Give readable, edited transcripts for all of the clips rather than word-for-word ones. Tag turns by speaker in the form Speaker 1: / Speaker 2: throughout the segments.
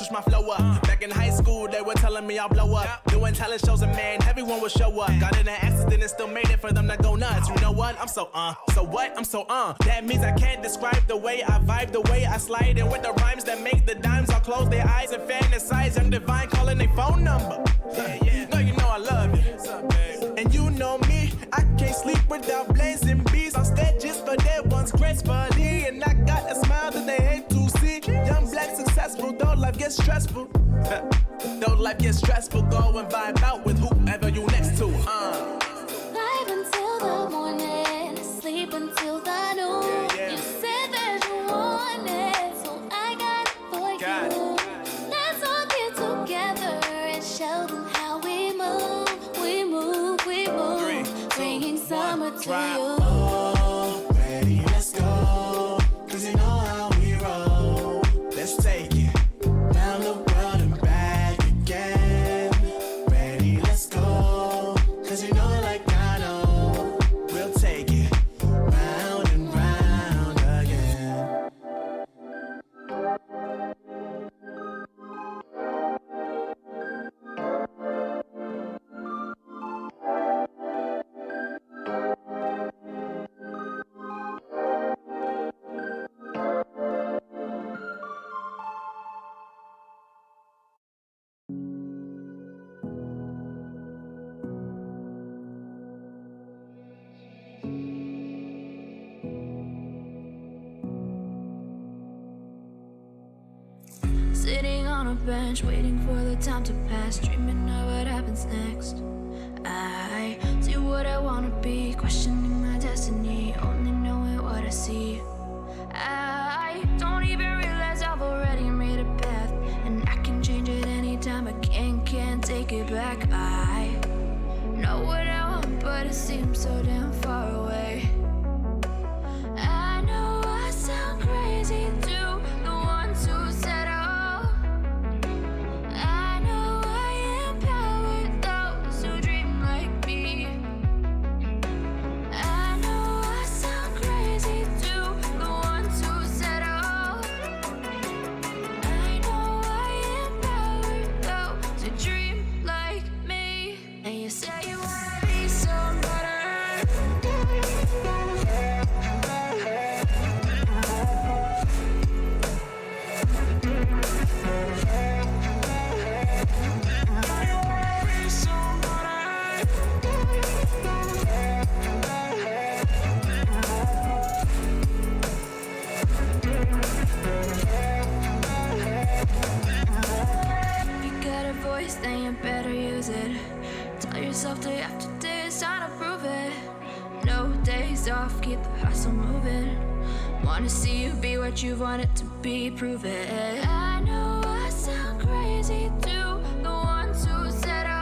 Speaker 1: switch my flow up. Back in high school, they were telling me I'll blow up. Doing talent shows and man, everyone would show up. Got in an accident and still made it for them to go nuts. You know what? I'm so so what? I'm so That means I can't describe the way I vibe, the way I slide. And with the rhymes that make the dimes, I'll close their eyes and fantasize. I'm divine, calling their phone number. No, you know I love you. And you know me, I can't sleep without blazing beats. On stage just for that once gracefully. And I got a smile that they hate to see. Young, black, successful, though life gets stressful. Though life gets stressful, go and vibe out with whoever you next to.
Speaker 2: Live until the morning, sleep until the noon. You said that you want it, so I got it for you. Let's all get together and show them how we move. We move, we move.
Speaker 1: 3, 2,
Speaker 2: bringing summer
Speaker 1: 1,
Speaker 2: to you.
Speaker 3: Oh, ready, let's go. Cause you know how we roll.
Speaker 1: Let's take it.
Speaker 3: Round the world and back again. Ready, let's go. Cause you know like I know.
Speaker 1: We'll take it.
Speaker 3: Round and round again.
Speaker 2: Sitting on a bench, waiting for the time to pass, dreaming of what happens next. I see what I wanna be, questioning my destiny, only knowing what I see. I don't even realize I've already made a path, and I can change it anytime. I can't take it back. I know what I want, but it seems so damn far away. I know I sound crazy to the ones who said then you better use it. Tell yourself day after day it's time to prove it. No days off, keep the hustle moving. Wanna see you be what you want it to be, prove it. I know I sound crazy to the ones who said I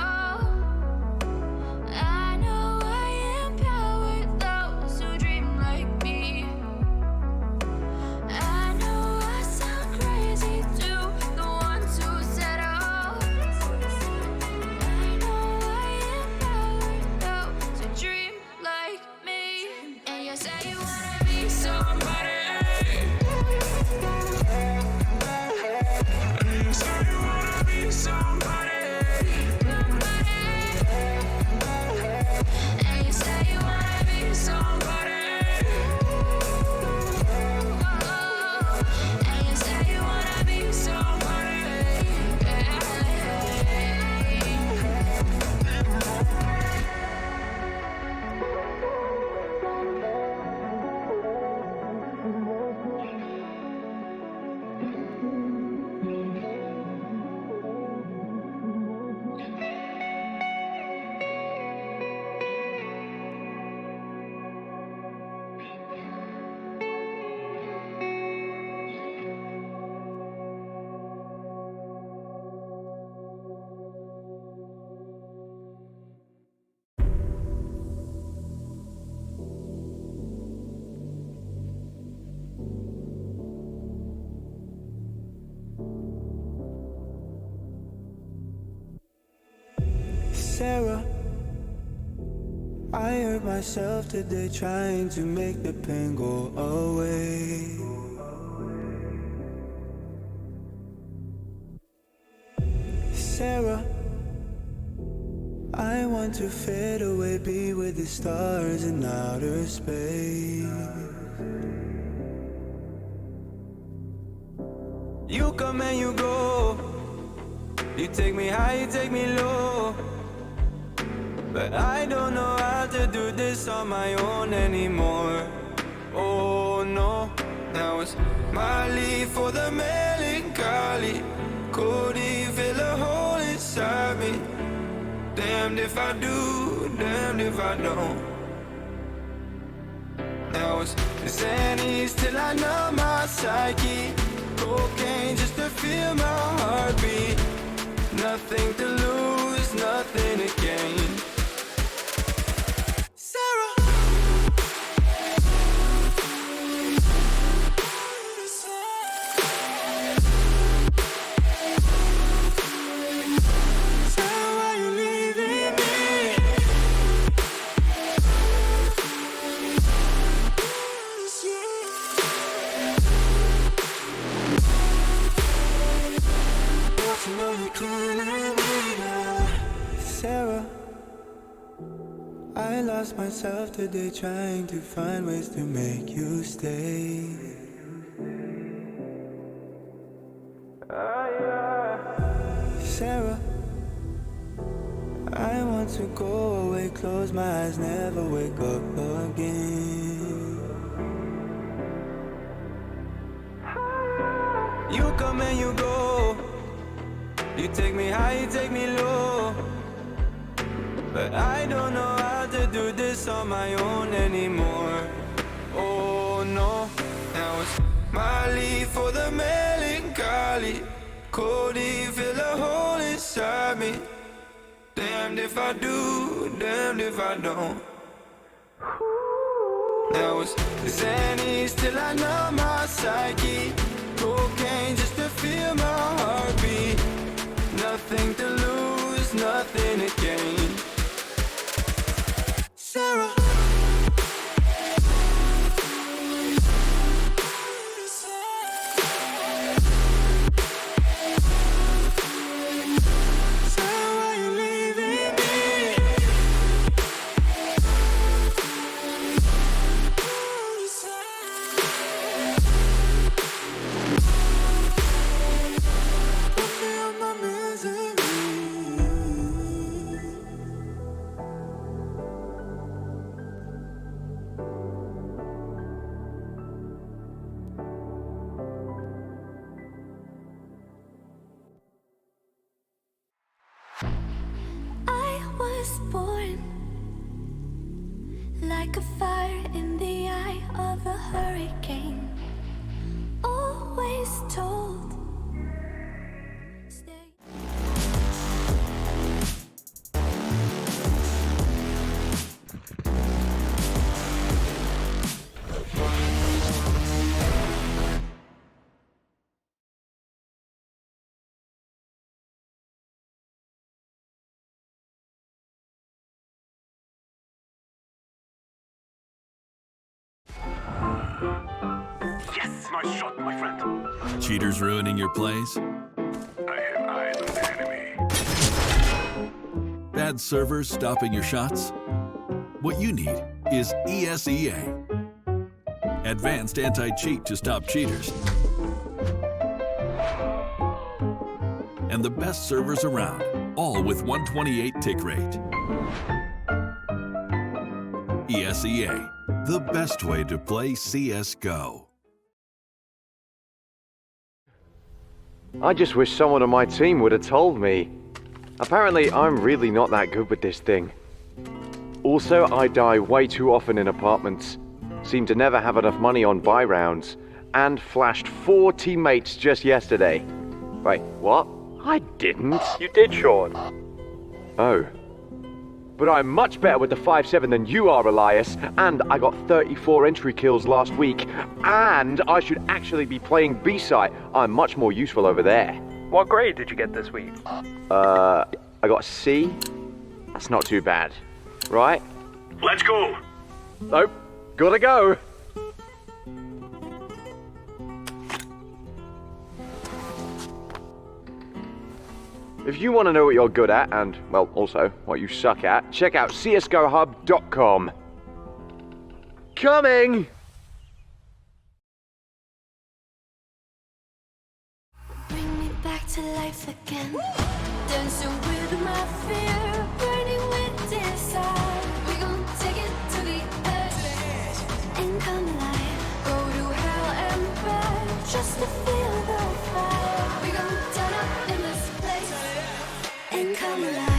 Speaker 2: know I empower those who dream like me. I know I sound crazy to the ones who said
Speaker 4: Sarah, I hurt myself today trying to make the pain go away. want to fade away, be with the stars in outer space. You come and you go. You take me high, you take me low. But I don't know how to do this on my own anymore. Oh no, now it's my leave for the melancholy. Cody fill a hole inside me. Damned if I do, damned if I don't. Now it's Xannies till I know my psyche. Cocaine just to feel my heartbeat. Nothing to lose, nothing to gain. Sarah. Sarah, why you leaving me? Sarah, I lost myself today trying to find ways to make you stay. Sarah, I want to go away, close my eyes, never wake up again. You come and you go. You take me high, you take me low. But I don't know how to do this on my own anymore. Oh no, now it's my leave for the melancholy. Cody fill a hole inside me. Damned if I do, damned if I don't. Now it's Xannies till I know my psyche. Cocaine just to feel my heartbeat. Nothing to lose, nothing to gain. Sarah. Sarah, why you leaving me? Put me on my misery.
Speaker 2: I was born like a fire in the eye of a hurricane. Always told, stay.
Speaker 5: Yes! Nice shot, my friend.
Speaker 6: Cheaters ruining your plays?
Speaker 5: I have eyes on the enemy.
Speaker 6: Bad servers stopping your shots? What you need is ESEA. Advanced anti-cheat to stop cheaters. And the best servers around, all with 128 tick rate. ESEA, the best way to play CSGO.
Speaker 7: I just wish someone on my team would have told me. Apparently, I'm really not that good with this thing. Also, I die way too often in apartments. Seem to never have enough money on buy rounds. And flashed 4 teammates just yesterday. Wait, what? I didn't.
Speaker 8: You did, Sean.
Speaker 7: Oh. But I'm much better with the 5.7 than you are, Elias. And I got 34 entry kills last week. And I should actually be playing B-side. I'm much more useful over there.
Speaker 8: What grade did you get this week?
Speaker 7: I got a C. That's not too bad. Right?
Speaker 5: Let's go!
Speaker 7: Nope. Gotta go. If you want to know what you're good at, and, well, also what you suck at, check out csgohub.com. Coming!
Speaker 2: Bring me back to life again. Dancing with my fear, burning with desire. We gon' take it to the edge and come alive. Go to hell and back just to feel the fire. We gon' turn up in this place and come alive.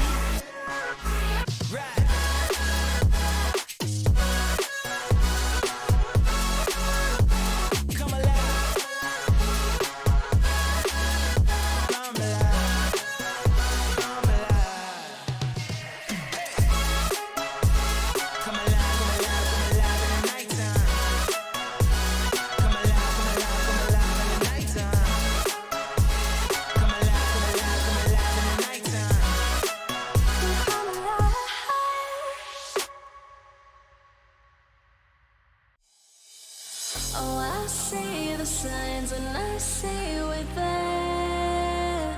Speaker 2: Oh, I see the signs and I see we're there.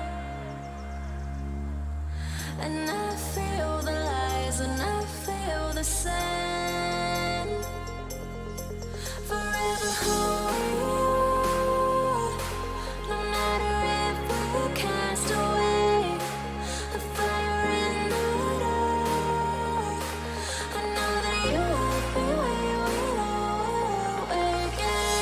Speaker 2: And I feel the lies and I feel the sand. Forever hold, no matter if we cast away. A fire in the dark. I know that you won't be waiting again.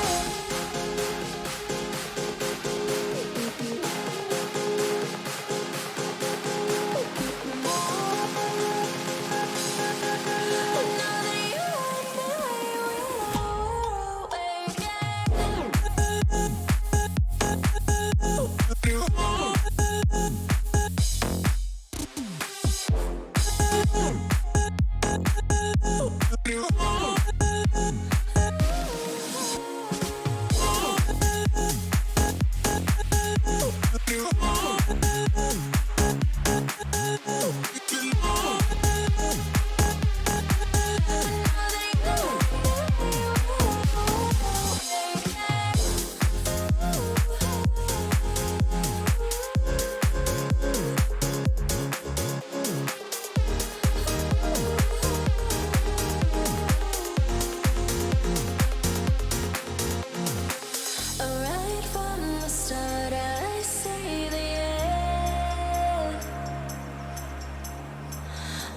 Speaker 2: Right from the start, I see the end.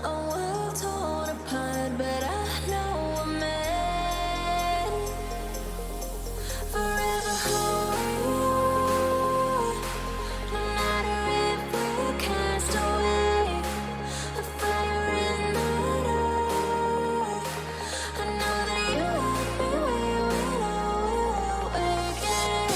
Speaker 2: A world torn apart, but I know we're meant. Forever hold, no matter if we're cast away. A fire in the dark. I know that you won't be waiting again.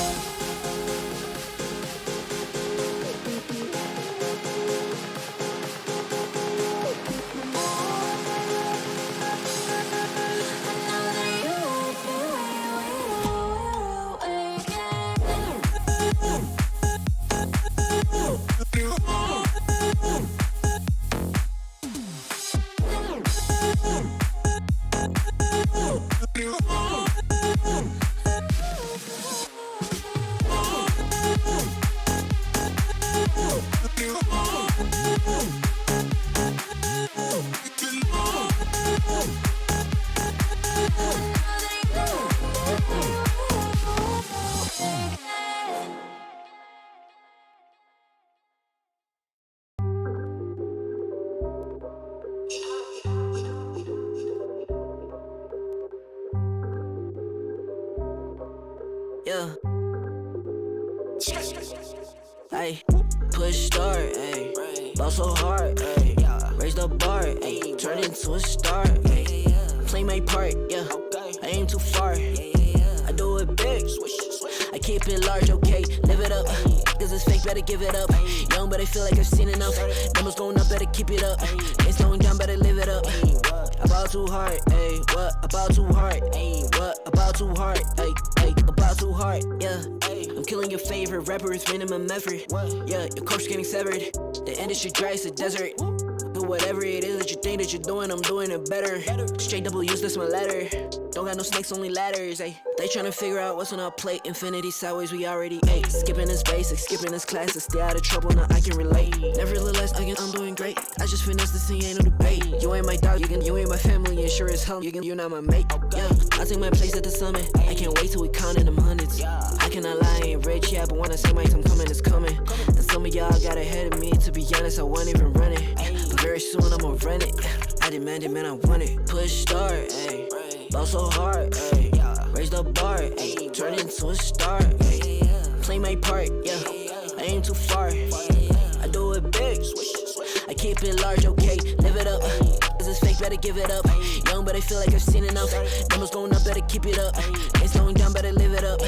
Speaker 9: Yeah. Ay, push start, ay. Ball so hard, ay. Raise the bar, ay. Turn into a star, ay. Play my part, yeah. I aim too far. I do it big. I keep it large, okay. Live it up. Cause it's fake, better give it up. Young, but I feel like I've seen enough. Numbers going up, better keep it up. Ain't slowing down, better live it up. About too hard, ayy. What about too hard, ayy? What about too hard, ayy? About too hard, yeah. I'm killing your favorite rapper with minimum effort. Yeah, your corpse getting severed. The industry dry as a desert. The whatever it is that you think that you're doing, I'm doing it better. Straight W's, that's my letter. Don't got no snakes, only ladders, ayy. They tryna figure out what's on our plate. Infinity sideways, we already ate. Skipping this basic, skipping this classic. Stay out of trouble, now I can relate. Nevertheless, again, I'm doing great. I just finished this thing, ain't no debate. You ain't my dog, you ain't my family, and sure as hell, you're not my mate. Yeah, I take my place at the summit. I can't wait till we countin' them hundreds. I cannot lie, I ain't rich, yeah, but when I say my time coming, it's coming. And some of y'all got ahead of me, to be honest, I wasn't even running. But very soon I'ma run it. I demand it, man, I want it. Push start, ayy. Ball so hard, ayy. Raise the bar, ayy. Turn into a star, ayy. Play my part, yeah. I aim too far. I do it big. I keep it large, okay. Live it up. Cause it's fake, better give it up. Young, but I feel like I've seen enough. Numbers going up, better keep it up. Ain't slowing down, better live it up.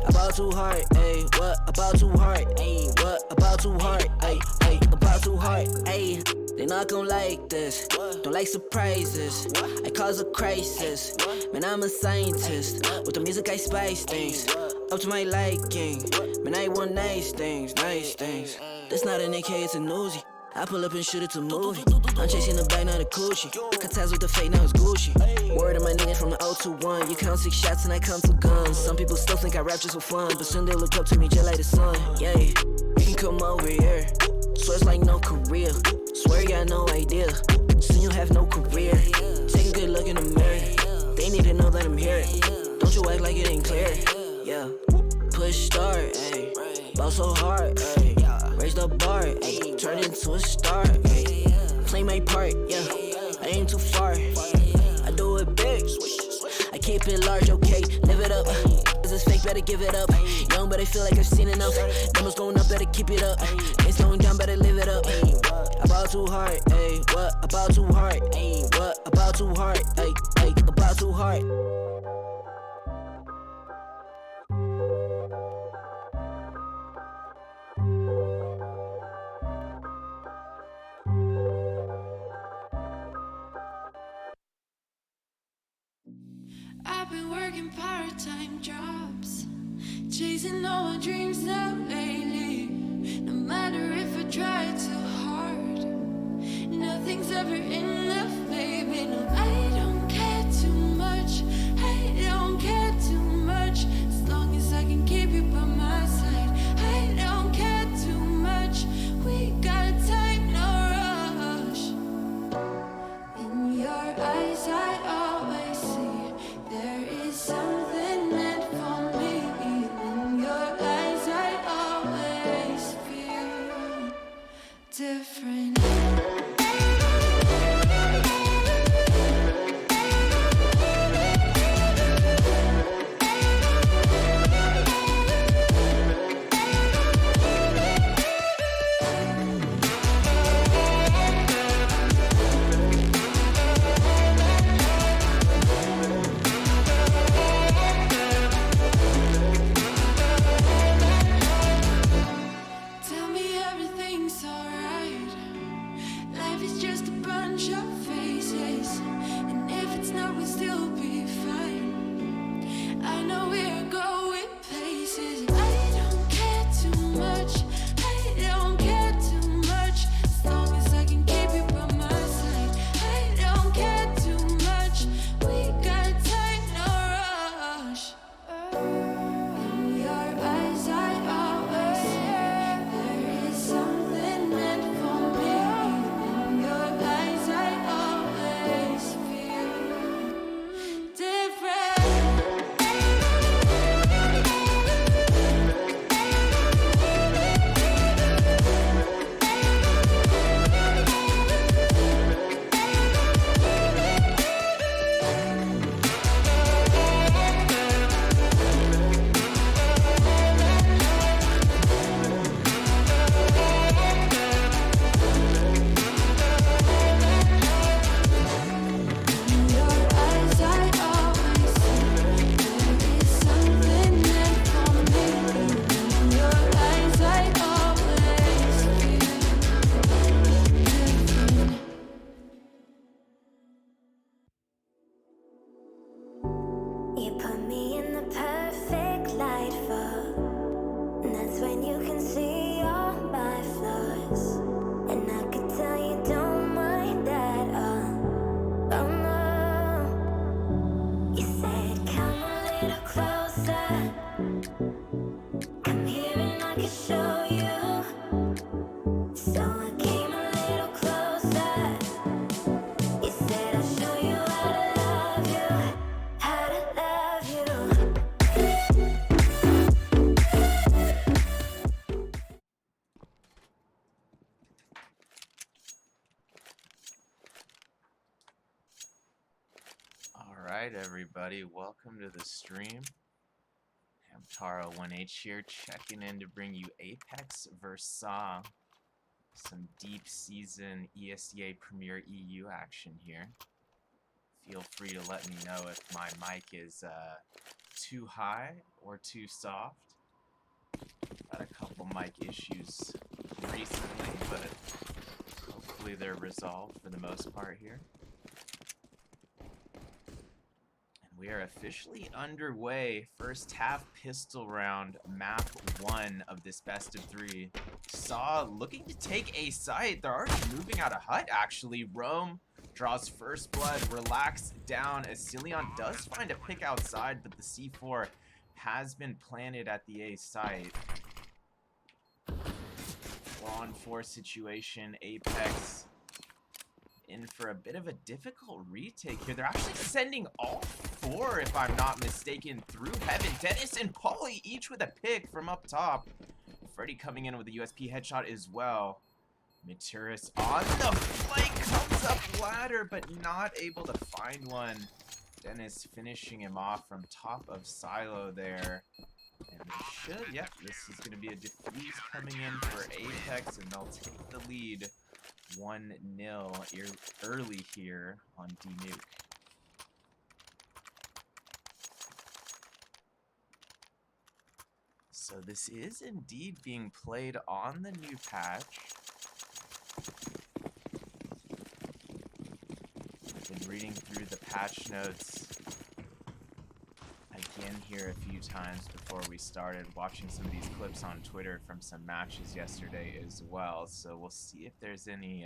Speaker 9: About too hard, ayy. What about too hard, ayy? What about too hard, ayy? About too hard, ayy. They not gon' like this, don't like surprises. I cause a crisis, man, I'm a scientist. With the music I spice things, up to my liking. Man, I want nice things, nice things. That's not an AK, it's a Uzi. I pull up and shoot it to movie. I'm chasing the bag, not a coochie. Cut ties with the fake, now it's Gucci. Word of my niggas from the 021. You count 6 shots and I count 2 guns. Some people still think I rap just for fun, but soon they look up to me just like the sun. Yeah, you can come over here. Swear it's like no career. Swear you got no idea. Soon you have no career. Take a good look in the mirror. They need to know that I'm here. Don't you act like it ain't clear. Yeah. Push start, ayy. Ball so hard, ayy. Raise the bar, ayy. Turn into a star, ayy. Play my part, yeah. I aim too far. I do it big. I keep it large, okay. Live it up. Cause it's fake, better give it up. Young, but I feel like I've seen enough. Numbers going up, better keep it up. Ain't slowing down, better live it up. About too hard, ayy. What about too hard, ayy? What about too hard, ayy? About too hard.
Speaker 2: I've been working part-time jobs, chasing all my dreams now lately. No matter if I try too hard, nothing's ever enough, baby. No, I don't care too much. I don't care too much. As long as I can keep you by my side, I don't care too much. We got time, no rush. In your eyes, I always see there is something meant for me. In your eyes, I always feel different.
Speaker 10: Alright everybody, welcome to the stream. Hamtaro1H here, checking in to bring you Apeks vs ESEA. Some deep season ESEA Premier EU action here. Feel free to let me know if my mic is too high or too soft. Had a couple mic issues recently, but hopefully they're resolved for the most part here. We are officially underway. First half pistol round, map 1 of this best of 3. ESEA looking to take a site. They're already moving out of hut, actually. Rome draws first blood, relax down as Cillian does find a pick outside, but the C4 has been planted at the A site. 4-on-4 situation. Apeks in for a bit of a difficult retake here. They're actually sending all 4, if I'm not mistaken, through heaven. Dennis and Pauly each with a pick from up top. Freddy coming in with a USP headshot as well. Maturis on the flank, comes up ladder, but not able to find one. Dennis finishing him off from top of silo there. And they should, yep, this is going to be a defuse coming in for Apeks, and they'll take the lead 1-0 early here on D-Nuke. So this is indeed being played on the new patch. I've been reading through the patch notes again here a few times before we started, watching some of these clips on Twitter from some matches yesterday as well. So we'll see if there's any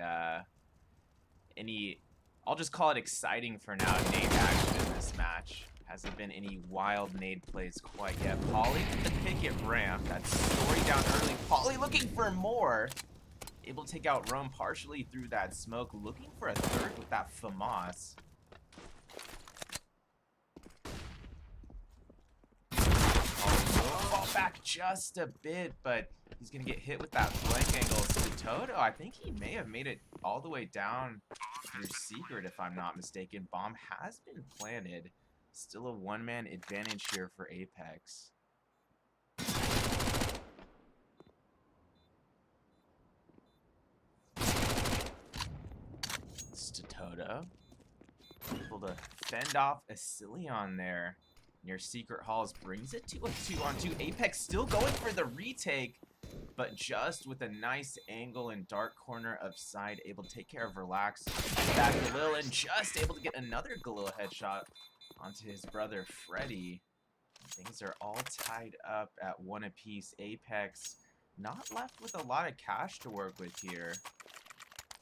Speaker 10: I'll just call it exciting for now, nade action in this match. Hasn't been any wild nade plays quite yet. Pauly with the pick at ramp. That story down early. Pauly looking for more. Able to take out Rome partially through that smoke. Looking for a third with that FAMAS. Fall back just a bit, but he's going to get hit with that flank angle. So Toto, I think he may have made it all the way down through secret, if I'm not mistaken. Bomb has been planted. Still a one-man advantage here for Apeks. It's to Toto. Able to fend off a Cillian there near Secret Halls. Brings it to a 2-on-2. Apeks still going for the retake, but just with a nice angle in dark corner of side. Able to take care of Relax. Back Galil, and just able to get another Galil headshot onto his brother Freddy. Things are all tied up at 1 apiece. Apeks not left with a lot of cash to work with here.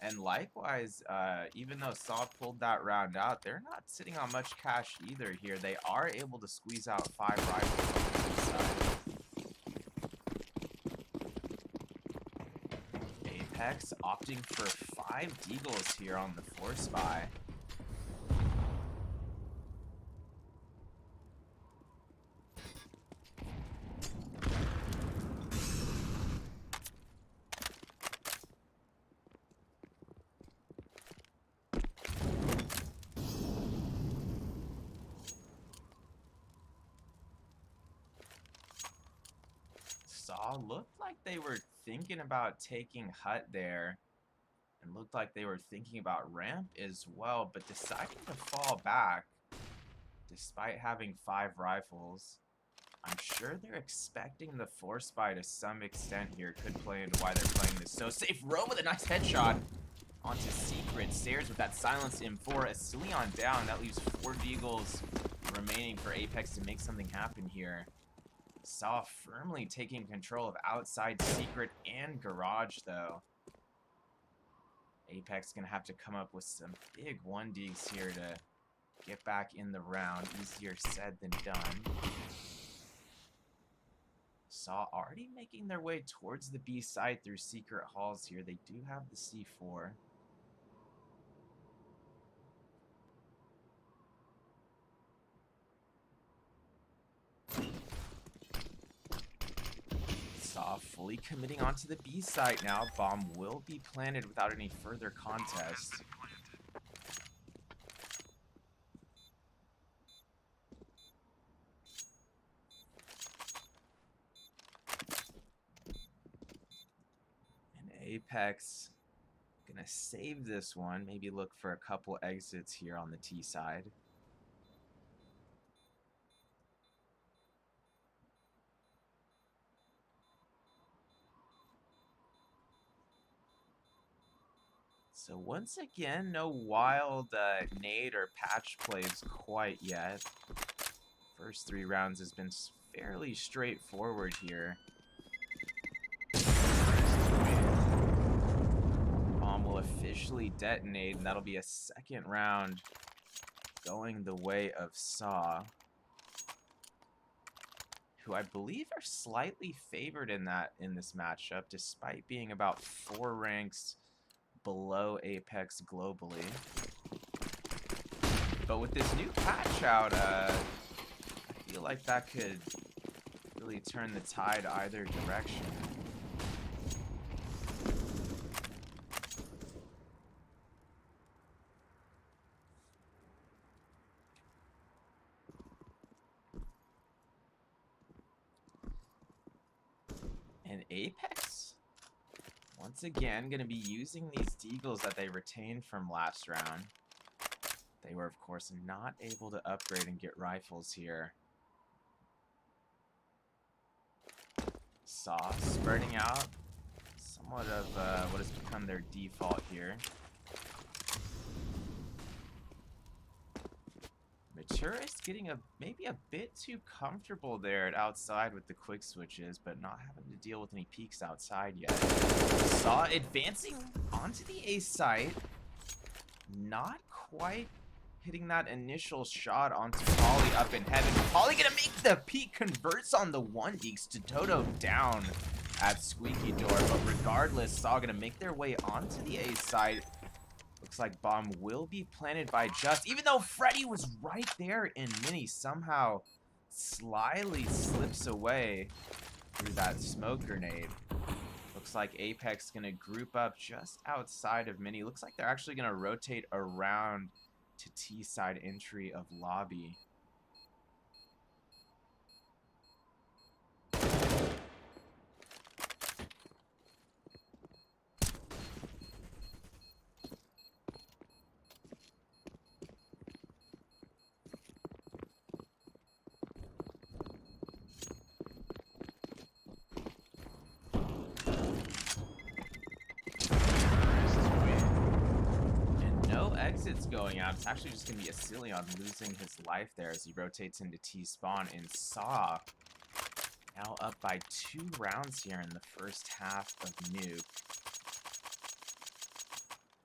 Speaker 10: And likewise, even though ESEA pulled that round out, they're not sitting on much cash either here. They are able to squeeze out 5 rifles on the side. Apeks opting for 5 deagles here on the 4 spy. ESEA looked like they were thinking about taking hut there, and looked like they were thinking about ramp as well, but deciding to fall back despite having 5 rifles. I'm sure they're expecting the 4 spy to some extent here. Could play into why they're playing this so safe. Rome with a nice headshot onto Secret. Stairs with that silenced M4. A Cillian down. That leaves 4 deagles remaining for Apeks to make something happen here. ESEA firmly taking control of outside Secret and garage, though. Apeks gonna have to come up with some big 1Ds here to get back in the round. Easier said than done. ESEA already making their way towards the B side through Secret Halls here. They do have the C4. ESEA fully committing onto the B site now. Bomb will be planted without any further contest. Apeks gonna save this one. Maybe look for a couple exits here on the T side. So once again, no wild nade or patch plays quite yet. First 3 rounds has been fairly straightforward here. Bomb will officially detonate, and that'll be a second round going the way of Saw, who I believe are slightly favored in this matchup, despite being about 4 ranks below Apeks globally. But with this new patch out, I feel like that could really turn the tide either direction. And Apeks, once again, going to be using these deagles that they retained from last round. They were, of course, not able to upgrade and get rifles here. Saw spreading out somewhat of what has become their default here. Maturist getting maybe a bit too comfortable there at outside with the quick switches, but not having to deal with any peeks outside yet. Saw advancing onto the A site, not quite hitting that initial shot onto Polly up in heaven. Polly gonna make the peek, converts on the 1-deeks to Dodo down at Squeaky Door, but regardless, Saw gonna make their way onto the A site. Looks like bomb will be planted by Just, even though Freddy was right there and Mini somehow slyly slips away through that smoke grenade. Looks like Apeks gonna group up just outside of Mini. Looks like they're actually gonna rotate around to T side entry of lobby. Exits going out. It's actually just going to be Asilion losing his life there as he rotates into T-spawn, and Saw now up by 2 rounds here in the first half of Nuke.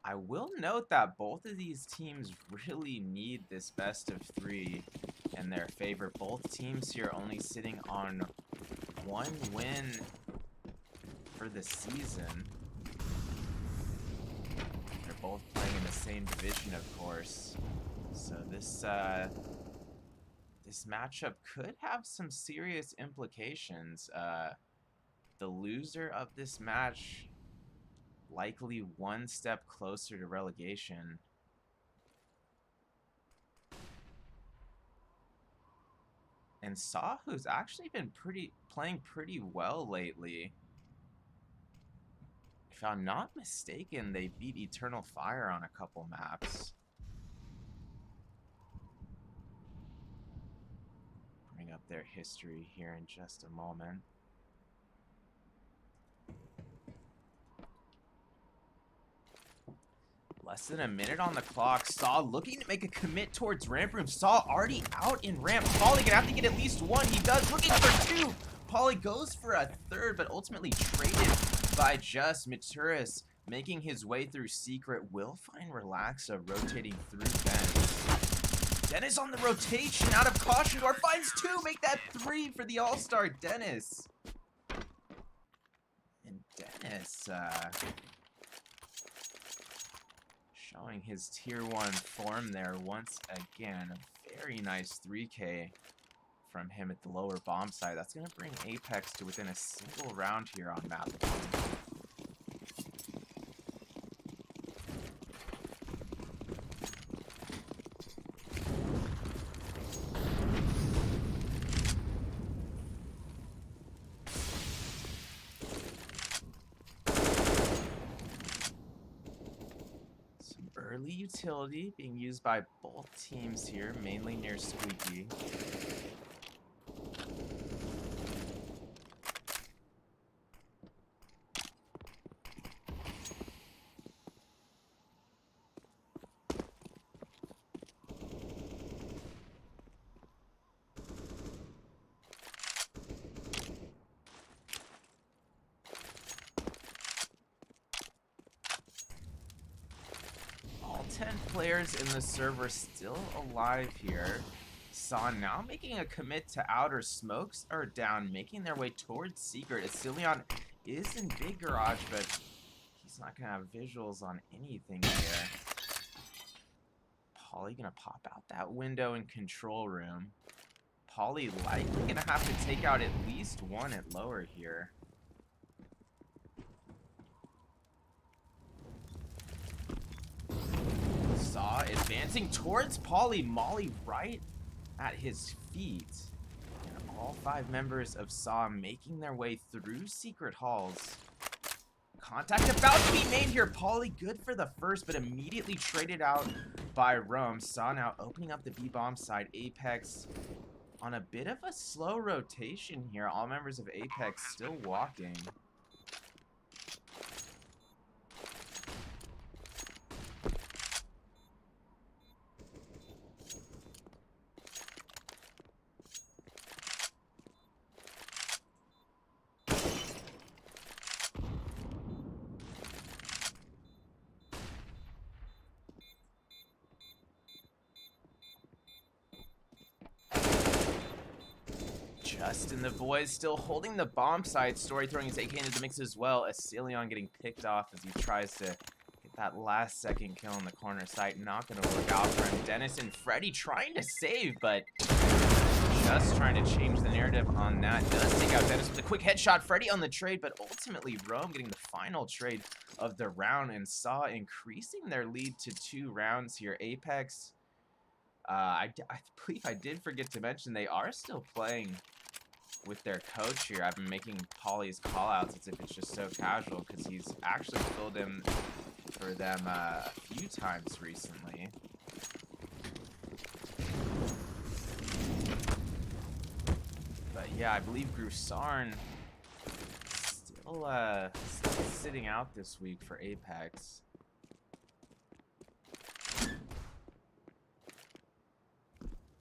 Speaker 10: I will note that both of these teams really need this best of 3 in their favor. Both teams here only sitting on 1 win for the season. Both playing in the same division, of course. So this matchup could have some serious implications. The loser of this match likely 1 step closer to relegation. And Saw, who's actually been playing pretty well lately. If I'm not mistaken, they beat Eternal Fire on a couple maps. Bring up their history here in just a moment. Less than a minute on the clock. Saw looking to make a commit towards ramp room. Saw already out in ramp. Polly gonna have to get at least 1. He does, looking for 2. Polly goes for a 3rd, but ultimately traded by Just. Maturis making his way through Secret will find Relaxa rotating through Dennis. Dennis on the rotation out of caution door finds 2, make that 3 for the All-Star Dennis. And Dennis showing his tier 1 form there once again. A very nice 3K from him at the lower bomb site. That's going to bring Apeks to within a single round here on map 1. utility being used by both teams here, mainly near Squeaky. All 10 players in the server still alive here. Saw now making a commit to outer. Smokes are down, making their way towards Secret. Asilion is in big garage, but he's not gonna have visuals on anything here. Polly gonna pop out that window in control room. Polly likely gonna have to take out at least one at lower here. Saw advancing towards Polly. Molly right at his feet. And all 5 members of Saw making their way through secret halls. Contact about to be made here. Polly good for the first, but immediately traded out by Rome. Saw now opening up the B-bomb side. Apeks on a bit of a slow rotation here. All members of Apeks still walking. Justin, the boys still holding the bomb side. Story throwing his AK into the mix as well. Asilion getting picked off as he tries to get that last second kill in the corner site. Not going to work out for him. Dennis and Freddy trying to save, but just trying to change the narrative on that. Does take out Dennis with a quick headshot. Freddy on the trade, but ultimately Rome getting the final trade of the round, and Saw increasing their lead to 2 rounds here. Apeks, I believe I did forget to mention they are still playing with their coach here. I've been making Polly's callouts as if it's just so casual because he's actually filled in for them a few times recently. But yeah, I believe Grusarn still sitting out this week for Apeks.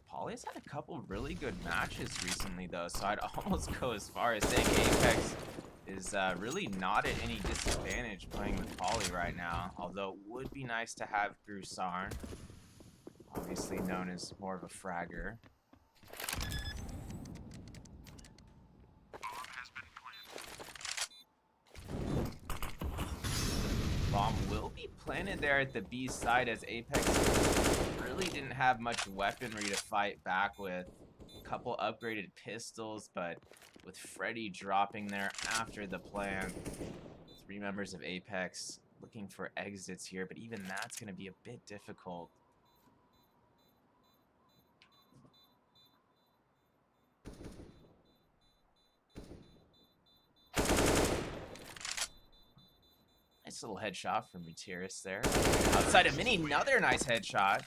Speaker 10: Polly's had a couple really good matches recently, though, so I'd almost go as far as saying Apeks is really not at any disadvantage playing with Polly right now, although it would be nice to have Grusarn, obviously known as more of a fragger. Bomb will be planted there at the B side as Apeks really didn't have much weaponry to fight back with. A couple upgraded pistols, but with Freddy dropping there after the plan. 3 members of Apeks looking for exits here, but even that's going to be a bit difficult. Nice little headshot from Gutierrez there. Outside of Mini, another nice headshot.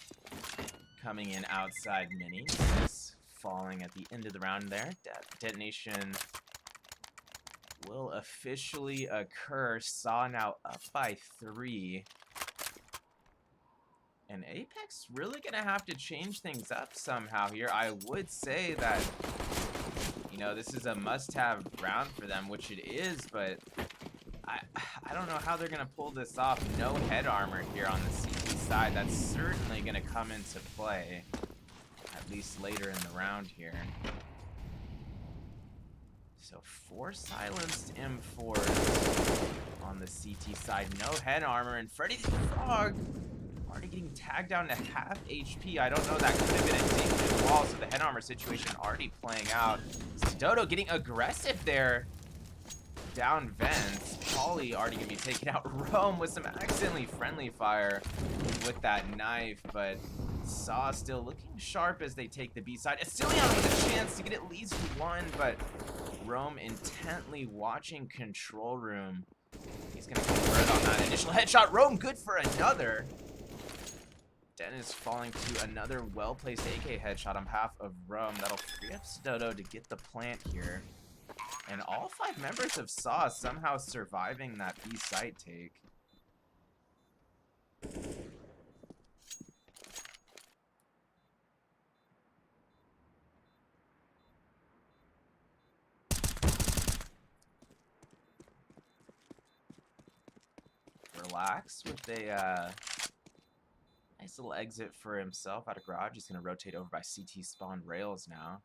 Speaker 10: Coming in outside Mini. Just falling at the end of the round there. Detonation will officially occur. Saw now up by 3. And Apeks really gonna have to change things up somehow here. I would say that, you know, this is a must-have round for them, which it is, but I don't know how they're going to pull this off. No head armor here on the CT side. That's certainly going to come into play, at least later in the round here. So 4 silenced M4s on the CT side. No head armor, and Freddy the Frog already getting tagged down to half HP. I don't know, that could have been a dangerous wall, so the head armor situation already playing out. Dodo getting aggressive there. Down vents. Polly already gonna be taking out Rome with some accidentally friendly fire with that knife, but Saw still looking sharp as they take the B side. Asilion with a chance to get at least 1, but Rome intently watching control room. He's gonna convert on that initial headshot. Rome good for another. Dennis falling to another well-placed AK headshot on behalf of Rome. That'll free up Dodo to get the plant here. And all 5 members of SAW somehow surviving that B site take. Relax with a nice little exit for himself out of garage. He's going to rotate over by CT spawn rails now.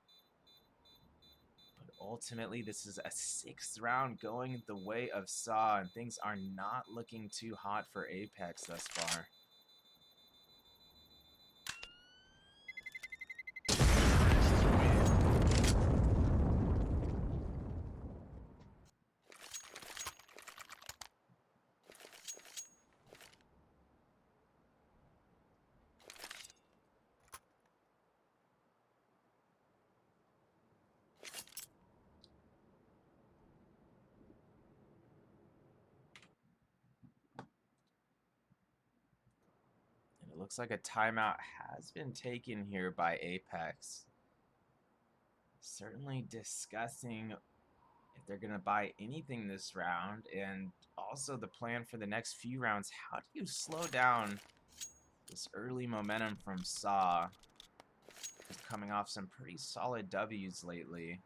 Speaker 10: But ultimately, this is a 6th round going the way of SAW, and things are not looking too hot for Apeks thus far. Looks like a timeout has been taken here by Apeks. Certainly discussing if they're going to buy anything this round, and also the plan for the next few rounds. How do you slow down this early momentum from SAW? He's coming off some pretty solid W's lately.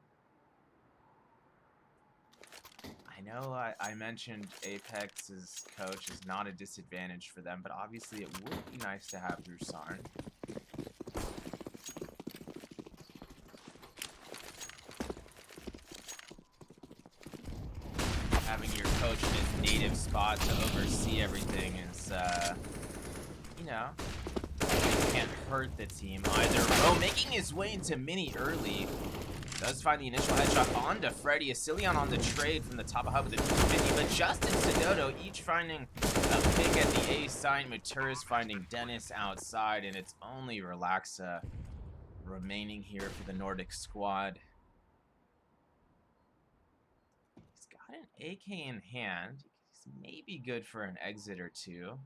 Speaker 10: I know I mentioned Apex's coach is not a disadvantage for them, but obviously it would be nice to have Rusarn. Having your coach in his native spot to oversee everything is, you know, can't hurt the team either. Ro making his way into Mini early. Does find the initial headshot onto Freddy. Asilion on the trade from the top of hub with the 250, but Justin Dodo each finding a pick at the A site. Maturis finding Dennis outside, and it's only Relaxa remaining here for the Nordic squad. He's got an AK in hand. He's maybe good for an exit or two.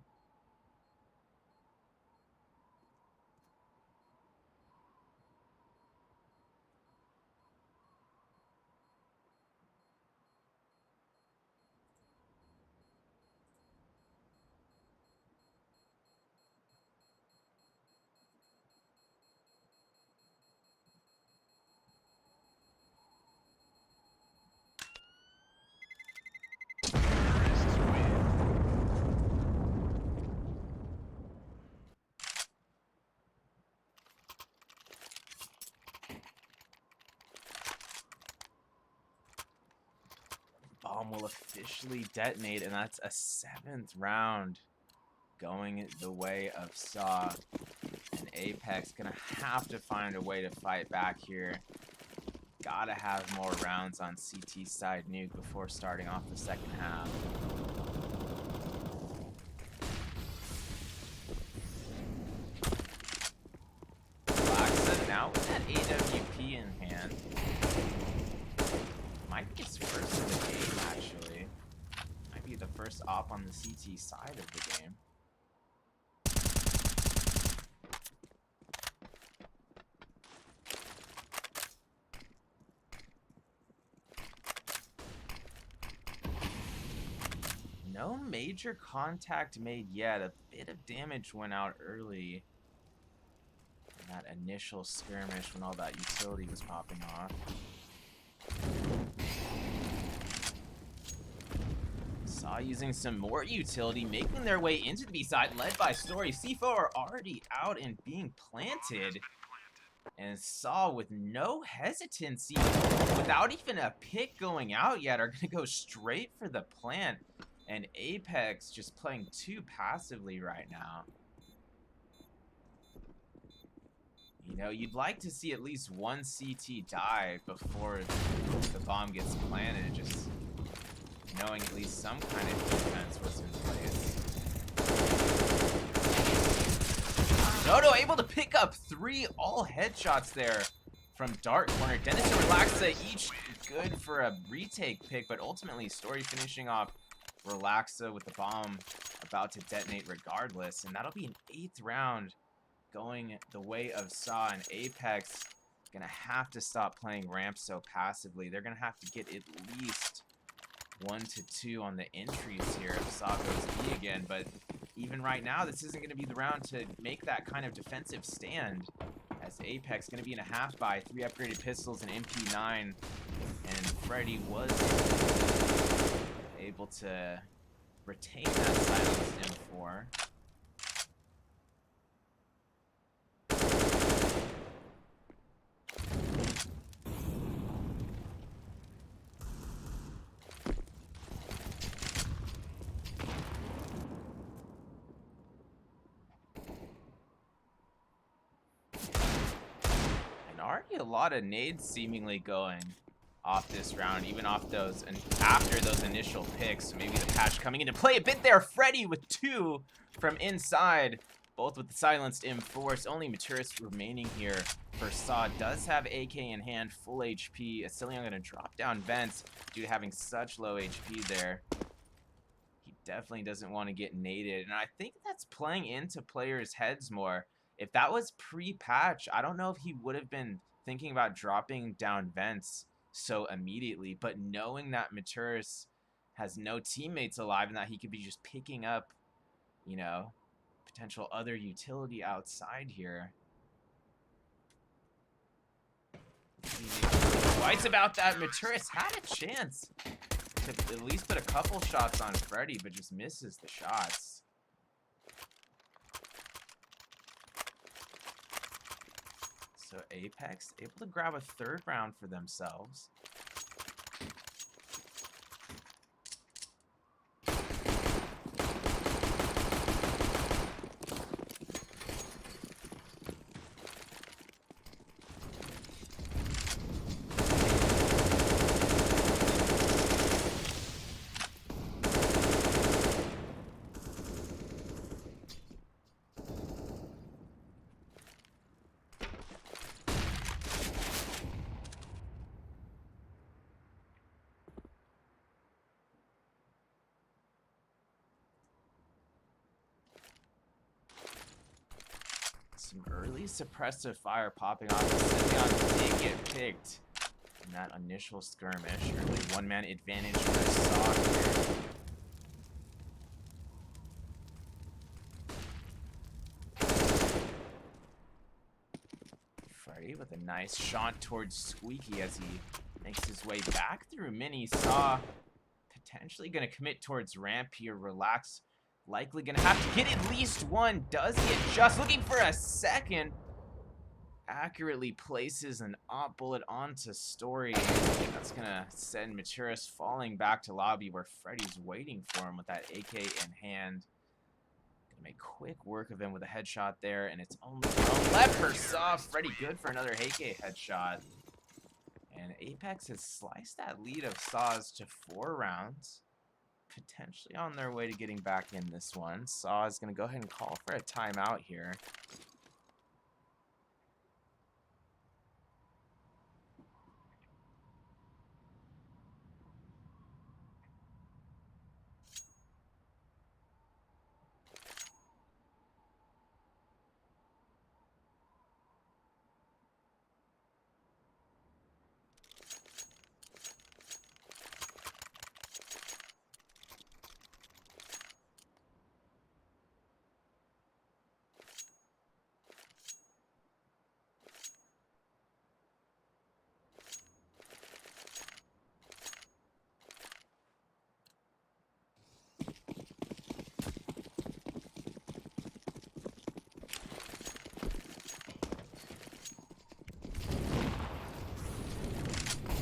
Speaker 10: Bomb will officially detonate, and that's a 7th round going the way of SAW. And Apeks gonna have to find a way to fight back here. Gotta have more rounds on CT side nuke before starting off the second half. Relaxa now with that AWP in hand. Might be his first in the game, actually. Might be the first op on the CT side of the game. No major contact made yet. A bit of damage went out early in that initial skirmish when all that utility was popping off. SAW using some more utility, making their way into the B side, led by Story. C4 are already out and being planted. And SAW with no hesitancy, without even a pick going out yet, are going to go straight for the plant. And Apeks just playing too passively right now. You know, you'd like to see at least one CT die before the bomb gets planted, just knowing at least some kind of defense was in place. Dodo able to pick up 3 all headshots there from Dark Corner. Dennis and Relaxa each good for a retake pick, but ultimately Story finishing off Relaxa with the bomb about to detonate regardless, and that'll be an 8th round going the way of Saw, and Apeks gonna have to stop playing ramp so passively. They're gonna have to get at least 1 to 2 on the entries here if Saw goes B again, but even right now, this isn't gonna be the round to make that kind of defensive stand, as Apeks gonna be in a half buy, 3 upgraded pistols and MP9, and Freddy was able to retain that silenced M4. And already a lot of nades seemingly going off this round, even off those, and after those initial picks. Maybe the patch coming into play a bit there. Freddy with 2 from inside, both with the silenced M4. It's only Maturis remaining here for Saw. Does have AK in hand, full HP. Asilion gonna drop down vents due to having such low HP there. He definitely doesn't want to get naded, and I think that's playing into players' heads more. If that was pre-patch, I don't know if he would have been thinking about dropping down vents so immediately, but knowing that Maturis has no teammates alive and that he could be just picking up, you know, potential other utility outside here. Twice about that. Maturis had a chance to at least put a couple shots on Freddy, but just misses the shots. So Apeks able to grab a 3rd round for themselves. Some early suppressive fire popping off. Asilion did get picked in that initial skirmish. Early 1-man advantage for Saw here. Freddy with a nice shot towards Squeaky as he makes his way back through Mini. Saw potentially going to commit towards ramp here. Relax. Likely gonna have to get at least 1. Does get just looking for a second. Accurately places an op bullet onto Story. That's gonna send Maturis falling back to lobby where Freddy's waiting for him with that AK in hand. Gonna make quick work of him with a headshot there, and it's only left for Saw. Freddy good for another AK headshot. And Apeks has sliced that lead of Saw's to 4 rounds. Potentially on their way to getting back in this one. Saw is going to go ahead and call for a timeout here.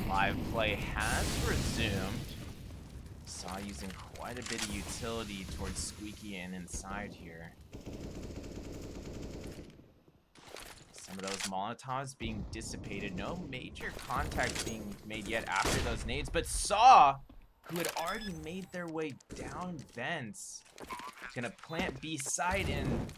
Speaker 10: Live play has resumed. Saw using quite a bit of utility towards Squeaky and inside here. Some of those Molotovs being dissipated. No major contact being made yet after those nades, but Saw, who had already made their way down vents, gonna plant B side, and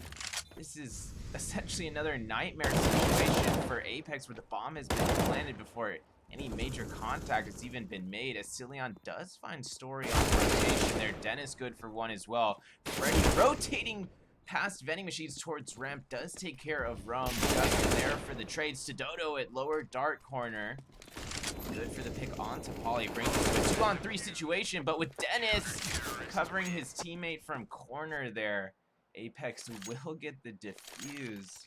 Speaker 10: this is essentially another nightmare situation for Apeks where the bomb has been planted before any major contact has even been made. Asilion does find Story on rotation there. Dennis good for 1 as well. Freddy rotating past vending machines towards ramp, does take care of Rum. Just there for the trade. Stododo at lower dark corner. Good for the pick onto Polly. Brings it to a 2-on-3 situation, but with Dennis covering his teammate from corner there, Apeks will get the defuse.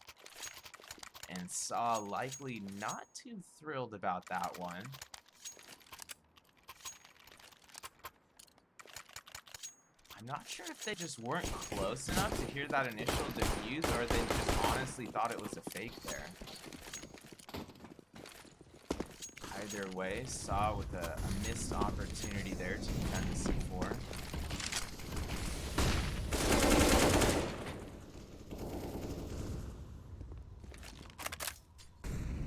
Speaker 10: And Saw likely not too thrilled about that one. I'm not sure if they just weren't close enough to hear that initial defuse, or they just honestly thought it was a fake there. Either way, Saw with a missed opportunity there to defend the C4.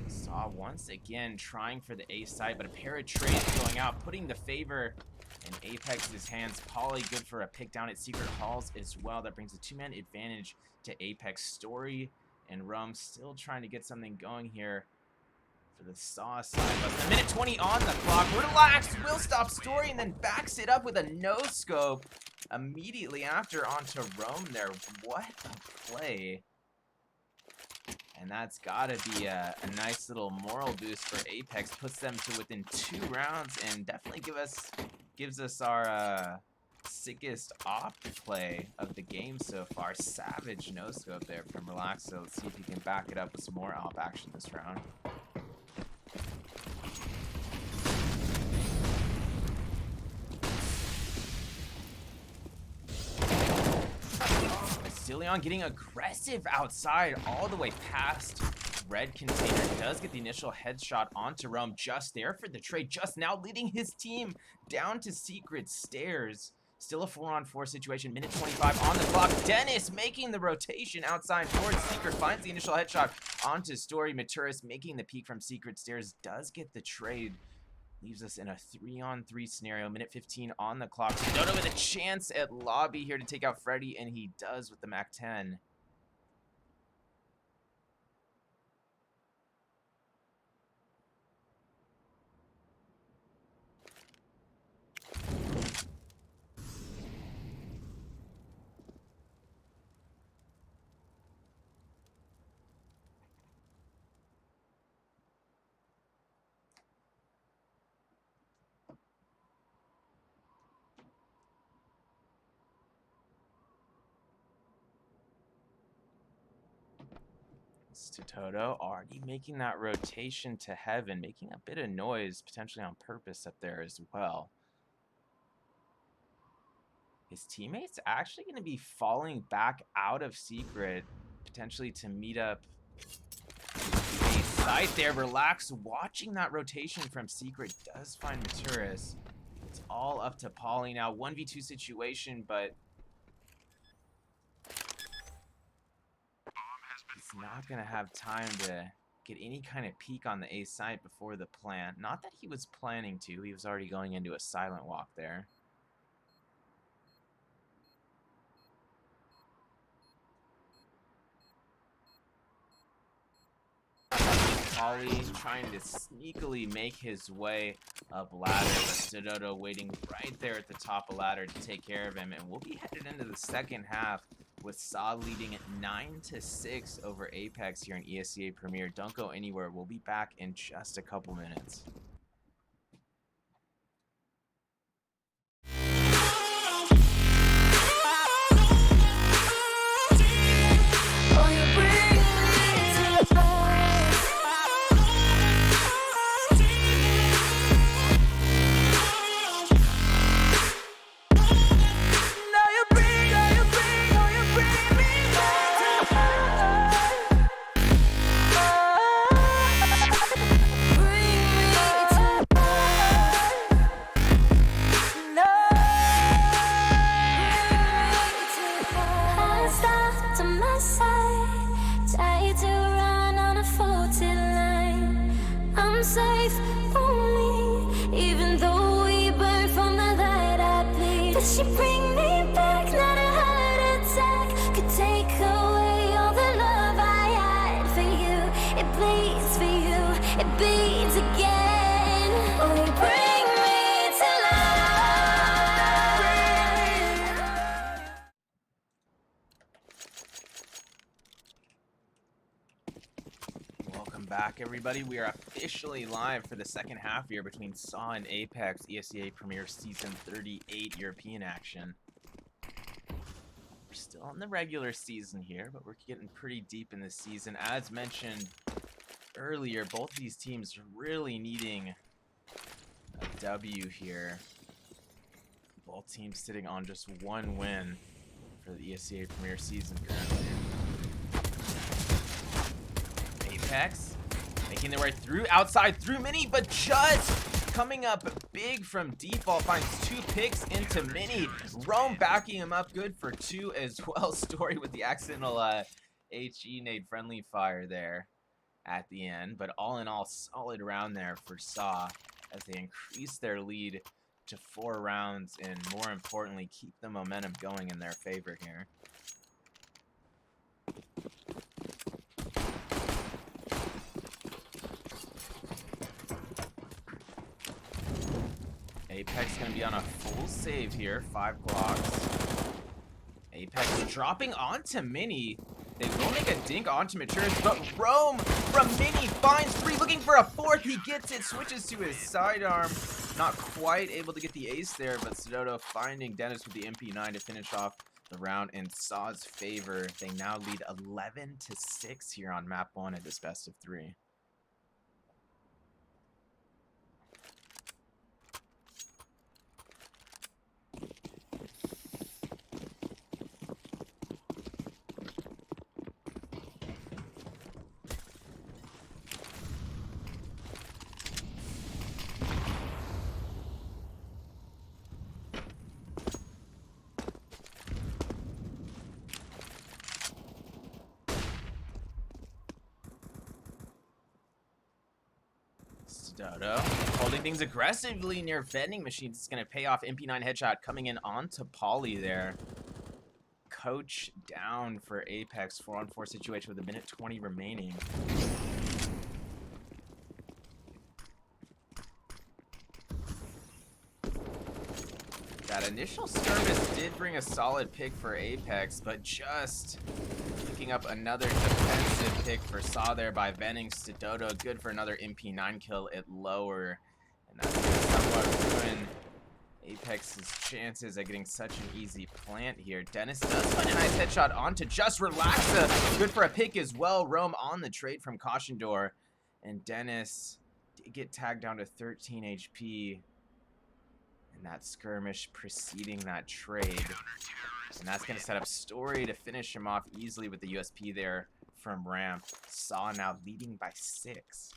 Speaker 10: Saw once again trying for the A side, but a pair of trades going out, putting the favor in Apeks' hands. Polly good for a pick down at Secret Halls as well. That brings a 2-man advantage to Apeks. Story and Rum still trying to get something going here for the Saw side. But a minute 20 on the clock. Relax, will stop Story and then backs it up with a no-scope immediately after onto Rum there. What a play. And that's gotta be a nice little moral boost for Apeks. Puts them to within 2 rounds and definitely gives us our sickest op play of the game so far. Savage no-scope there from Relax. So let's see if he can back it up with some more op action this round. Leon getting aggressive outside all the way past red container. Does get the initial headshot onto Rome. Just there for the trade. Just now leading his team down to Secret Stairs. Still a 4-on-4 situation. Minute 25 on the clock. Dennis making the rotation outside towards Secret. Finds the initial headshot onto Story. Maturis making the peek from Secret Stairs. Does get the trade. Leaves us in a 3-on-3 scenario. Minute 15 on the clock. Dodo with a chance at lobby here to take out Freddy, and he does with the MAC-10. To Toto, already making that rotation to heaven, making a bit of noise, potentially on purpose up there as well. His teammates actually going to be falling back out of Secret, potentially to meet up a site there. Relax, watching that rotation from Secret, does find Maturis. It's all up to Polly now. 1v2 situation, but not gonna have time to get any kind of peek on the A site before the plant. Not that he was planning to. He was already going into a silent walk there. Polly trying to sneakily make his way up ladder. Stododo waiting right there at the top of ladder to take care of him. And we'll be headed into the second half with Saw leading at 9-6 over Apeks here in ESEA Premier. Don't go anywhere. We'll be back in just a couple minutes. back, everybody. We are officially live for the second half here between SEA and Apeks, ESEA Premier Season 38 European action. We're still in the regular season here, but we're getting pretty deep in the season. As mentioned earlier, both of these teams really needing a W here. Both teams sitting on just one win for the ESEA Premier Season currently. Apeks making their way through, outside through Mini, but just coming up big from default, finds 2 picks into Mini. Rome backing him up, good for 2 as well. Story with the accidental HE nade friendly fire there at the end, but all in all, solid round there for SEA as they increase their lead to 4 rounds and, more importantly, keep the momentum going in their favor here. Apeks going to be on a full save here, 5 blocks. Apeks dropping onto Mini. They will make a dink onto Maturis, but Rome from Mini finds 3, looking for a 4th. He gets it, switches to his sidearm. Not quite able to get the ace there, but Sidoto finding Dennis with the MP9 to finish off the round in SEA's favor. They now lead 11-6 here on map 1 at this best of 3. Dodo holding things aggressively near vending machines. It's going to pay off. MP9 headshot coming in onto Polly there. Coach down for Apeks. 4-on-4 situation with 1:20 remaining. That initial skirmish did bring a solid pick for Apeks, but just picking up another defensive pick for SEA there by Venning Sidoto. Good for another MP9 kill at lower. And that's going to somewhat ruin Apeks' chances at getting such an easy plant here. Dennis does find a nice headshot onto Just Relaxa. Good for a pick as well. Rome on the trade from Caution Door. And Dennis did get tagged down to 13 HP. And that skirmish preceding that trade. And that's going to set up Story to finish him off easily with the USP there from ramp. SEA now leading by 6.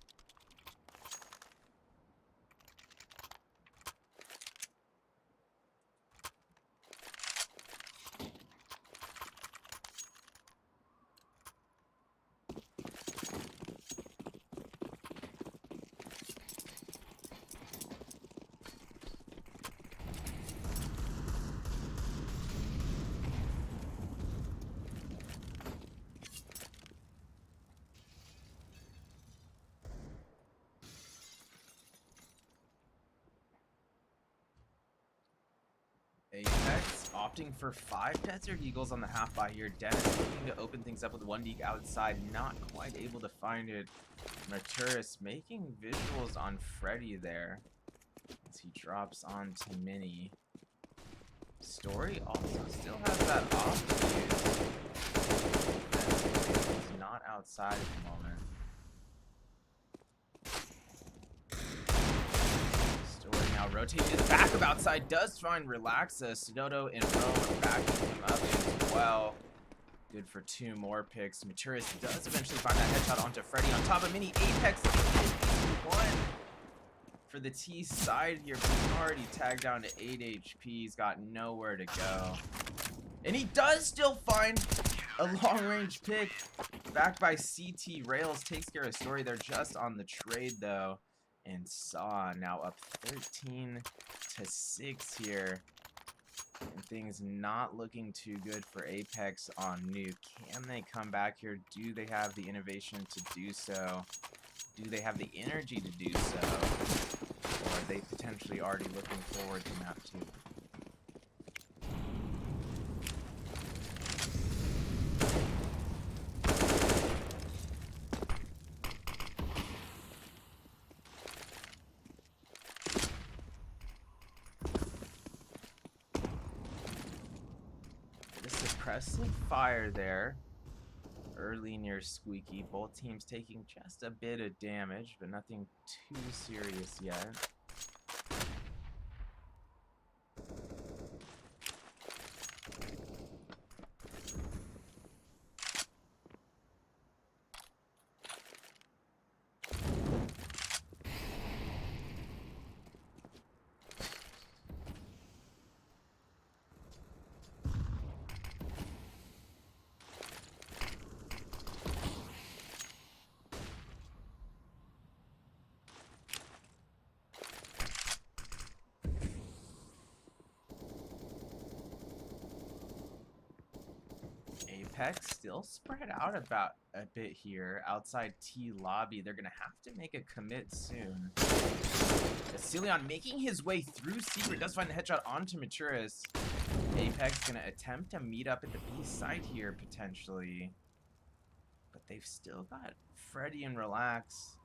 Speaker 10: Apeks opting for 5 Desert Eagles on the half by here. Dennis looking to open things up with 1 Deke outside, not quite able to find it. Maturis making visuals on Freddy there as he drops onto Mini. Story also still has that off to use. He's not outside at the moment. Now rotating to the back of outside, does find Relaxa. Sidoto and Rome backing him up as well. Good for 2 more picks. Maturis does eventually find that headshot onto Freddy on top of Mini. Apeks 1 for the T side here. He's already tagged down to 8 HP. He's got nowhere to go. And he does still find a long-range pick back by CT Rails. Takes care of Story. They're just on the trade though. And SEA now up 13-6 here. And things not looking too good for Apeks on Nuke. Can they come back here? Do they have the innovation to do so? Do they have the energy to do so? Or are they potentially already looking forward to map 2? Impressive fire there. Early near Squeaky. Both teams taking just a bit of damage, but nothing too serious yet. Apeks still spread out about a bit here outside T lobby. They're gonna have to make a commit soon. Cilion making his way through Secret does find the headshot onto Maturis. Apeks gonna attempt to meet up at the B site here potentially, but they've still got Freddy and Relax.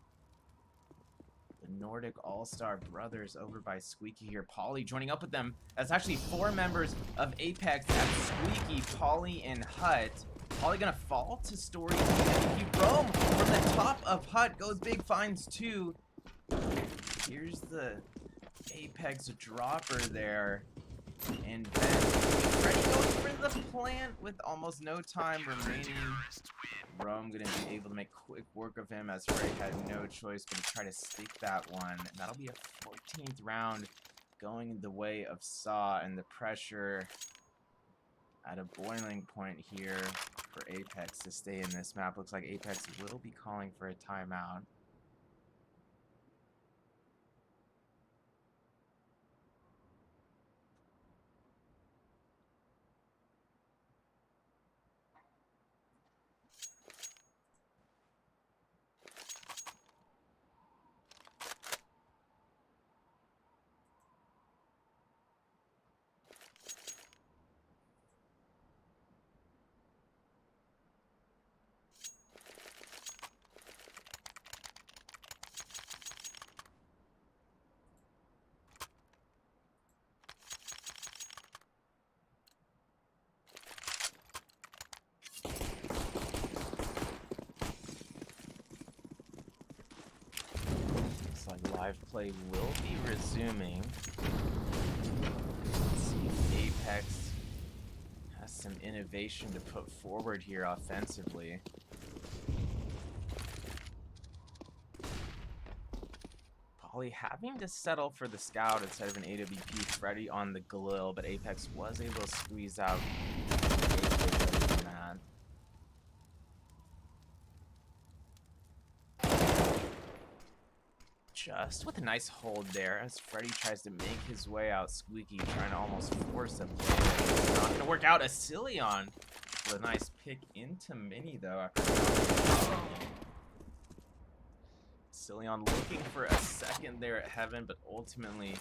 Speaker 10: The Nordic All-Star brothers over by Squeaky here. Polly joining up with them. That's actually 4 members of Apeks. That's Squeaky, Polly, and Hut. Polly gonna fall to Story. If you roam from the top of Hut, goes big, finds 2. Here's the Apeks dropper there. And then Freddy goes for the plant with almost no time remaining. Rome gonna be able to make quick work of him as Freddy had no choice but to try to stick that one. And that'll be a 14th round going the way of Saw, and the pressure at a boiling point here for Apeks to stay in this map. Looks like Apeks will be calling for a timeout. Live play will be resuming. Let's see if Apeks has some innovation to put forward here offensively. Polly having to settle for the scout instead of an AWP. Freddy on the Galil, but Apeks was able to squeeze out that. Just with a nice hold there as Freddy tries to make his way out. Squeaky trying to almost force a play. Not gonna work out. Acilion with a nice pick into Mini though. Acilion looking for a second there at Heaven, but ultimately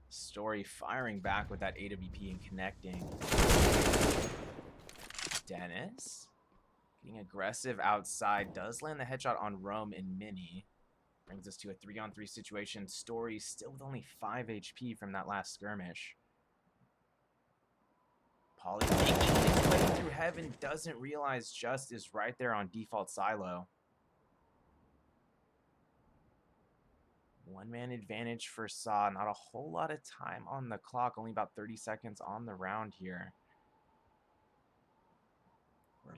Speaker 10: Story firing back with that AWP and connecting. Dennis getting aggressive outside, does land the headshot on Rome and Mini. Brings us to a 3-on-3 situation. Story still with only 5 HP from that last skirmish. Polly making his way through Heaven, doesn't realize Just is right there on default silo. One-man advantage for Saw. Not a whole lot of time on the clock. Only about 30 seconds on the round here.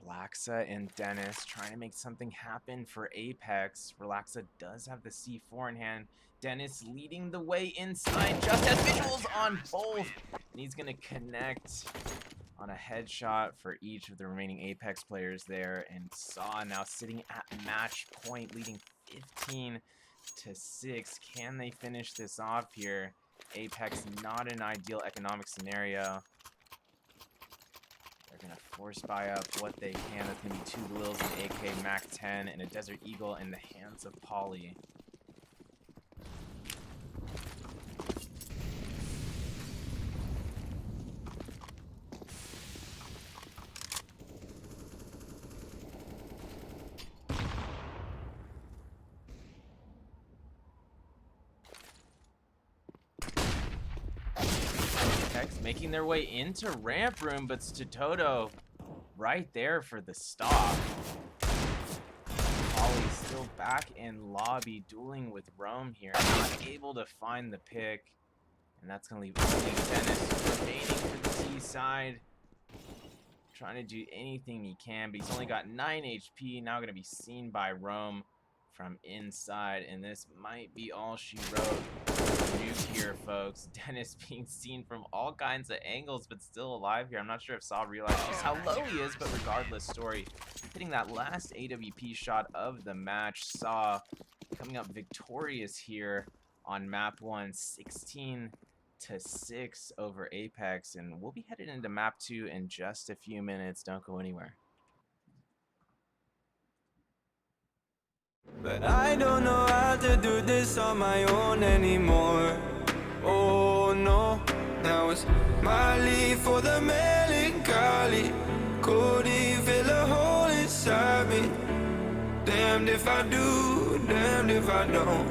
Speaker 10: Relaxa and Dennis trying to make something happen for Apeks. Relaxa does have the C4 in hand. Dennis leading the way inside. Just has visuals on both. And he's going to connect on a headshot for each of the remaining Apeks players there. And Saw now sitting at match point, leading 15-6. Can they finish this off here? Apeks not an ideal economic scenario. They're going to force buy up what they can. That's going to be 2 Galils, an AK Mac-10, and a Desert Eagle in the hands of Polly. Making their way into ramp room, but Stototo right there for the stop. Ollie still back in lobby, dueling with Rome here. Not able to find the pick. And that's going to leave only Dennis remaining for the T side. Trying to do anything he can, but he's only got 9 HP. Now going to be seen by Rome from inside. And this might be all she wrote. Nuke here, folks. Dennis being seen from all kinds of angles, but still alive here. I'm not sure if Saw realized just how low he is, but regardless, Story hitting that last AWP shot of the match. Saw coming up victorious here on map 1, 16-6 over Apeks, and we'll be headed into map 2 in just a few minutes. Don't go anywhere.
Speaker 4: But I don't know how to do this on my own anymore. Oh no, now it's my leave for the melancholy. Couldn't fill a hole inside me. Damned if I do, damned if I don't.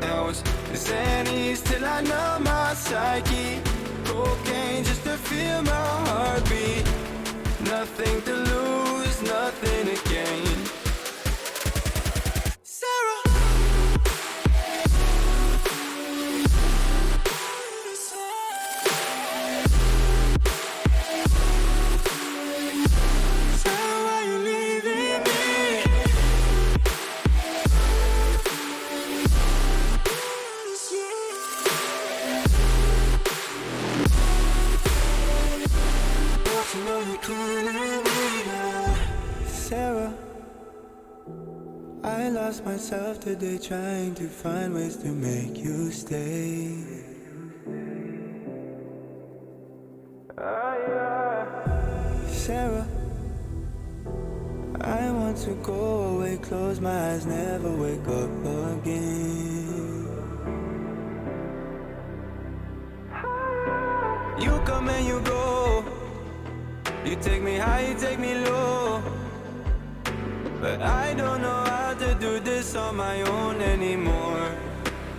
Speaker 4: Now it's Xannies till I know my psyche. Cocaine just to feel my heartbeat. Nothing to lose, nothing to gain. Sarah, I lost myself today trying to find ways to make you stay. Sarah, I want to go away, close my eyes, never wake up again. You come and you go. You take me high, you take me low. But I don't know how to do this on my own anymore.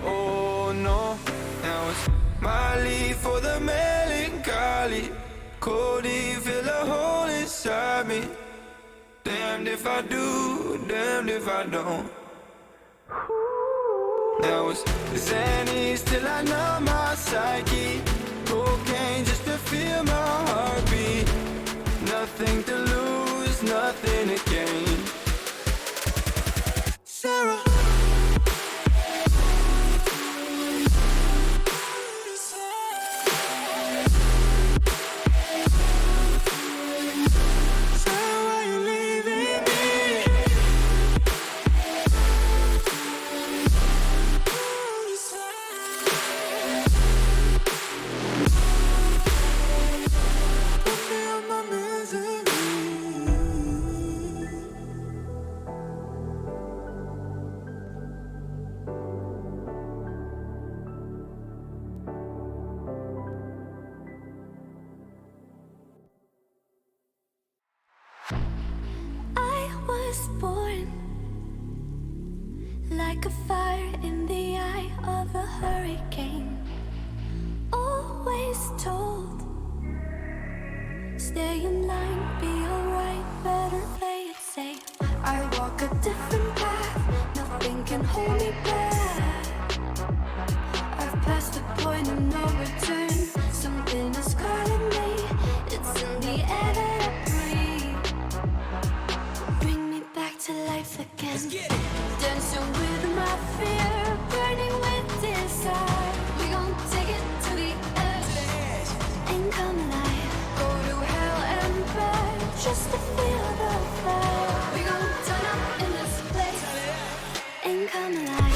Speaker 4: Oh no, now it's my leave for the melancholy. Couldn't fill a hole inside me. Damned if I do, damned if I don't. Now it's Xannies till I know my psyche. Cocaine just to feel my heartbeat. Nothing to lose, nothing to gain. Sarah.
Speaker 2: Born like a fire in the eye of a hurricane. Always told, stay in line, be alright, better play it safe. I walk a different path, nothing can hold me back. I've passed the point of no return. Something is calling me, it's in the air that I breathe. Bring me back to life again.
Speaker 1: Let's get it.
Speaker 2: Dancing with my fear, burning with desire. We gon' take it to the edge and come alive. Go to hell and back just to feel the fire. We gon' turn up in this place and come alive.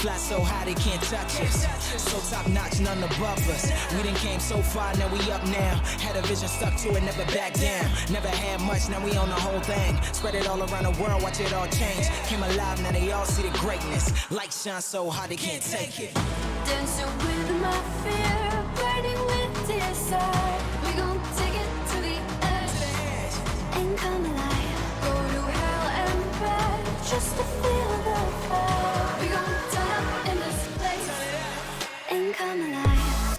Speaker 11: Fly so high they can't touch us. So top notch, none above us. We done came so far, now we up now. Had a vision, stuck to it, never back down. Never had much, now we on the whole thing. Spread it all around the world, watch it all change. Came alive, now they all see the greatness. Light shine so hard they can't take it.
Speaker 2: Dancing with my fear, burning with desire. just to feel the fire. We gon' turn up in this place and come alive.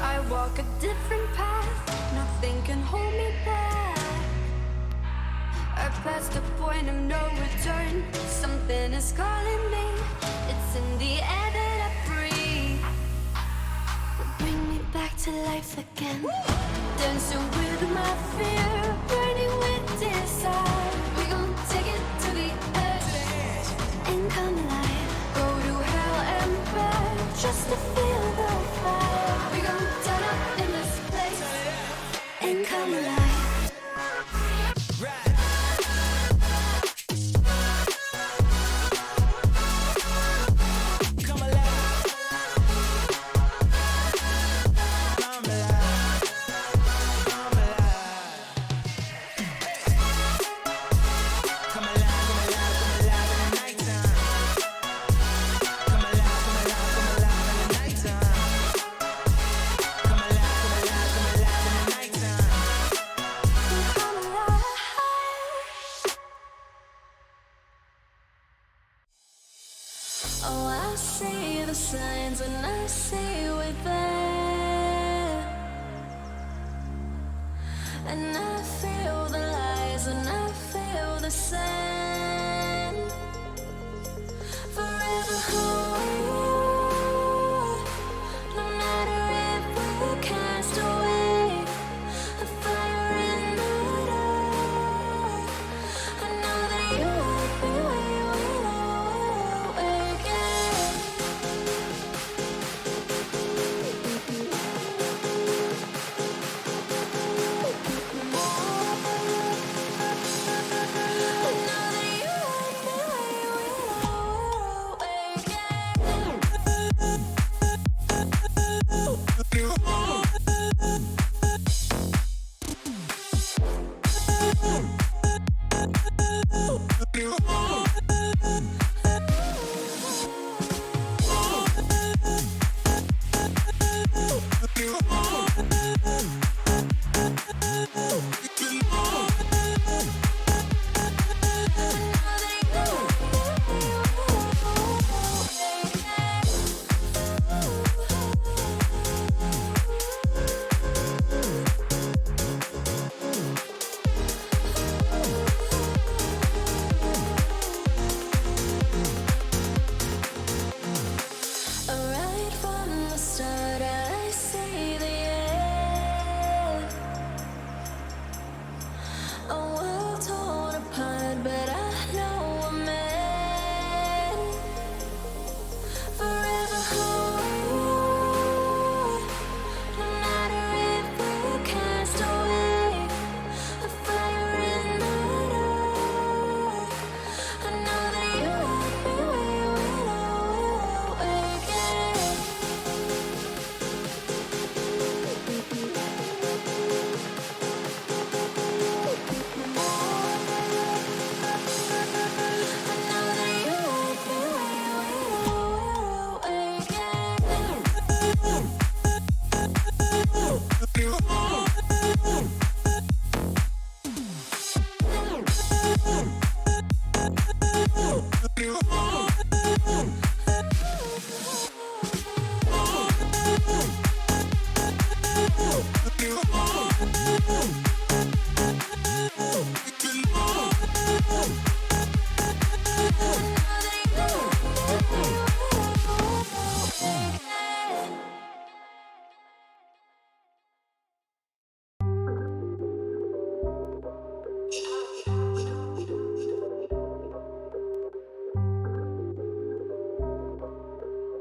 Speaker 2: I walk a different path, nothing can hold me back. I passed the point of no return, something is calling me. It's in the air that I breathe. Bring me back to life again. Dancing with my fear, burning with desire. We gon' take it to the edge and come alive. Go to hell and back just to feel the fire. We gon' turn up in this place and come alive. Oh, I see the signs and I see we're there. And I feel the lies and I feel the sand. Forever hold, no matter if we're cast away. A fire in the dark. I know that you won't be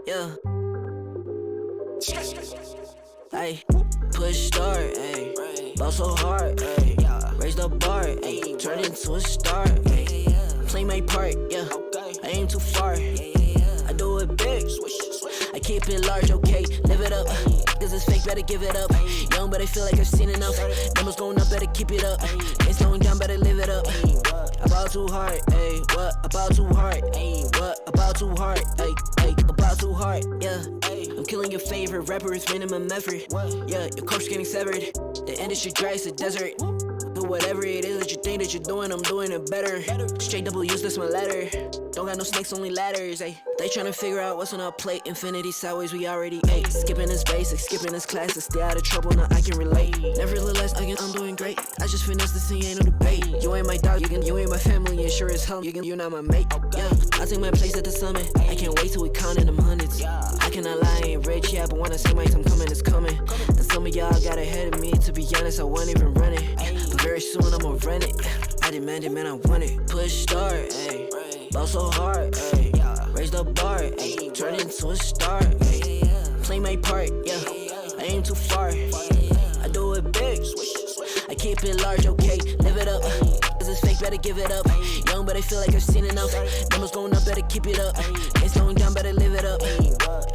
Speaker 9: Yeah. Ay, push start, ayy. Ball so hard, ayy. Raise the bar, ayy. Turn into a star, ayy. Play my part, yeah. I aim too far. I do it big. I keep it large, okay. Live it up. This is fake, better give it up. Young, but I feel like I've seen enough. Numbers going up, better keep it up. Ain't slowing down, better live it up. About too hard, ayy. What about too hard, ayy? What about too hard, ayy? About too hard, yeah. I'm killing your favorite rapper with minimum effort. Yeah, your coach getting severed. The industry dry as a desert. Do whatever it is that you think that you're doing, I'm doing it better. Straight double use, that's my letter. Don't got no snakes, only ladders, ayy. They tryna figure out what's on our plate. Infinity sideways, we already ate. Skipping this basic, skipping this classic. Stay out of trouble, now I can relate. Nevertheless, again, I'm doing great. I just finished this thing, ain't no debate. You ain't my dog, you ain't my family, and sure as hell, you're not my mate. Yeah, I take my place at the summit. I can't wait till we counting them hundreds. I cannot lie, I ain't rich, yeah, but when I say my time coming, it's coming. And some of y'all got ahead of me, to be honest, I wasn't even running. But very soon I'ma run it. I demand it, man, I want it. Push start, ayy. Ball so hard, ayy. Raise the bar, ayy. Turn into a star, ayy. Play my part, yeah. I aim too far. I do it big. I keep it large, okay. Live it up. Cause it's fake, better give it up. Young, but I feel like I've seen enough. Numbers going up, better keep it up. Ain't slowing down, better live it up.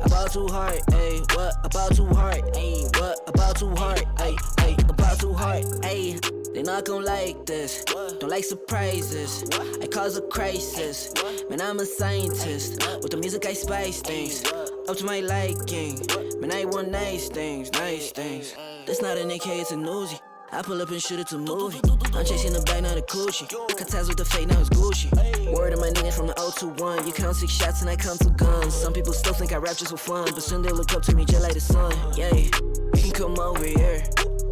Speaker 9: About too hard, ayy. What about too hard, ayy? What about too hard, ayy? About too hard, ayy. They not gon' like this, don't like surprises. I cause a crisis, man, I'm a scientist. With the music I spice things, up to my liking. Man, I want nice things, nice things. That's not an AK, it's a Uzi. I pull up and shoot it to movie. I'm chasing the bag, not a coochie. Cut ties with the fake, now it's Gucci. Word of my niggas from the 021. You count 6 shots and I count 2 guns. Some people still think I rap just for fun, but soon they look up to me just like the sun. Yeah, you can come over here.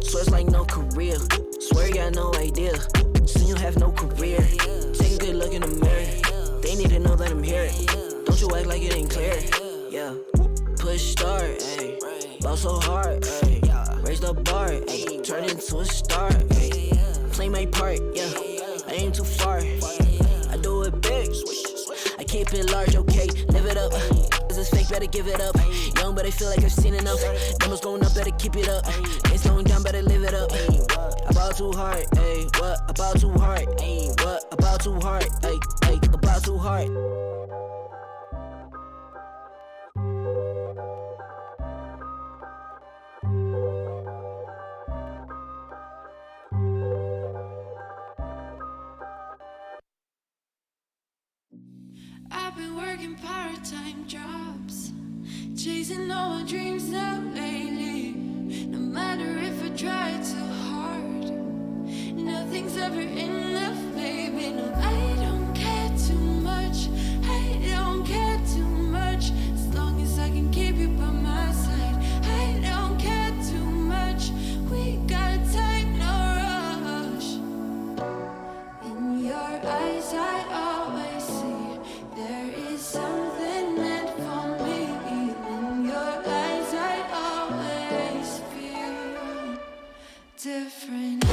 Speaker 9: Swear it's like no career. Swear you got no idea. Soon you have no career. Take a good look in the mirror. They need to know that I'm here. Don't you act like it ain't clear. Yeah. Push start, ayy. Ball so hard, ayy. Raise the bar, ayy. Turn into a star, ayy. Play my part, yeah. I aim too far. I do it big. I keep it large, okay. Live it up. Cause it's fake, better give it up. Young, but I feel like I've seen enough. Numbers going up, better keep it up. Ain't slowing down, better live it up. About too hard, ayy. What about too hard, ayy? What about too hard, ayy? About too hard.
Speaker 2: I've been working part-time jobs, chasing all my dreams out lately. No matter if I try too hard, nothing's ever enough, baby. No, I don't care too much. I don't care too much. As long as I can keep you by my side, I don't care too much. We got time, no rush. In your eyes, I always see there is something meant for me. In your eyes, I always feel different.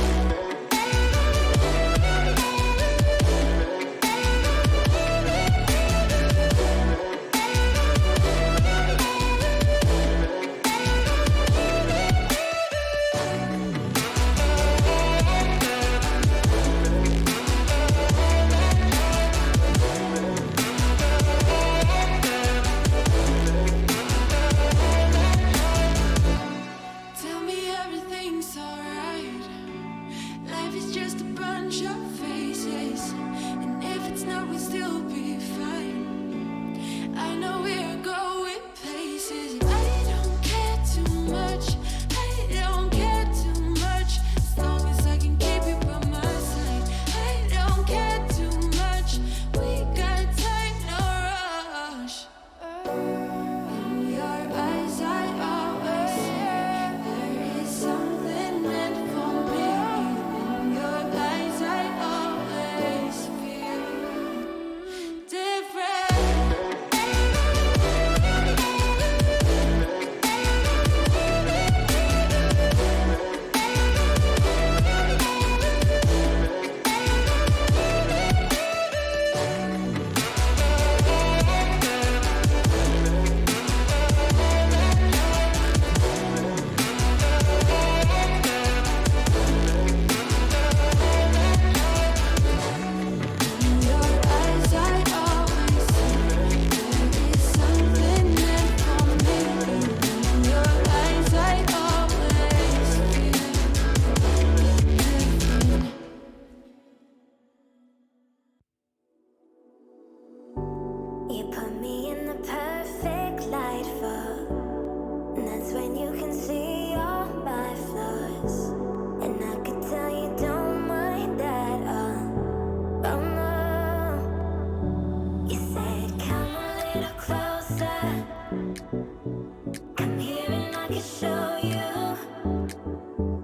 Speaker 2: I'm here and I can show you.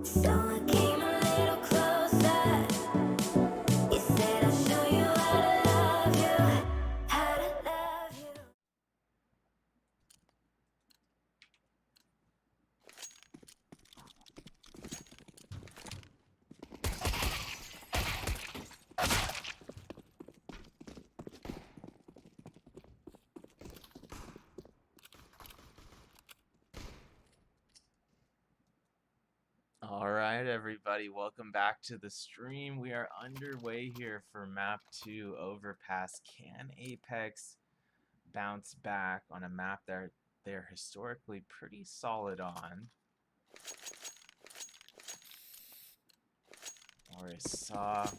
Speaker 2: So I came a little closer. You said I'll show you how to love you, how to love you.
Speaker 10: Alright, everybody, welcome back to the stream. We are underway here for map 2, Overpass. Can Apeks bounce back on a map they're historically pretty solid on? Or is ESEA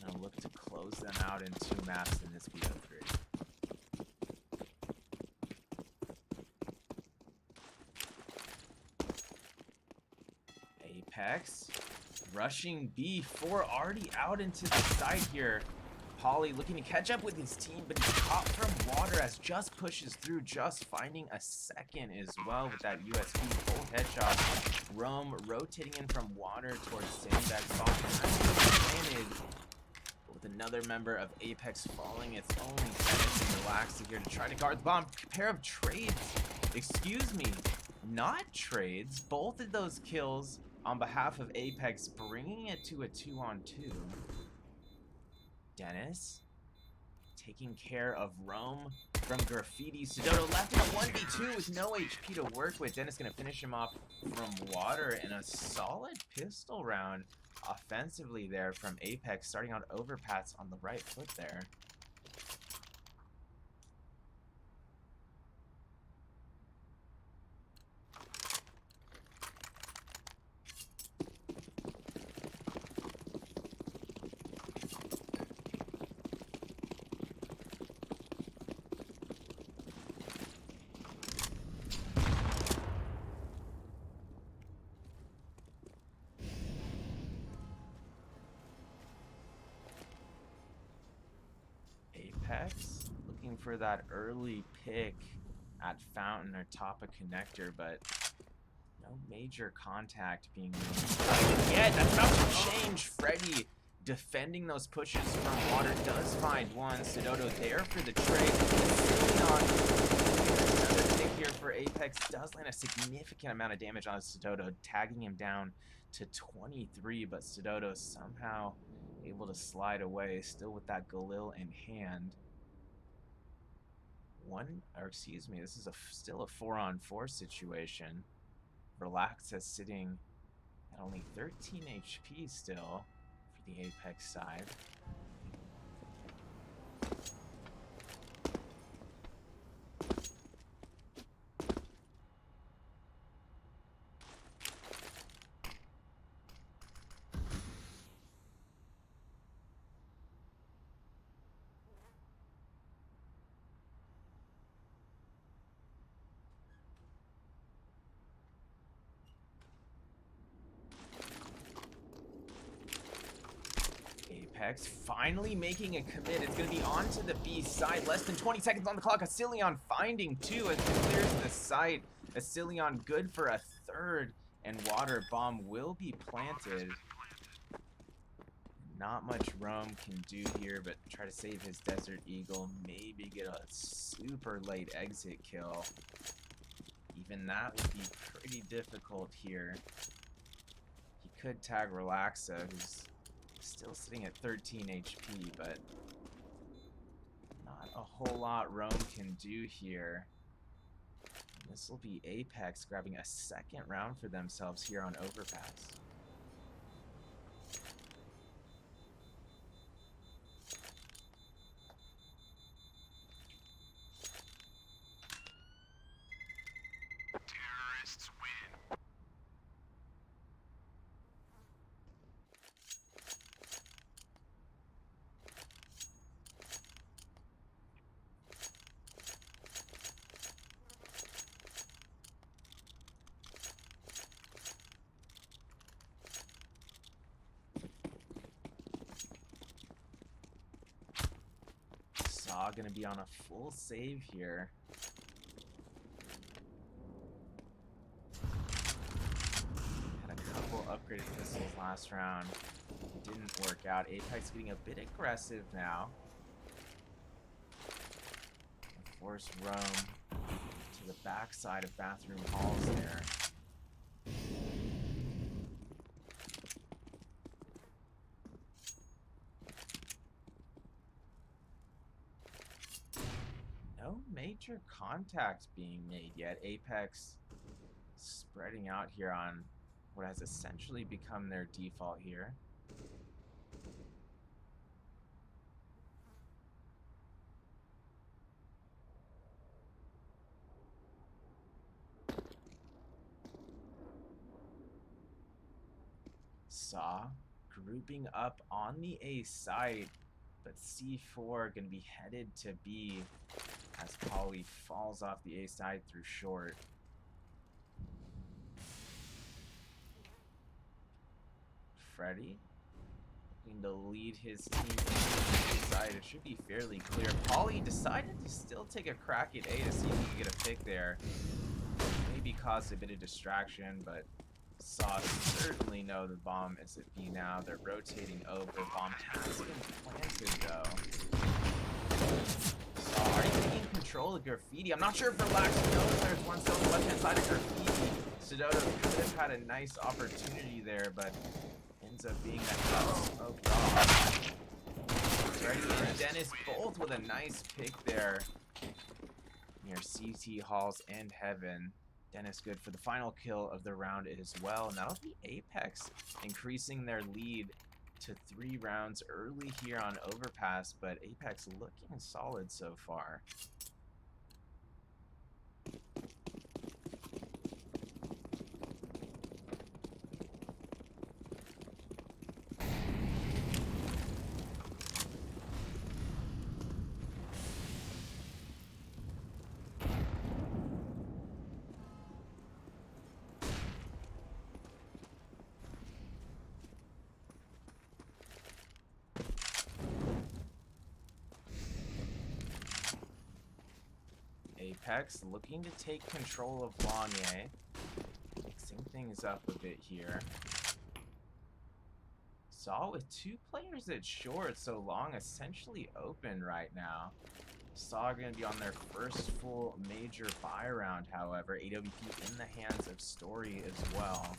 Speaker 10: gonna look to close them out in 2 maps in this BO3? Apeks rushing B4 already out into the side here. Polly looking to catch up with his team, but he's caught from water as just pushes through, just finding a second as well with that USB full headshot. Rome rotating in from water towards Sandbag bomb. Advantage with another member of Apeks falling. It's only Dennis and Relaxed here to try to guard the bomb. Pair of trades, excuse me, not trades. Both of those kills on behalf of Apeks, bringing it to a 2-on-2. Dennis taking care of Rome from Graffiti. Sudoto left in a 1v2 with no HP to work with. Dennis gonna finish him off from water, and a solid pistol round offensively there from Apeks, starting on Overpass on the right foot there. Apeks looking for that early pick at Fountain or top of connector, but no major contact being made. Yeah, that's about to change. Freddy defending those pushes from water does find one. Sudoto there for the trade. Another pick here for Apeks does land a significant amount of damage on Sudoto, tagging him down to 23, but Sudoto somehow able to slide away, still with that Galil in hand. This is still a 4-on-4 situation. Relaxa sitting at only 13 HP still for the Apeks side. Apeks finally making a commit. It's going to be onto the B side. Less than 20 seconds on the clock. Asilion finding 2 as it clears the site. Asilion good for a third, and water bomb will be planted. Not much Rome can do here, but try to save his Desert Eagle. Maybe get a super late exit kill. Even that would be pretty difficult here. He could tag Relaxa, who's still sitting at 13 HP, but not a whole lot Rome can do here. This will be Apeks grabbing a second round for themselves here on Overpass.
Speaker 5: Terrorists win.
Speaker 10: Saw gonna be on a full save here. Last round didn't work out. Apeks getting a bit aggressive now. Force roam to the backside of bathroom halls there. No major contact being made yet. Apeks spreading out here on what has essentially become their default here. Saw grouping up on the A site, but C4 gonna be headed to B as Polly falls off the A side through short. Freddy looking to lead his team into the A side. It should be fairly clear. Polly decided to still take a crack at A to see if he could get a pick there. Maybe caused a bit of distraction, but Saw certainly know the bomb is at B now. They're rotating over. Bomb has been planted though. Saw already taking control of Graffiti. I'm not sure if Relax knows there's one still on the left hand side of Graffiti. Sedota could have had a nice opportunity there, but ends up being that close. Oh god. Freddy and Dennis both with a nice pick there near CT Halls and Heaven. Dennis good for the final kill of the round as well, and that'll be Apeks increasing their lead to 3 rounds early here on Overpass, but Apeks looking solid so far. Apeks looking to take control of Wanye, mixing things up a bit here. Saw with 2 players at short, so long essentially open right now. Saw going to be on their first full major buy round, however. AWP in the hands of Story as well.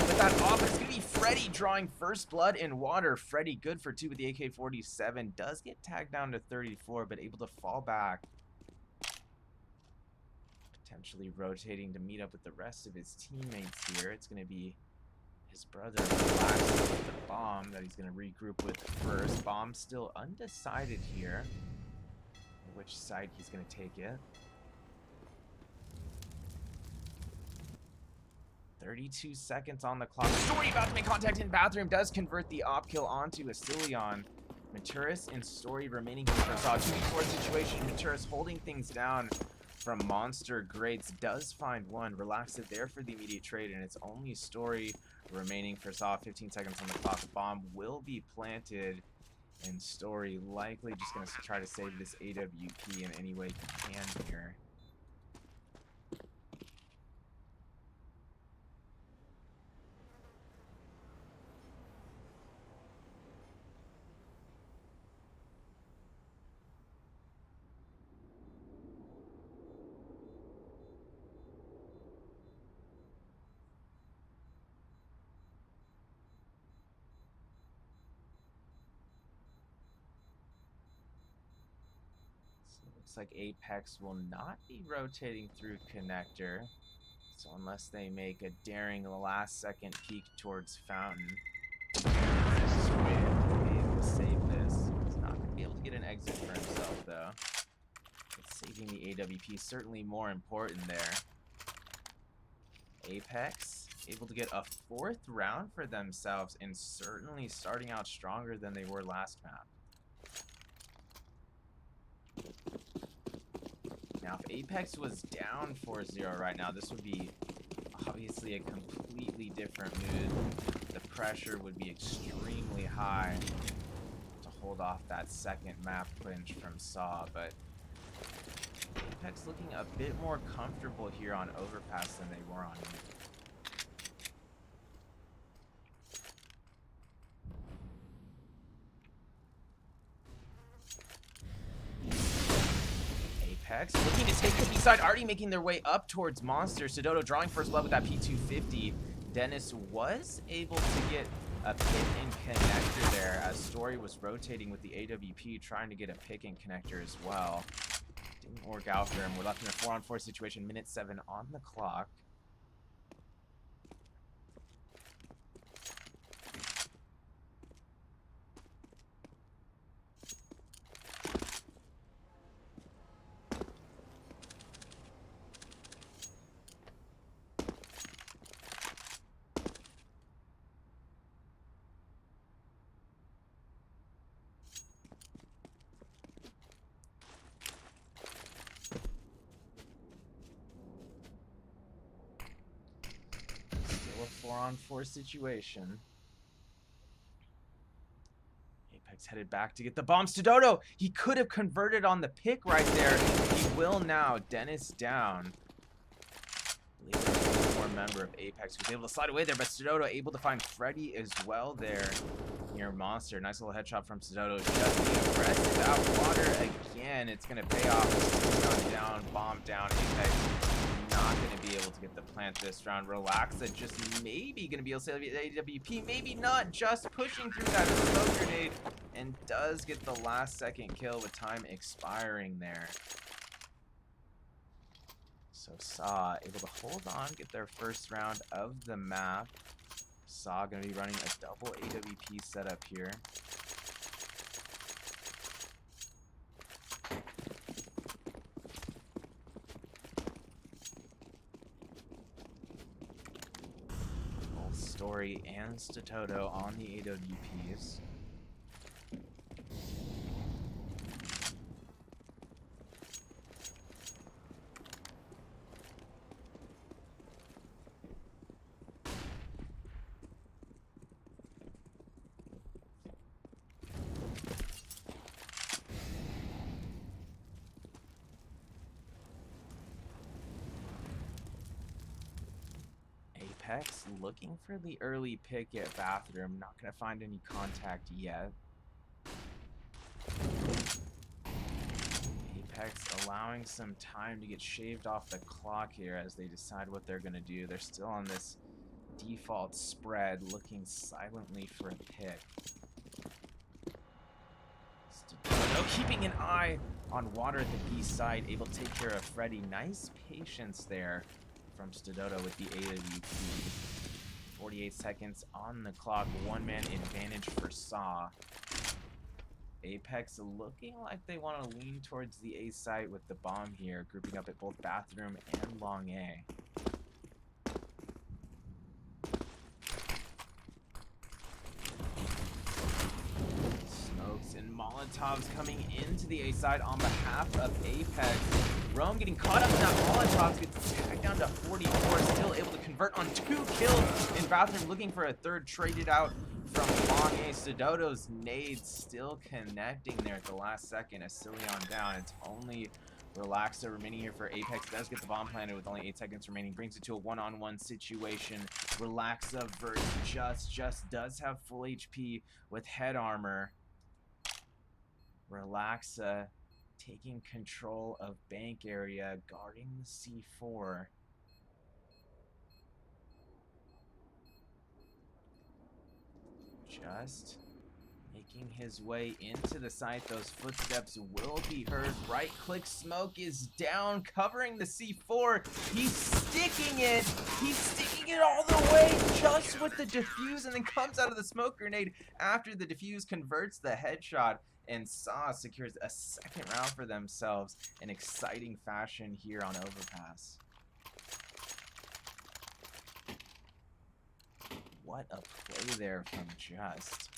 Speaker 10: With that off, it's going to be Freddy drawing first blood in water. Freddy good for 2 with the AK-47. Does get tagged down to 34, but able to fall back. Potentially rotating to meet up with the rest of his teammates here. It's going to be his brother Relax with the bomb that he's going to regroup with first. Bomb still undecided here. Which side he's going to take it. 32 seconds on the clock. Story about to make contact in bathroom. Does convert the op kill onto Asilion. Maturis and Story remaining here for Saw. 2v4 situation. Maturis holding things down from Monster Greats. Does find one. Relax it there for the immediate trade, and it's only Story remaining for Saw. 15 seconds on the clock. Bomb will be planted, and Story likely just going to try to save this AWP in any way he can here. Looks like Apeks will not be rotating through connector. So unless they make a daring last second peek towards Fountain, Squid will be able to save this. He's not going to be able to get an exit for himself though. But saving the AWP is certainly more important there. Apeks able to get a 4th round for themselves and certainly starting out stronger than they were last map. Now, if Apeks was down 4-0 right now, this would be obviously a completely different mood. The pressure would be extremely high to hold off that second map clinch from Saw, but Apeks looking a bit more comfortable here on overpass than they were on Apeks looking to take the B side, already making their way up towards Monster. Sidodo drawing first blood with that P250. Dennis was able to get a pick and connector there as Story was rotating with the AWP, trying to get a pick and connector as well. Didn't work out for him. We're left in a 4-on-4 situation, minute 7 on the clock. Still a 4-on-4 situation. Apeks headed back to get the bombs to Dodo. He could have converted on the pick right there. He will now. Dennis down. One more member of Apeks was able to slide away there, but Sidodo able to find Freddy as well there near Monster. Nice little headshot from Sidodo. Just being aggressive out water again. It's going to pay off. Down, bomb down. Apeks not going to be able to get the plant this round. Relaxa just maybe going to be able to save the AWP. Maybe not. Just pushing through that smoke grenade and does get the last second kill with time expiring there. So Saw able to hold on, get their first round of the map. Saw going to be running a double AWP setup here. Both Story and Statoto on the AWPs. Apeks looking for the early pick at bathroom. Not going to find any contact yet. Apeks allowing some time to get shaved off the clock here as they decide what they're going to do. They're still on this default spread, looking silently for a pick. Statoto keeping an eye on water at the B side, able to take care of Freddy. Nice patience there from Statoto with the AWP. 48 seconds on the clock. One-man advantage for Saw. Apeks looking like they want to lean towards the A site with the bomb here, grouping up at both bathroom and long A. Smokes and Molotovs coming into the A side on behalf of Apeks. Rome getting caught up in that Molotov, gets tagged down to 44, still able to convert on 2 kills in bathroom, looking for a third, traded out from long A. Sidoto's nades still connecting there at the last second. Asilion down. It's only Relaxa remaining here for Apeks. Does get the bomb planted with only 8 seconds remaining. Brings it to a 1-on-1 situation. Relaxa versus Just does have full HP with head armor. Relaxa taking control of bank area, guarding the C4. Just making his way into the site. Those footsteps will be heard. Right click, smoke is down, covering the C4. He's sticking it. He's sticking it all the way, just with the defuse, and then comes out of the smoke grenade after the defuse converts the headshot. And Saw secures a second round for themselves in exciting fashion here on Overpass. What a play there from Just.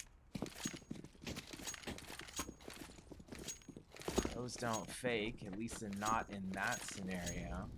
Speaker 10: Those don't fake, at least not in that scenario.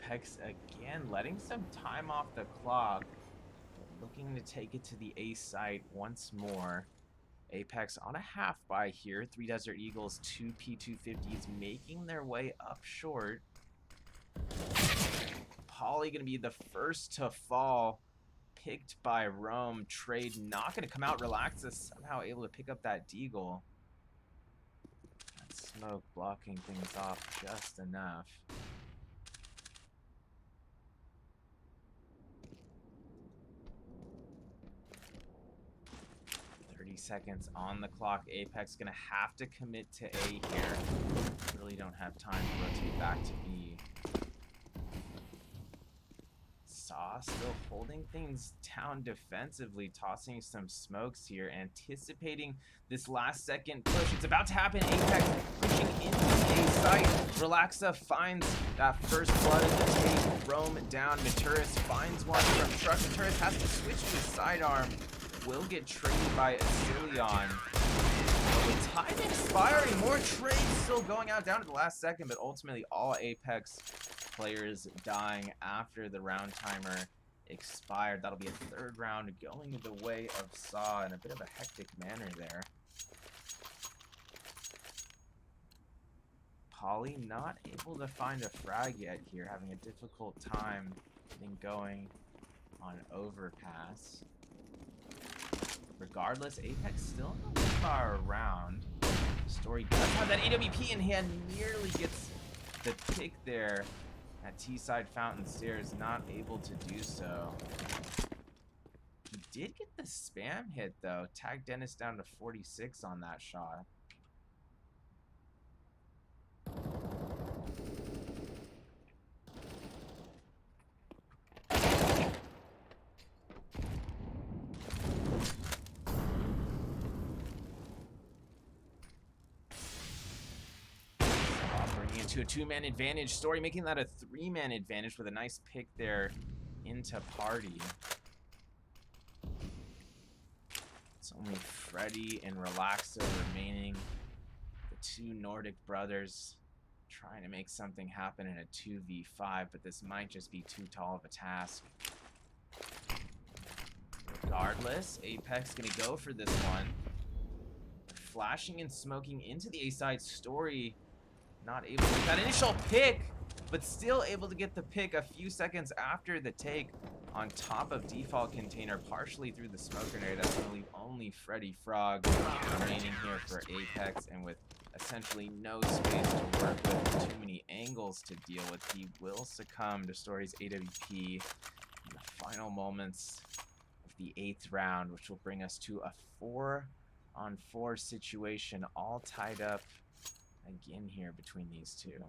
Speaker 10: Apeks again letting some time off the clock, but looking to take it to the A site once more. Apeks on a half by here. 3 Desert Eagles, 2 P250s making their way up short. Polly going to be the first to fall. Picked by Rome. Trade not going to come out. Relaxa somehow able to pick up that deagle. That smoke blocking things off just enough. 30 seconds on the clock. Apeks going to have to commit to A here. Really don't have time to rotate back to B. Saw still holding things down defensively, tossing some smokes here, anticipating this last second push. It's about to happen. Apeks pushing into the A site. Relaxa finds that first blood of the tape. Rome down. Maturis finds one from Truck. Maturis has to switch to his sidearm. Will get traded by Asilion. But with time expiring, more trades still going out down to the last second, but ultimately all Apeks players dying after the round timer expired. That'll be a third round going the way of Saw in a bit of a hectic manner there. Polly not able to find a frag yet here, having a difficult time getting going on overpass. Regardless, Apeks still in the far around. Story does have that AWP in hand, nearly gets the pick there at T-side Fountain Stairs, not able to do so. He did get the spam hit though. Tagged Dennis down to 46 on that shot. To a 2-man advantage. Story making that a 3-man advantage with a nice pick there into Party. It's only Freddy and Relaxa remaining. The two Nordic brothers trying to make something happen in a 2v5, but this might just be too tall of a task. Regardless, Apeks gonna go for this one. Flashing and smoking into the A side. Story not able to get that initial pick, but still able to get the pick a few seconds after the take on top of default container, partially through the smoke grenade. That's going to leave only Freddy Frog remaining here for Apeks, and with essentially no space to work with, too many angles to deal with, he will succumb to Story's AWP in the final moments of the 8th round, which will bring us to a 4-on-4 situation, all tied up again here between these two.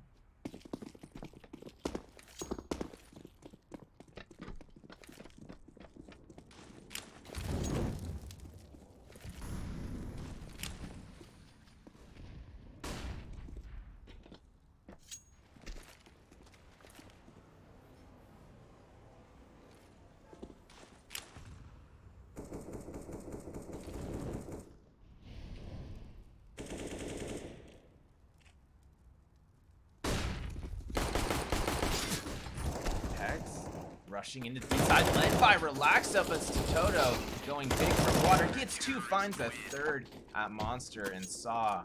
Speaker 10: Rushing into the side, led by Relaxa, but Toto going big from water. Gets 2, finds a 3rd at Monster, and Saw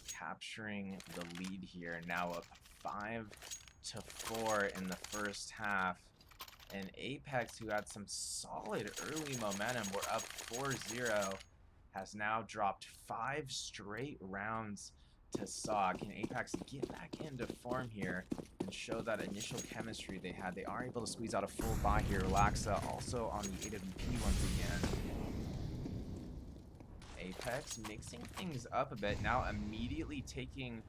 Speaker 10: capturing the lead here. Now up 5-4 in the first half. And Apeks, who had some solid early momentum, were up 4-0, has now dropped 5 straight rounds to Saw. Can Apeks get back into form here and show that initial chemistry they had? They are able to squeeze out a full buy here. Relaxa also on the AWP once again. Apeks mixing things up a bit, now immediately taking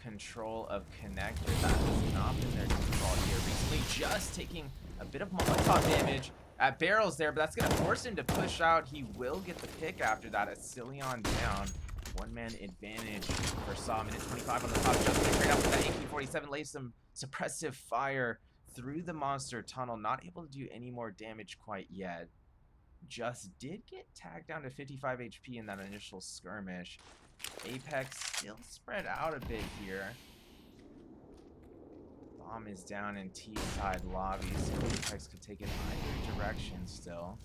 Speaker 10: control of connector. That has not been their default here. Recently just taking a bit of Molotov damage at barrels there, but that's going to force him to push out. He will get the pick after that. Asilion down. 1-man advantage for Saw. Minute 25 on the top. Just straight up with that AK-47, lays some suppressive fire through the monster tunnel. Not able to do any more damage quite yet. Just did get tagged down to 55 HP in that initial skirmish. Apeks still spread out a bit here. Bomb is down in T-side lobby, so Apeks could take it either direction still.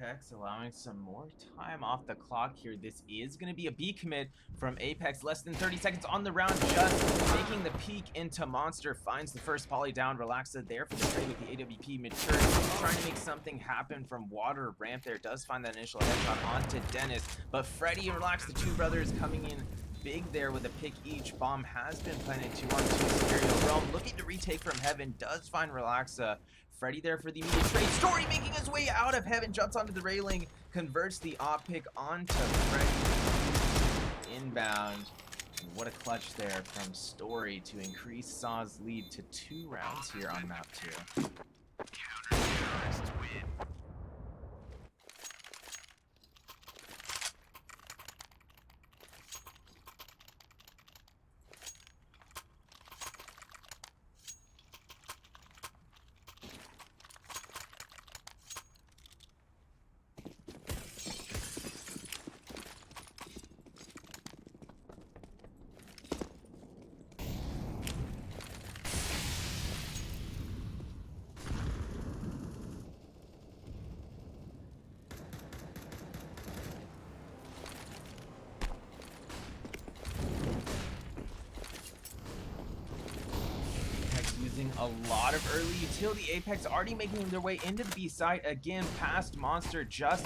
Speaker 10: Apeks allowing some more time off the clock here. This is going to be a B commit from Apeks. Less than 30 seconds on the round, just making the peek into Monster. Finds the first poly down. Relaxa there for the trade with the AWP. Mature trying to make something happen from water ramp there. Does find that initial headshot onto Dennis. But Freddy and Relax, the two brothers coming in big there with a pick each. Bomb has been planted 2-on-2. Stereo Realm looking to retake from Heaven. Does find Relaxa. Freddy there for the immediate trade. Story making his way out of Heaven. Jumps onto the railing. Converts the op pick onto Freddy. Inbound. And what a clutch there from Story to increase Saw's lead to 2 rounds here on map 2. Using a lot of early utility. Apeks already making their way into the B site again past Monster. Just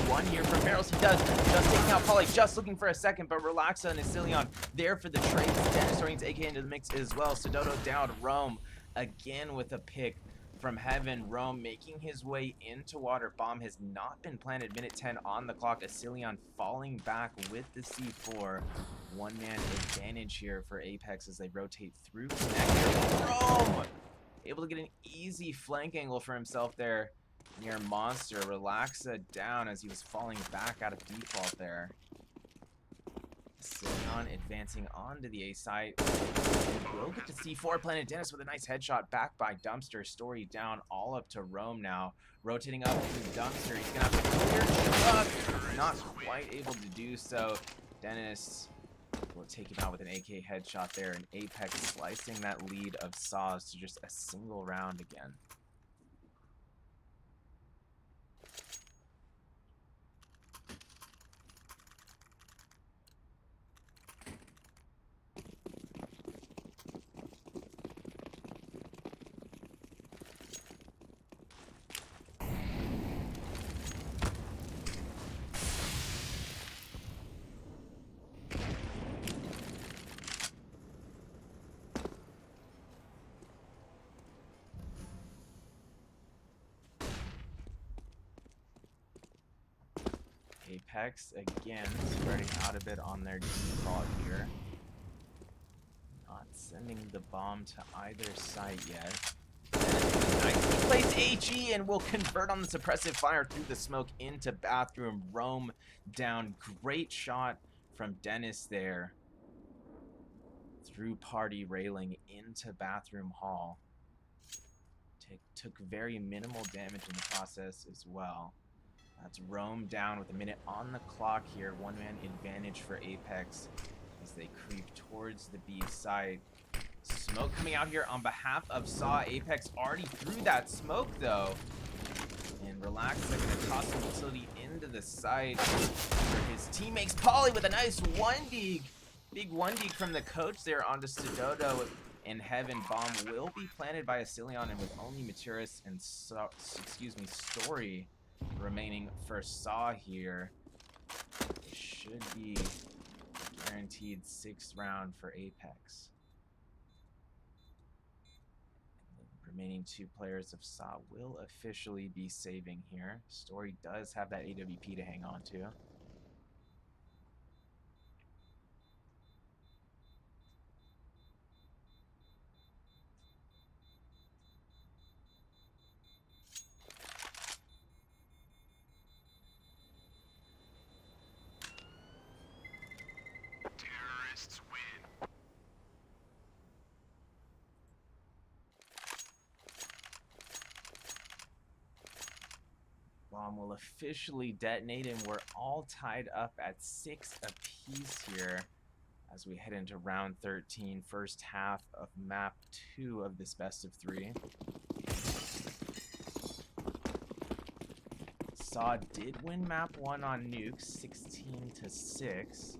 Speaker 10: one here from Barrels. He does just taking out Polly, just looking for a second, but Relaxa and Asilion there for the trade. Dennis brings AK into the mix as well. Sododo down. Rome again with a pick from Heaven. Rome making his way into water. Bomb has not been planted. Minute 10 on the clock. Asilion falling back with the C4. One-man advantage here for Apeks as they rotate through connector. Rome able to get an easy flank angle for himself there near Monster. Relaxa down as he was falling back out of default there. Asilion advancing onto the A site. We'll get to C4 planted. Dennis with a nice headshot back by Dumpster. Story down all up to Rome now. Rotating up to Dumpster. He's going to have to clear shot. Not quite able to do so. Dennis will take him out with an AK headshot there. And Apeks slicing that lead of Saws to just a single round again. Apeks again spreading out a bit on their default here. Not sending the bomb to either side yet. Nicely placed HE and will convert on the suppressive fire through the smoke into bathroom. Rome down. Great shot from Dennis there. Through party railing into bathroom hall. Took very minimal damage in the process as well. That's Rome down with a minute on the clock here. One-man advantage for Apeks as they creep towards the B site. Smoke coming out here on behalf of Saw. Apeks already threw that smoke though. And Relax is going to toss some utility into the site for his teammates. Polly with a nice 1-dig. Big 1-dig from the coach there onto Sododo. And Heaven. Bomb will be planted by Asilion, and with only Maturis and Story remaining for Saw here, it should be guaranteed 6th round for Apeks. And the remaining 2 players of Saw will officially be saving here. Story does have that AWP to hang on to. Bomb will officially detonate, and we're all tied up at 6 apiece here as we head into round 13, first half of map 2 of this best of 3. Saw did win map 1 on nukes, 16-6.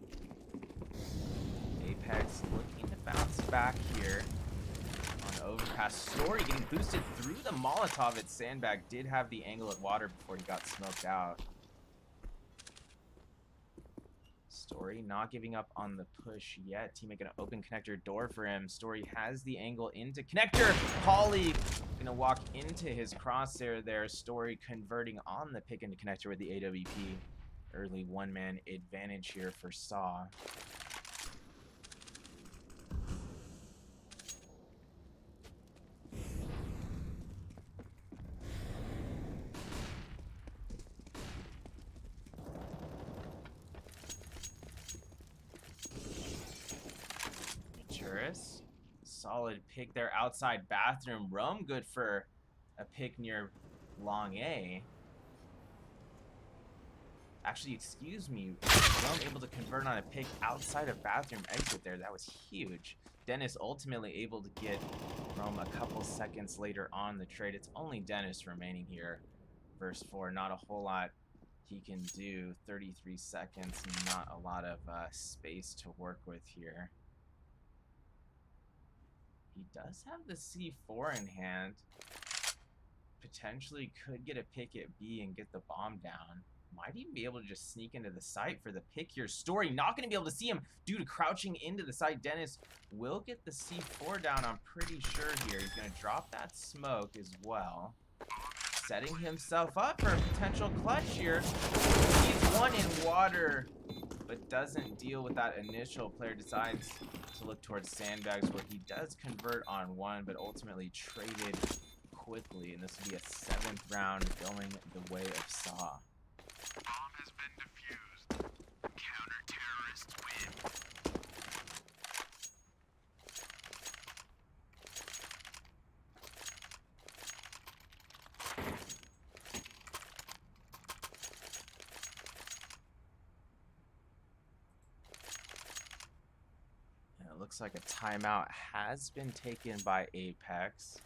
Speaker 10: Apeks looking to bounce back here on overpass. Story getting boosted through the Molotov at Sandbag. Did have the angle at water before he got smoked out. Story not giving up on the push yet. Teammate gonna open connector door for him. Story has the angle into connector. Polly gonna walk into his crosshair there. Story converting on the pick into connector with the AWP. Early one-man advantage here for Saw. Solid pick there outside bathroom. Rome good for a pick near long A. Actually, excuse me. Rome able to convert on a pick outside of bathroom exit there. That was huge. Dennis ultimately able to get Rome a couple seconds later on the trade. It's only Dennis remaining here. Verse 4, not a whole lot he can do. 33 seconds, not a lot of space to work with here. He does have the C4 in hand. Potentially could get a pick at B and get the bomb down. Might even be able to just sneak into the site for the pick here. Story not going to be able to see him due to crouching into the site. Dennis will get the C4 down, I'm pretty sure here. He's going to drop that smoke as well. Setting himself up for a potential clutch here. He's one in water, but doesn't deal with that initial. Player decides to look towards Sandbags, where he does convert on one, but ultimately traded quickly. And this will be a 7th round going the way of Saw.
Speaker 5: Bomb has been defused. Counter-terrorists win.
Speaker 10: Looks like a timeout has been taken by Apeks.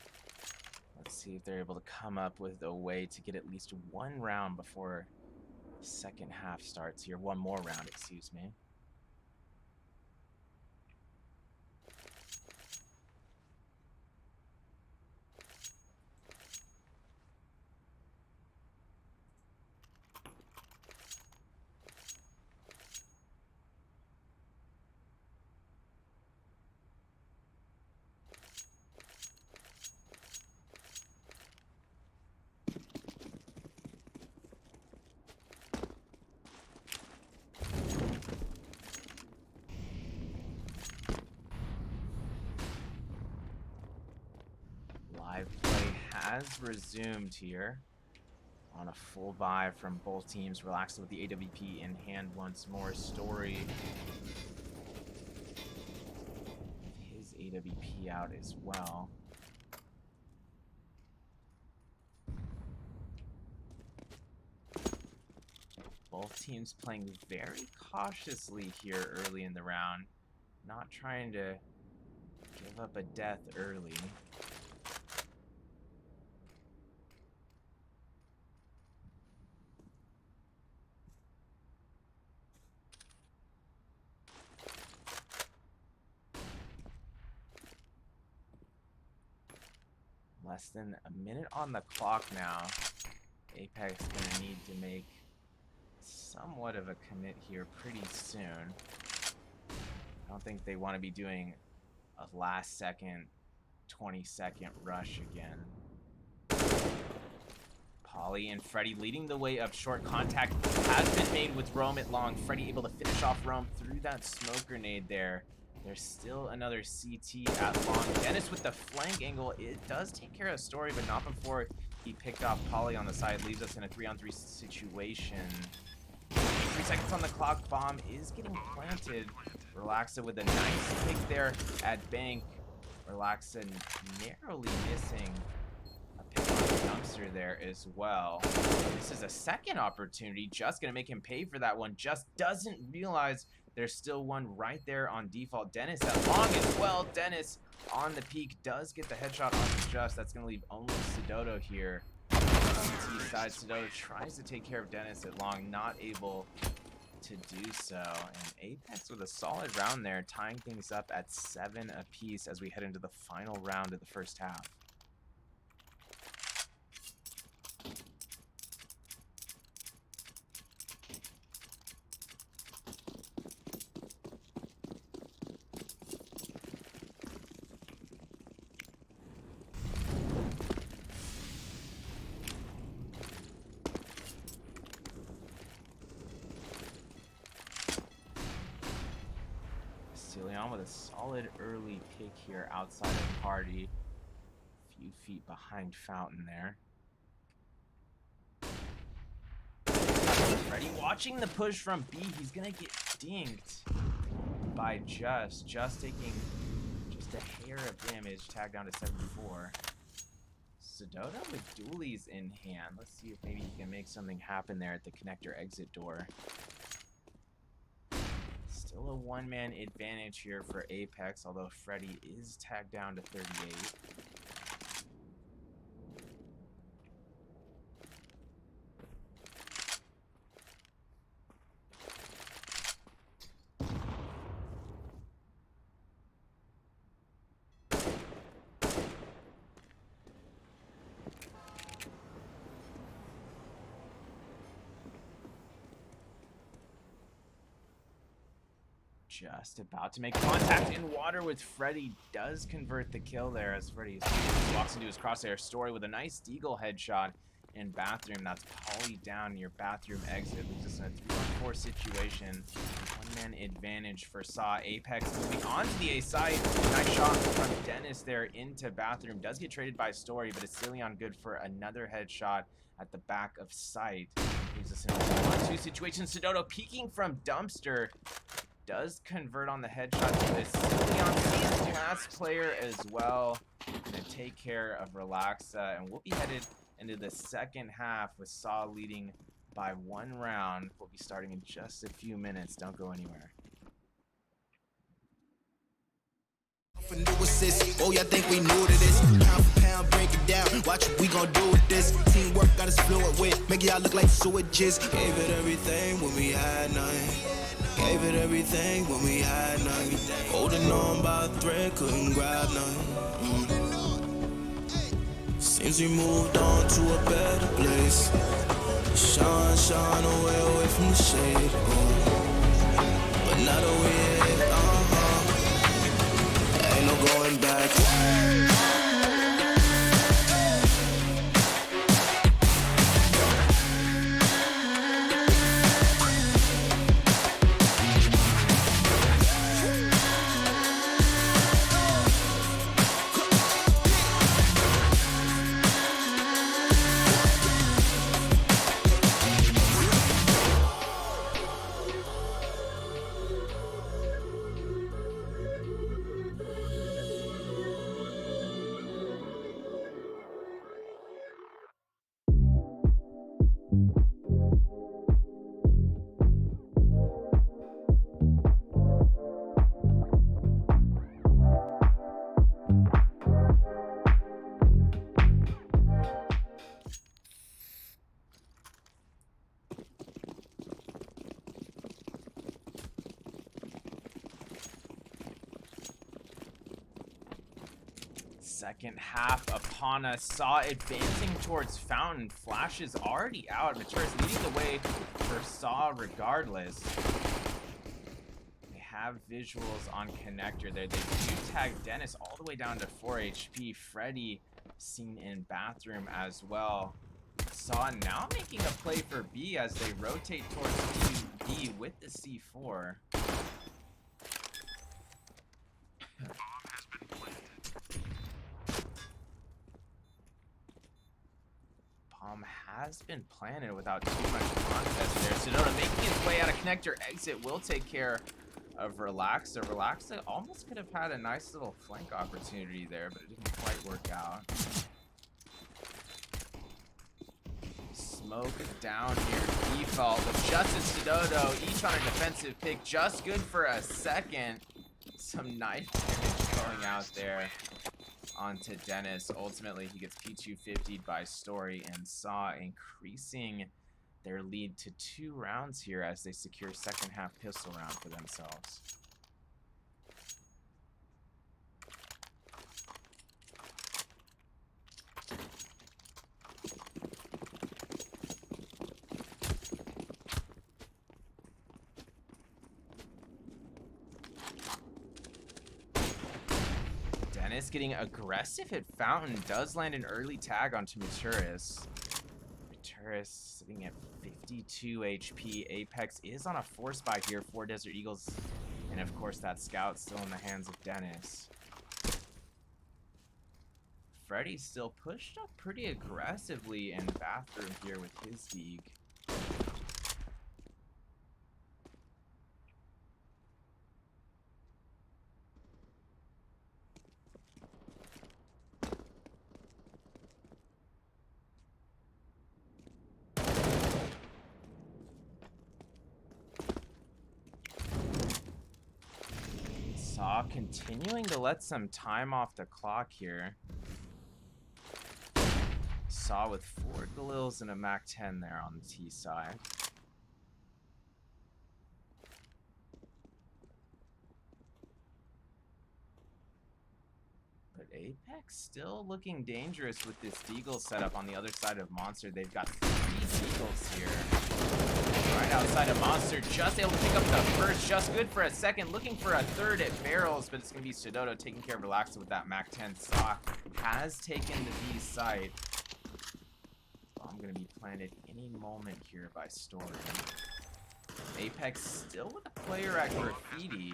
Speaker 10: Let's see if they're able to come up with a way to get at least one round before the second half starts here. One more round, excuse me. Live play has resumed here on a full buy from both teams. Relaxed with the AWP in hand once more. Story his AWP out as well. Both teams playing very cautiously here early in the round. Not trying to give up a death early. Less than a minute on the clock now. Apeks gonna need to make somewhat of a commit here pretty soon. I don't think they want to be doing a last second 20-second rush again. Polly and Freddy leading the way up short. Contact has been made with Rome at long. Freddy able to finish off Rome through that smoke grenade there. There's still another CT at long. Dennis with the flank angle. It does take care of Story, but not before he picked off Polly on the side. Leaves us in a 3-on-3 situation. 3 seconds on the clock. Bomb is getting planted. Relaxa with a nice pick there at Bank. Relaxa narrowly missing a pick on the dumpster there as well. This is a second opportunity. Just gonna make him pay for that one. Just doesn't realize there's still one right there on default. Dennis at long as well. Dennis on the peak does get the headshot onto Just. That's gonna leave only Sidoto here. CT side, Sidoto tries to take care of Dennis at long, not able to do so. And Apeks with a solid round there, tying things up at 7 apiece as we head into the final round of the first half. With a solid early pick here outside of the party. A few feet behind Fountain there. Freddy watching the push from B. He's gonna get dinked by Just taking just a hair of damage, tagged down to 74. Sidoto with dualies in hand. Let's see if maybe he can make something happen there at the connector exit door. Still a one-man advantage here for Apeks, although Freddy is tagged down to 38. Just about to make contact in water with Freddy. Does convert the kill there as Freddy walks into his crosshair. Story with a nice Deagle headshot in bathroom. That's poly down near bathroom exit. Leaves us in a 3-on-4 situation. One-man advantage for Saw. Apeks moving on to the A side. Nice shot from Dennis there into bathroom. Does get traded by Story, but it's Cillian good for another headshot at the back of sight. Leaves us in a 2-on-2 situation. Sidoto peeking from dumpster. Does convert on the headshot to this Cillian pass player as well. Gonna take care of Relaxa, and we'll be headed into the second half with Saw leading by 1 round. We'll be starting in just a few minutes. Don't go anywhere.
Speaker 11: Oh, y'all think we new to this? Pound for pound, break it down. Watch what we gon' do with this. Teamwork got us fluent with. Make y'all look like switches. Gave it everything when we had nothing. Gave it everything when we had nothing. Holding on by a thread, couldn't grab nothing. Seems we moved on to a better place. Shine away from the shade. But now that we're here, ain't no going back.
Speaker 10: Second half upon us. Saw advancing towards Fountain. Flash is already out. Mature is leading the way for Saw regardless. They have visuals on connector there. They do tag Dennis all the way down to 4 HP. Freddy seen in bathroom as well. Saw now making a play for B as they rotate towards B with the C4. Has been planted without too much contest there. Sidoto making his way out of connector exit will take care of Relaxa. Relaxa almost could have had a nice little flank opportunity there, but it didn't quite work out. smoke down here. Default with Justice Sidodo, each on a defensive pick, just good for a second. Some knife damage going out there onto Dennis. Ultimately, he gets P250'd by Story and Saw, increasing their lead to 2 rounds here as they secure second half pistol round for themselves. Dennis getting aggressive at Fountain, does land an early tag onto Maturis. Maturis sitting at 52 HP. Apeks is on a force buy here for Desert Eagles. And of course that scout still in the hands of Dennis. Freddy's still pushed up pretty aggressively in bathroom here with his Deeg. Saw continuing to let some time off the clock here. Saw with 4 Galils and a MAC-10 there on the T side. But Apeks still looking dangerous with this Deagle setup on the other side of Monster. They've got 3 Deagles here. Right outside of Monster, just able to pick up the first, just good for a second. Looking for a third at Barrels, but it's going to be Sidodo taking care of Relaxa with that MAC-10. Saw has taken the B site. I'm going to be planted any moment here by Story. Apeks still with a player at Graffiti.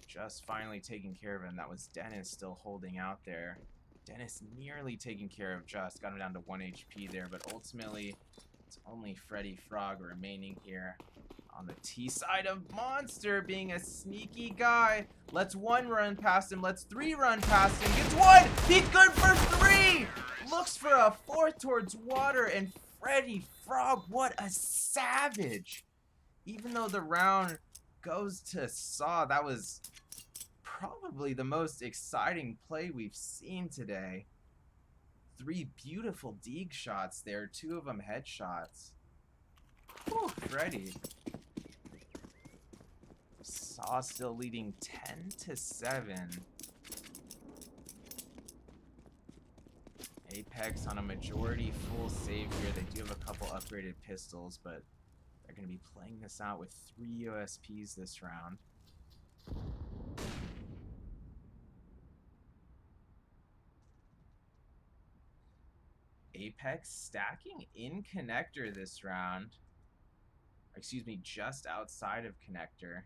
Speaker 10: Just finally taking care of him. That was Dennis still holding out there. Dennis nearly taking care of Just. Got him down to 1 HP there, but ultimately it's only Freddy Frog remaining here on the T side of Monster, being a sneaky guy. Let's 1 run past him. Let's 3 run past him. Gets 1! He's good for 3! Looks for a 4th towards water, and Freddy Frog, what a savage! Even though the round goes to Saw, that was probably the most exciting play we've seen today. 3 beautiful Deeg shots there, 2 of them headshots. Whew, Freddy. Saw still leading 10-7. Apeks on a majority full save here. They do have a couple upgraded pistols, but they're going to be playing this out with 3 USPs this round. Apeks stacking in connector this round. Excuse me, just outside of connector.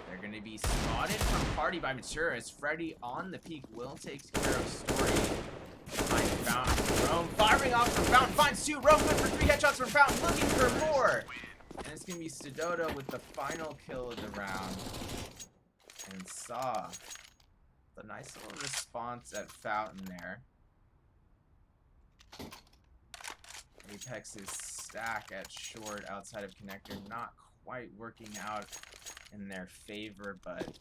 Speaker 10: They're going to be spotted from party by Maturis. Freddy on the peak will take care of Story. Find Fountain. Rome firing off from Fountain. Finds 2. Rome good for 3 headshots from Fountain. Looking for more. And it's going to be Sidodo with the final kill of the round. And Saw. A nice little response at Fountain there. Apex's stack at short outside of connector not quite working out in their favor, but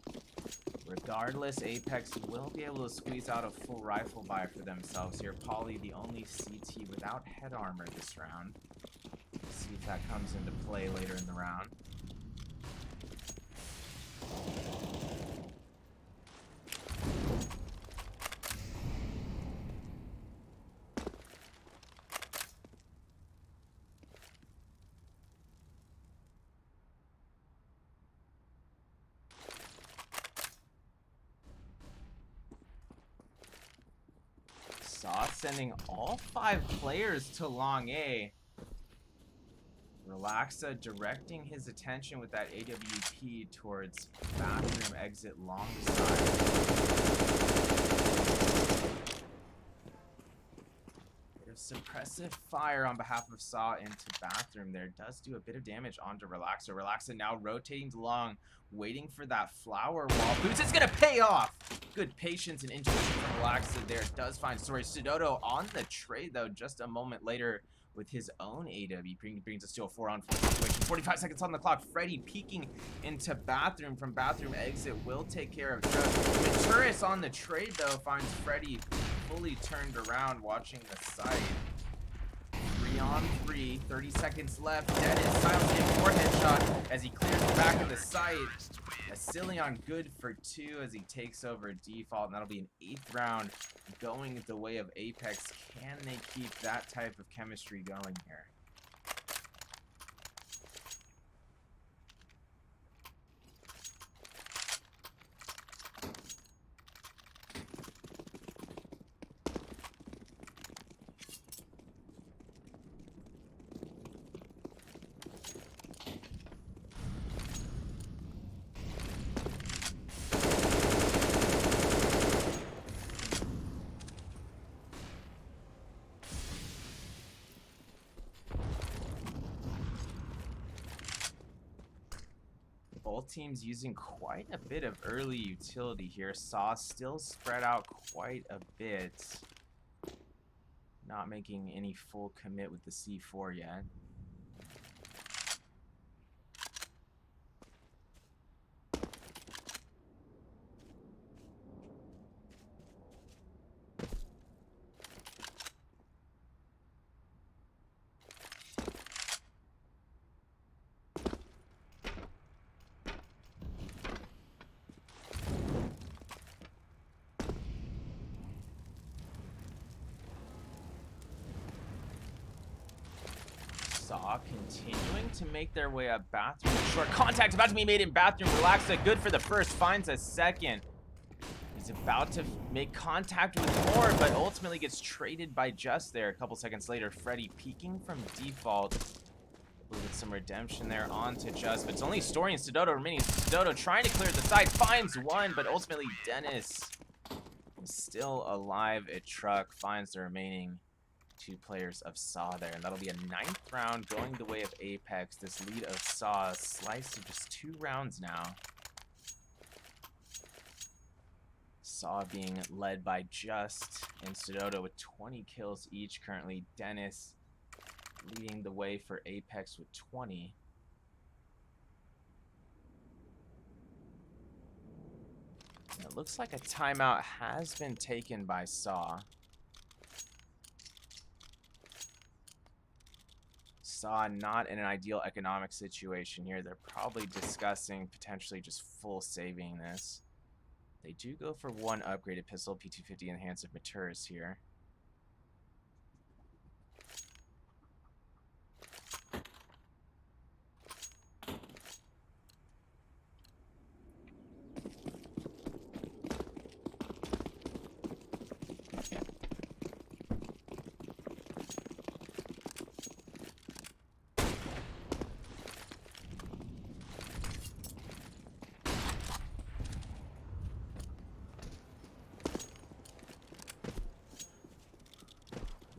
Speaker 10: regardless, Apeks will be able to squeeze out a full rifle buy for themselves here. Polly, the only CT without head armor this round. See if that comes into play later in the round. Sending all 5 players to long A. Relaxa directing his attention with that AWP towards bathroom exit long side. There's Suppressive fire on behalf of Saw into Bathroom there does do a bit of damage onto Relaxa. Relaxa now rotating along, waiting for that flower wall. Boots is gonna pay off. Good patience and intuition from Relaxa there. Does find Story. Sudodo on the trade though, just a moment later with his own AW. Brings us to a 4-on-4 situation. 45 seconds on the clock. Freddy peeking into Bathroom. From Bathroom exit will take care of Trust. Maturis on the trade though finds Freddy fully turned around watching the site. 3-on-3, 30 seconds left. Dennis silenced him for headshot as he clears the back of the site. Asilion good for 2 as he takes over default, and that'll be an 8th round going the way of Apeks. Can they keep that type of chemistry going here? Both teams using quite a bit of early utility here. Saw still spread out quite a bit. Not making any full commit with the C4 yet. Saw continuing to make their way up Bathroom. Short contact about to be made in Bathroom. Relaxa good for the first, finds a second. He's about to make contact with more, but ultimately gets traded by Just there. A couple seconds later, Freddy peeking from default. With some redemption there onto Just, but it's only Story and Sudodo remaining. Sudodo trying to clear the side, finds one, but ultimately Dennis is still alive at Truck, finds the remaining 2 players of Saw there, and that'll be a 9th round going the way of Apeks. This lead of Saw sliced to just 2 rounds now. Saw being led by Just and Sudodo with 20 kills each currently. Dennis leading the way for Apeks with 20. And it looks like a timeout has been taken by Saw. Saw not in an ideal economic situation here. They're probably discussing potentially just full saving this. They do go for 1 upgraded pistol, P250 enhanced of Maturis here.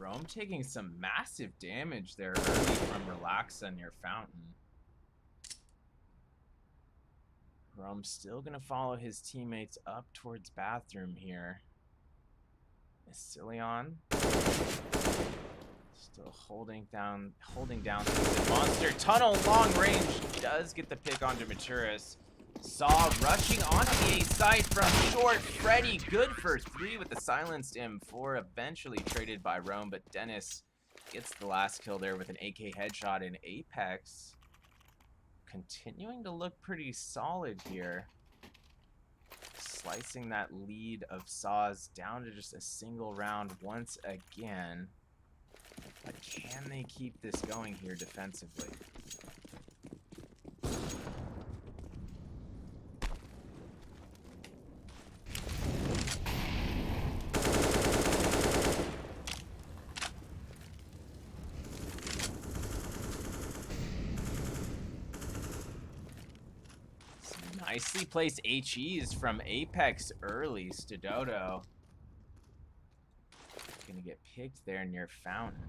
Speaker 10: Rome taking some massive damage there early from Relaxa near Fountain. Rome still gonna follow his teammates up towards Bathroom here. Asilion still holding down the monster. Tunnel long range does get the pick onto Maturis. Saw rushing onto the A side from short. Freddy good for 3 with the silenced M4, eventually traded by Rome, but Dennis gets the last kill there with an AK headshot in Apeks. Continuing to look pretty solid here. Slicing that lead of Saw's down to just a single round once again. But can they keep this going here defensively? Nicely placed HEs from Apeks early. Sudodo Gonna get picked there near Fountain.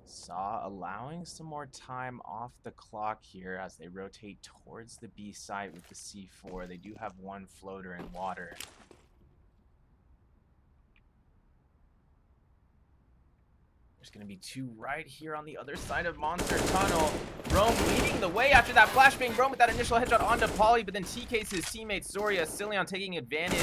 Speaker 10: Saw allowing some more time off the clock here as they rotate towards the B site with the C4. They do have one floater in water. There's going to be two right here on the other side of Monster Tunnel. Rome leading the way after that flashbang. Rome with that initial headshot onto Polly, but then TK's his teammate Soria. Cillian taking advantage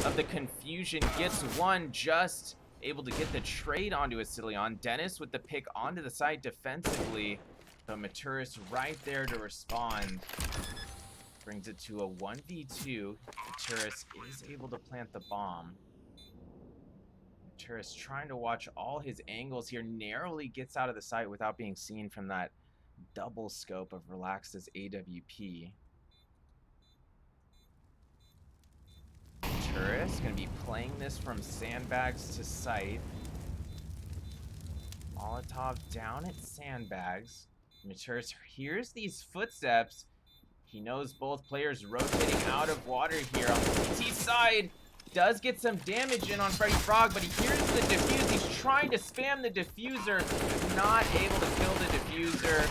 Speaker 10: of the confusion. Gets one, just able to get the trade onto Cillian. Dennis with the pick onto the side defensively, but Maturis right there to respond. Brings it to a 1v2. Maturis is able to plant the bomb. Maturis trying to watch all his angles here, narrowly gets out of the sight without being seen from that double scope of Relaxed's AWP. Maturis going to be playing this from sandbags to sight. Molotov down at sandbags. Maturis hears these footsteps. He knows both players rotating out of water here on the CT side. Does get some damage in on Freddy Frog, but he hears the defuse. He's trying to spam the diffuser. Not able to kill the diffuser.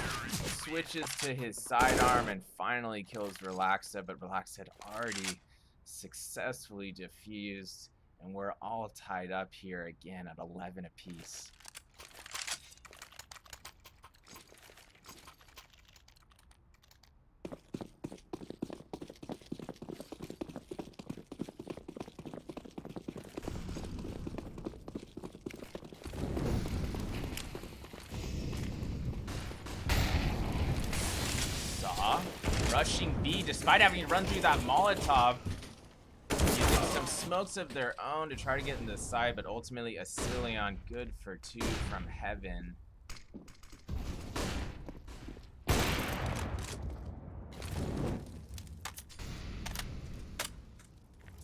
Speaker 10: Switches to his sidearm and finally kills Relaxa, but Relaxa had already successfully diffused. And we're all tied up here again at 11 apiece. Rushing B, despite having to run through that Molotov, using some smokes of their own to try to get in the side, but ultimately a Cillian good for 2 from heaven.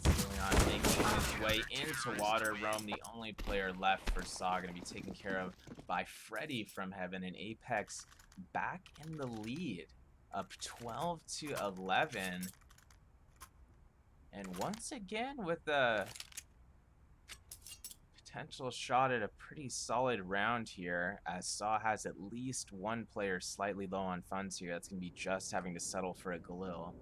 Speaker 10: Cillian making his way into water. Rome, the only player left for Saw, going to be taken care of by Freddy from heaven, and Apeks back in the lead. Up 12 to 11. And once again with a potential shot at a pretty solid round here, as Saw has at least one player slightly low on funds here. That's going to be just having to settle for a Galil.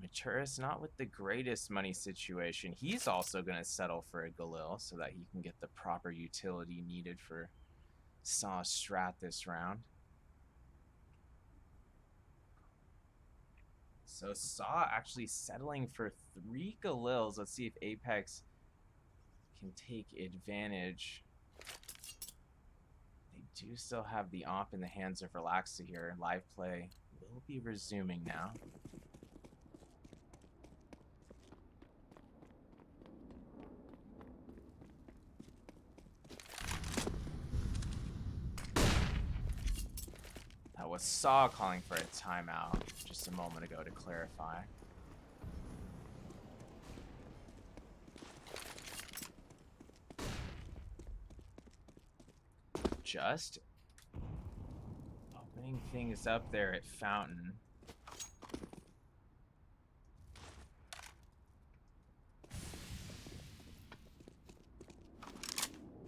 Speaker 10: Maturis not with the greatest money situation. He's also going to settle for a Galil so that he can get the proper utility needed for Saw's strat this round. So Saw actually settling for 3 Galils. Let's see if Apeks can take advantage. They do still have the op in the hands of Relaxa here. Live play will be resuming now. That was Saw calling for a timeout just a moment ago to clarify. Just opening things up there at Fountain.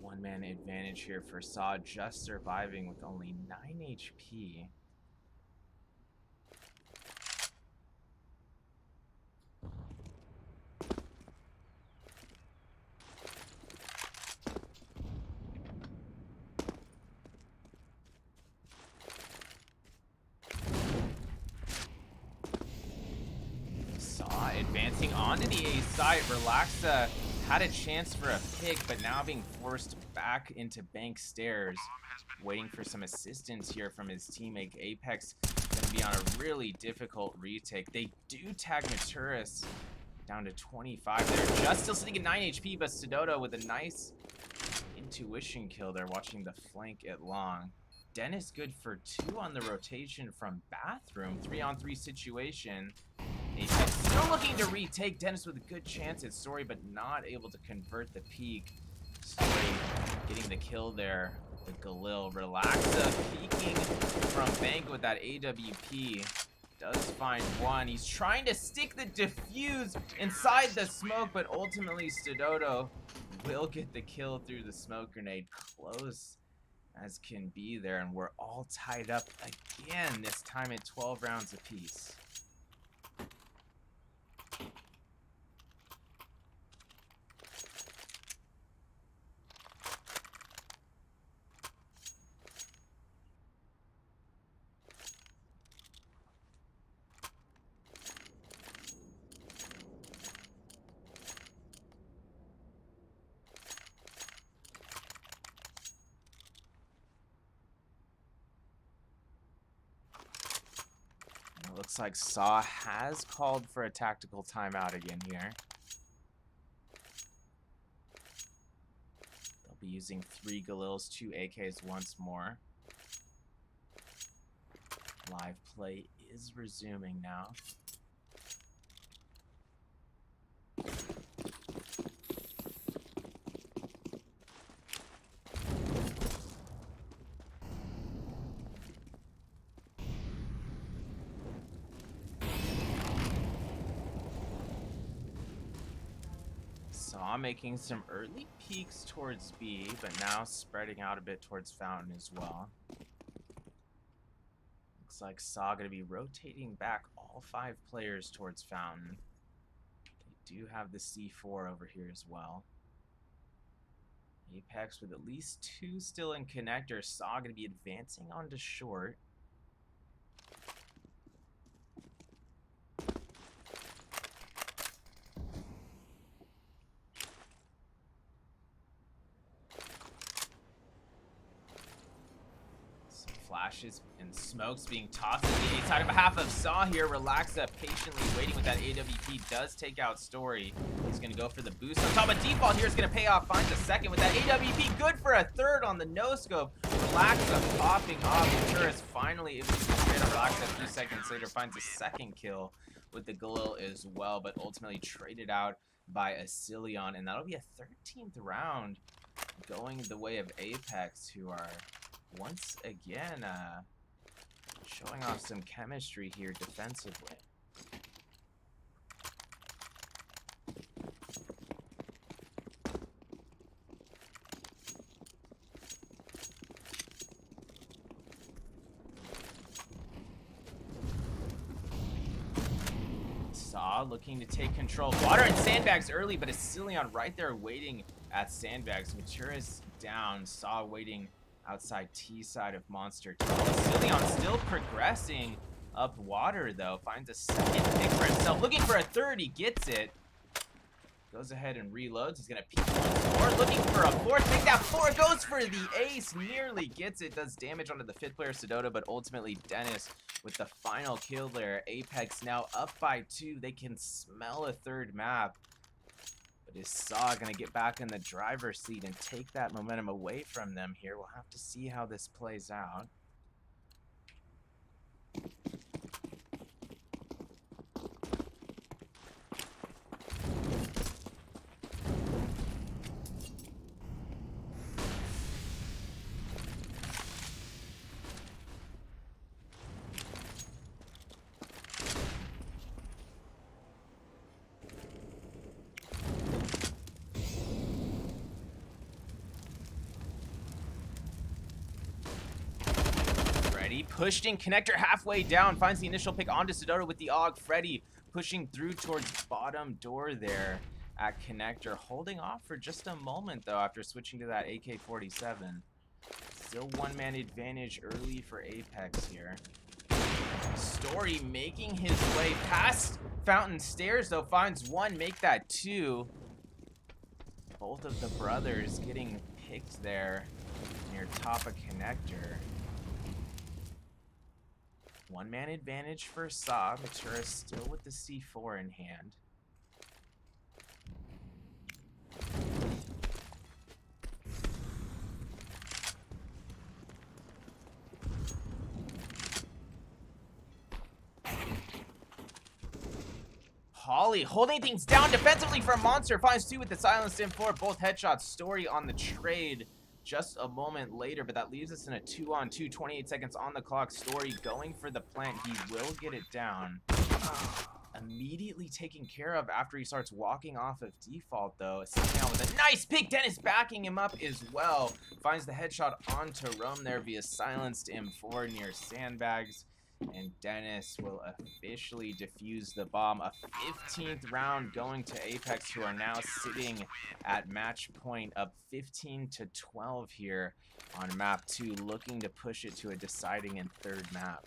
Speaker 10: One-man advantage here for Saw, just surviving with only 9 HP. Saw advancing onto the A site. Relaxa had a chance for a pick, but now being forced back into bank stairs, waiting for some assistance here from his teammate. Apeks gonna be on a really difficult retake. They do tag Maturis down to 25 there, just still sitting at 9 HP, but Sedota with a nice intuition kill there, watching the flank at long. Dennis good for 2 on the rotation from bathroom. 3-on-3 situation. Apeks still looking to retake. Dennis with a good chance at Story, but not able to convert the peak. Story getting the kill there with the Galil. Relaxa peeking from Bank with that AWP. Does find one. He's trying to stick the defuse inside the smoke, but ultimately Stododo will get the kill through the smoke grenade. Close as can be there, and we're all tied up again, this time at 12 rounds apiece. Looks like Saw has called for a tactical timeout again here. They'll be using 3 Galils, 2 AKs once more. Live play is resuming now. Saw making some early peeks towards B, but now spreading out a bit towards Fountain as well. Looks like Saw gonna be rotating back all 5 players towards Fountain. They do have the C4 over here as well. Apeks with at least 2 still in connector. Saw gonna be advancing onto short. Flashes and smokes being tossed at the A side on behalf of Saw here. Relaxa patiently waiting with that AWP. Does take out Story. He's going to go for the boost on top of default here. Is going to pay off. Finds a second with that AWP. Good for a third on the no-scope. Relaxa popping off. Venturis finally able to straight up Relaxa a few seconds later. Finds a second kill with the Galil as well, but ultimately traded out by Asilion. And that'll be a 13th round going the way of Apeks, who are once again showing off some chemistry here defensively. Saw looking to take control. Water and sandbags early, but Asilion right there waiting at sandbags. Venturis down. Saw waiting outside T side of Monster. Asilion still progressing up water though. Finds a second pick for himself. Looking for a third. He gets it. Goes ahead and reloads. He's gonna peek once more. Looking for a fourth. Take that 4. Goes for the ace. Nearly gets it. Does damage onto the 5th player Stododo, but ultimately Dennis with the final kill there. Apeks now up by 2. They can smell a third map. But is Saw going to get back in the driver's seat and take that momentum away from them here? We'll have to see how this plays out. Pushed in connector halfway down, finds the initial pick onto Stododo with the AUG. Freddy pushing through towards bottom door there at connector, holding off for just a moment though after switching to that AK-47. Still one-man advantage early for Apeks here. Story making his way past Fountain Stairs though, finds 1, make that 2. Both of the brothers getting picked there near top of connector. One-man advantage for Saw. Ventura still with the C4 in hand. Polly holding things down defensively from Monster. Finds 2 with the silenced in 4. Both headshots. Story on the trade just a moment later, but that leaves us in a 2-on-2. 28 seconds on the clock. Story going for the plant. He will get it down. Immediately taken care of after he starts walking off of default, though. Sitting down with a nice pick. Dennis backing him up as well. Finds the headshot onto Rome there via silenced M4 near sandbags. And Dennis will officially defuse the bomb. A 15th round going to Apeks, who are now sitting at match point, up 15-12 here on map 2, looking to push it to a deciding and 3rd map.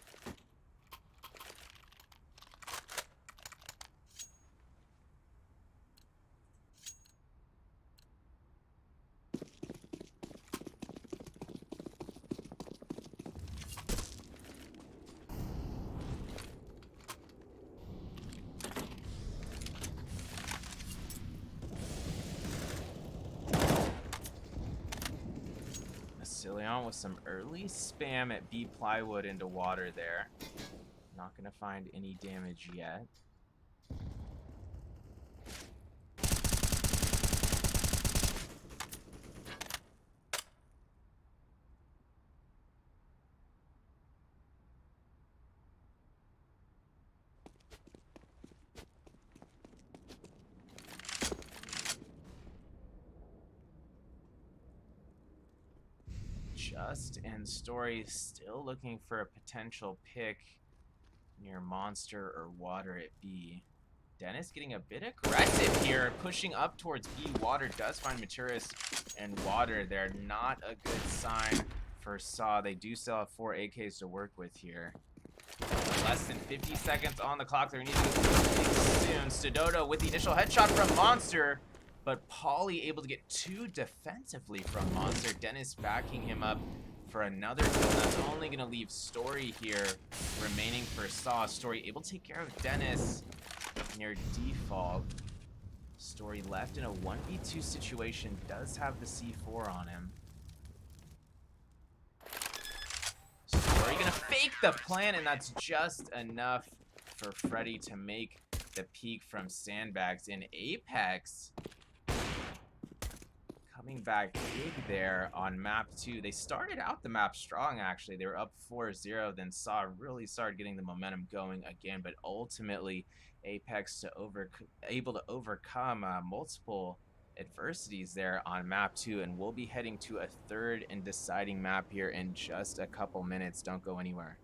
Speaker 10: Leon with some early spam at B plywood into water there. Not gonna find any damage yet. And Story still looking for a potential pick near Monster or Water at B. Dennis getting a bit aggressive here, pushing up towards B. Water does find Maturis and Water there. Not a good sign for SAW. They do still have 4 AKs to work with here. Less than 50 seconds on the clock. They're needing to soon. Stododo with the initial headshot from Monster, but Polly able to get 2 defensively from Monster. Dennis backing him up for another kill. That's only going to leave Story here remaining for SAW. Story able to take care of Dennis near default. Story left in a 1v2 situation, does have the C4 on him. Story going to fake the plant, and that's just enough for Freddy to make the peek from sandbags. In Apeks, coming back big there on map 2. They started out the map strong, actually. They were up 4-0, then SAW really started getting the momentum going again, but ultimately Apeks able to overcome multiple adversities there on map 2, and we'll be heading to a 3rd and deciding map here in just a couple minutes. Don't go anywhere.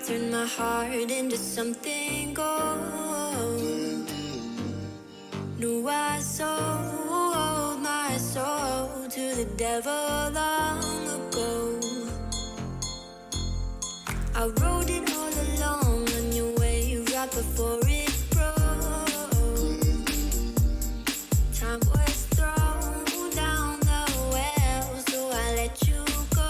Speaker 2: Turn my heart into something gold. Knew I sold my soul to the devil long ago. I rode it all along on your wave right before it broke. Time was thrown down the well, so I let you go.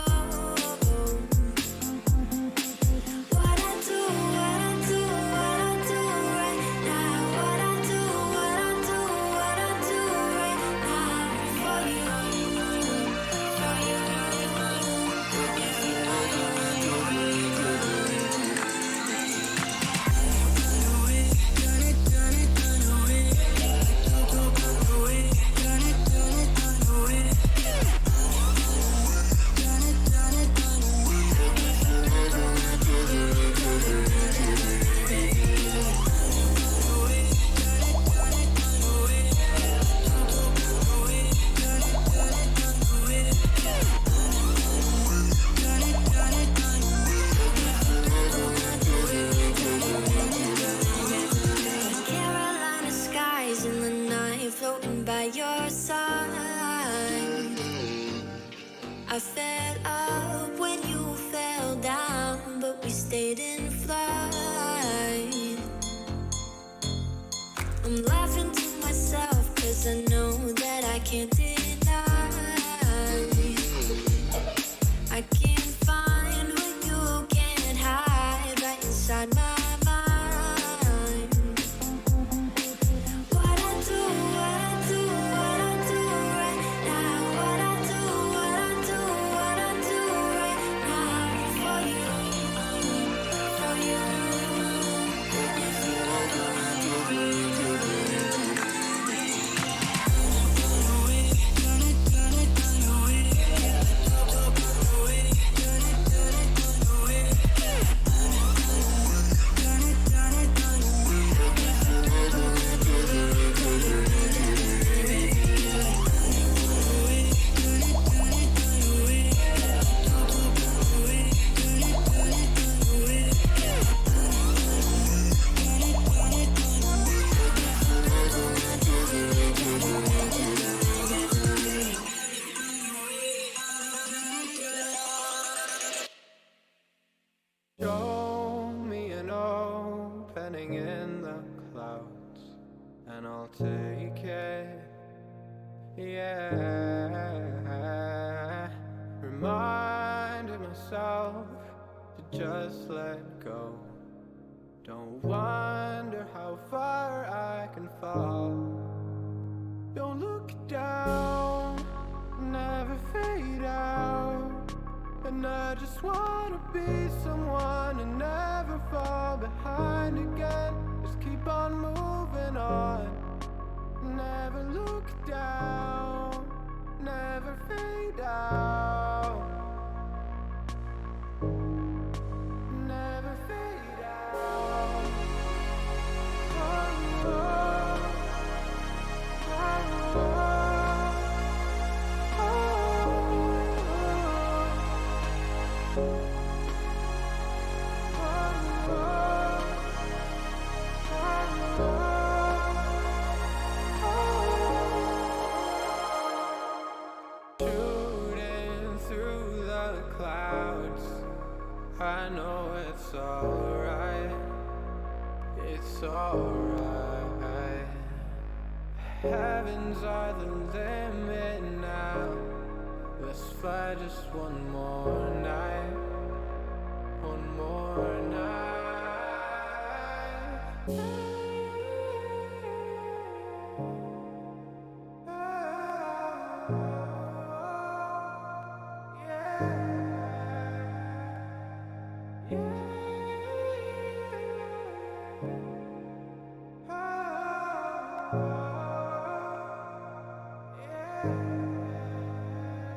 Speaker 2: by your side. I fell up when you fell down, but we stayed in flight. I'm laughing to myself, cause I know that I can't deny. I can't find what you can't hide right inside my mind. What I do right now. What I do right now for you. If you
Speaker 4: Show me an opening in the clouds, and I'll take it. Yeah, reminding myself to just let go. Don't wonder how far I can fall. Don't look down, never fade out. And I just wanna be someone and never fall behind again. Just keep on moving on. Never look down, never fade out. Never fade out. Oh, oh, oh, oh. Shooting through the clouds, I know it's alright. It's alright. Heavens are the limit now. Let's fly just one more night. One more night.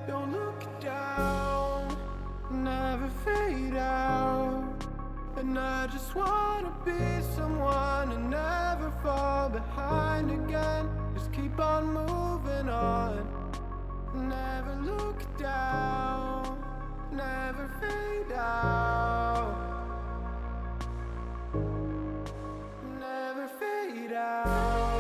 Speaker 4: Don't look down, never fade out. And I just wanna be someone and never fall behind again. Just keep on moving on. Never look down, never fade out. Never fade out.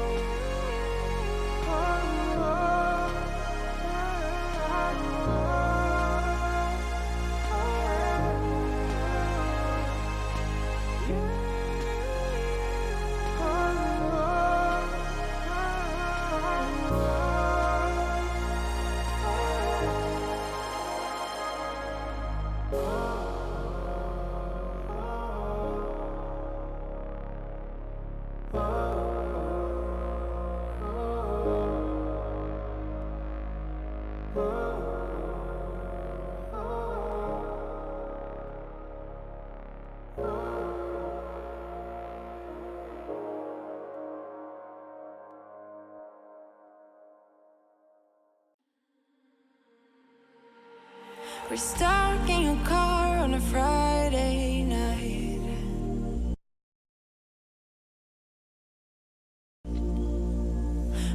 Speaker 2: We're stuck in your car on a Friday night.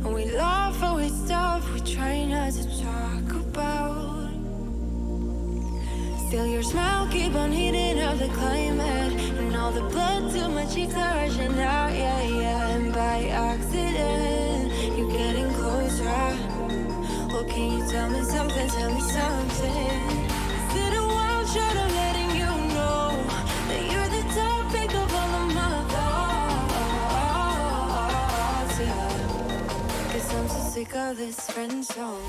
Speaker 2: And we laugh at stuff we try not to talk about. Still your smile keep on heating up the climate. And all the blood to my cheeks are rushing out, yeah, yeah. And by accident, you're getting close something, tell me something. Is it a wild shot of letting you know that you're the topic of all of my thoughts? Yeah, 'cause I'm so sick of this friend zone.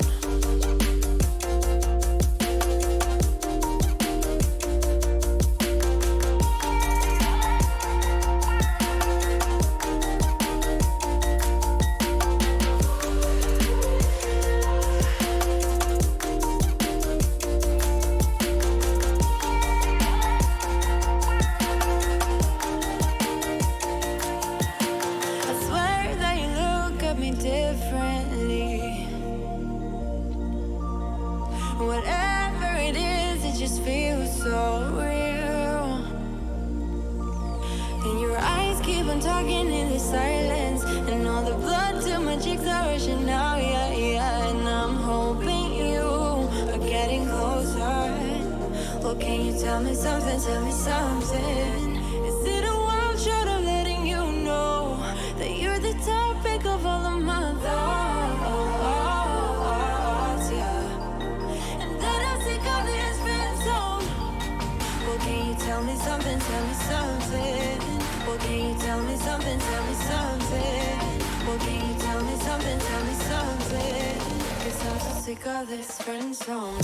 Speaker 2: Whatever it is, it just feels so real. And your eyes keep on talking in the silence, and all the blood to my cheeks are rushing now, yeah, yeah. And I'm hoping you are getting closer. Well, can you tell me something, tell me something? Is it a wild shot of letting you know that you're the topic of all of my thoughts, yeah? Can you tell me something, tell me something? Well, can you tell me something, tell me something? Well, can you tell me something, tell me something? 'Cause I'm so sick of this friend zone.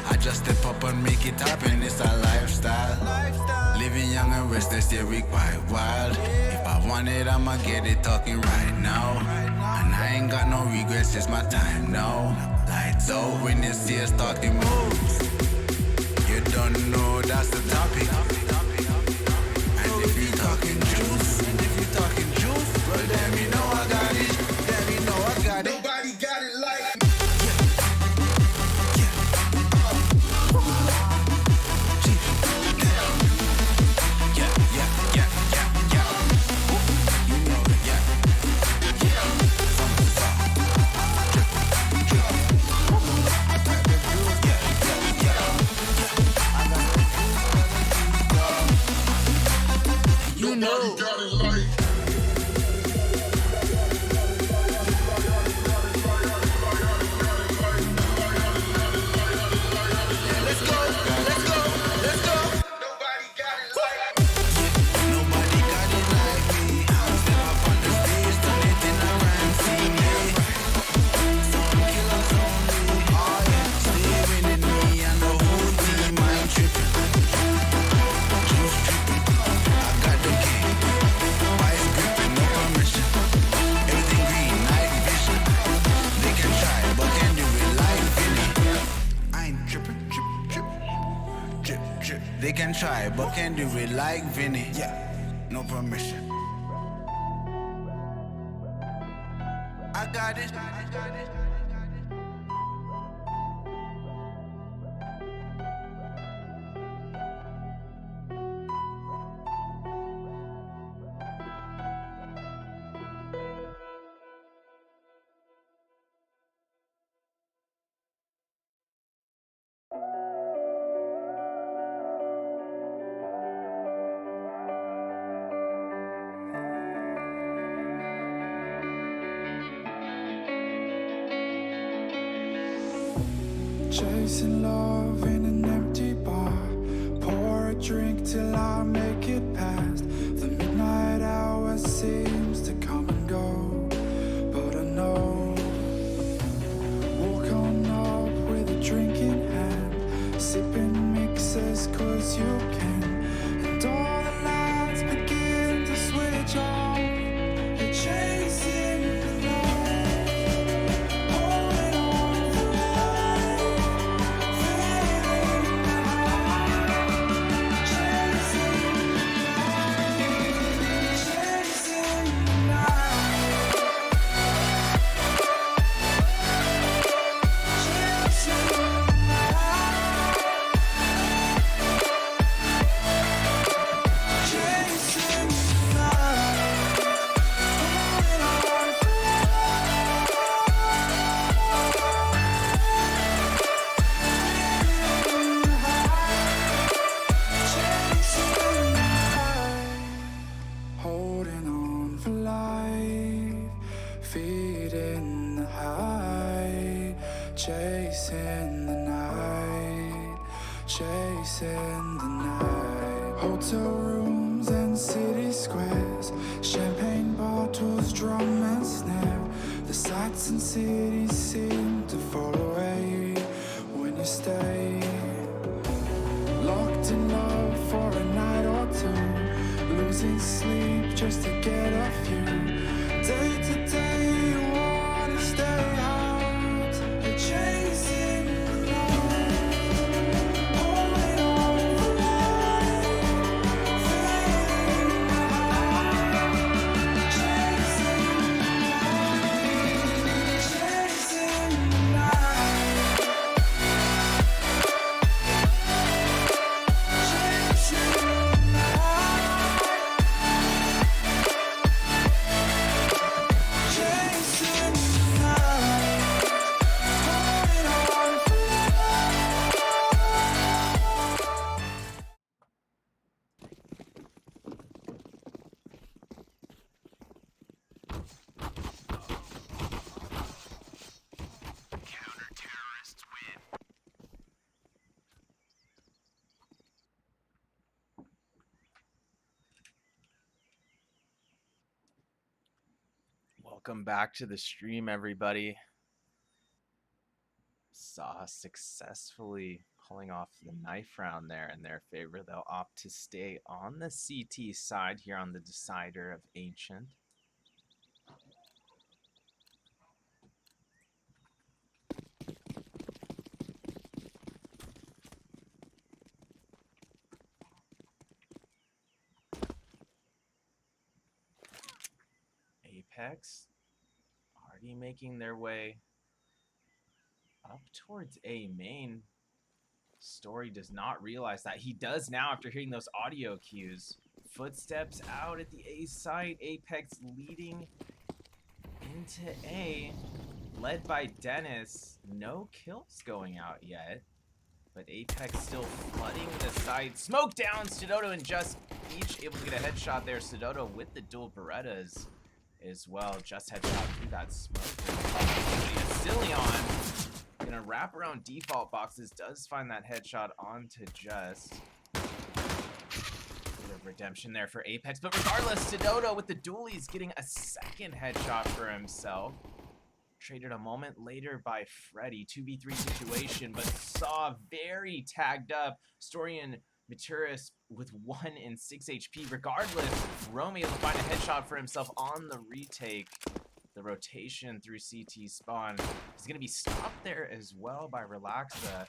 Speaker 12: I just step up and make it happen, it's a lifestyle. Living young and restless, yeah, we quite wild. If I want it, I'ma get it talking right now. And I ain't got no regrets, it's my time now. Lights out when you see us talking moves. You don't know that's the topic. And if you talking juice, well then you know I got it. Then you know I got it. Nobody got it like me. They can try, but can do it like Vinny. Yeah, no permission. I got it.
Speaker 3: Chasing love in an empty bar. Pour a drink till I make it past. The midnight hour seems to come and go, but I know. Walk on up with a drink in hand, sipping mixers cause you can. And all the lights begin to switch off. You're chasing the night, holding on for life, feeling the high, chasing the night, chasing the night, chasing the night, chasing the night, holding on for holding on for life, feeding the high, chasing the night, chasing the night. Hotel rooms and city squares, champagne bottles, drum and snare. The sights and cities seem to fall away when you stay. Locked in love for a night or two, losing sleep just to get off you. Day to day, you wanna stay out. You're chasing the night, holding on for life, feeling the high, chasing the night, chasing the night, chasing the night, chasing the night, holding on for
Speaker 5: Counter-terrorists win.
Speaker 10: Welcome back to the stream, everybody. Saw successfully pulling off the knife round there in their favor. They'll opt to stay on the CT side here on the decider of Ancient. Apeks already making their way up towards A main. Story does not realize that. He does now after hearing those audio cues. Footsteps out at the A site. Apeks leading into A. Led by Dennis. No kills going out yet. But Apeks still flooding the site. Smoke down. Stodoto and Just each able to get a headshot there. Stodoto with the dual Berettas as well. Just headshot through that smoke. Asilion gonna wrap around default boxes. Does find that headshot onto Just. Bit of redemption there for Apeks. But regardless, Stodoto with the dualies getting a second headshot for himself. Traded a moment later by Freddy. 2v3 situation, but saw very tagged up. Story and Maturis with 1 and 6 HP. Regardless, Romeo able to find a headshot for himself on the retake. The rotation through CT spawn is going to be stopped there as well by Relaxa.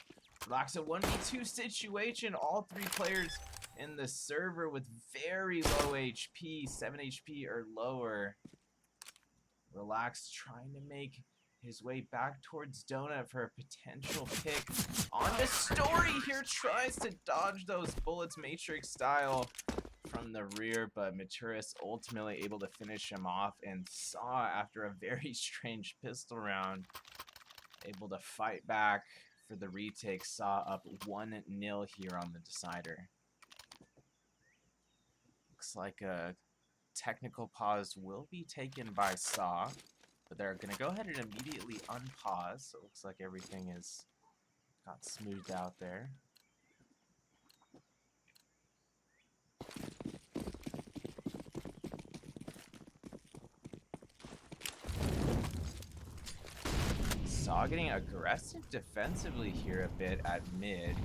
Speaker 10: Relaxa 1v2 situation. All 3 players in the server with very low HP, 7 HP or lower. Relax trying to make his way back towards Donut for a potential pick. On to Story here, tries to dodge those bullets Matrix style from the rear, but Maturis ultimately able to finish him off, and Saw, after a very strange pistol round, able to fight back for the retake. Saw up 1-0 here on the decider. Looks like a technical pause will be taken by Saw, but they're going to go ahead and immediately unpause. So it looks like everything is Got smoothed out there. Saw getting aggressive defensively here a bit at mid.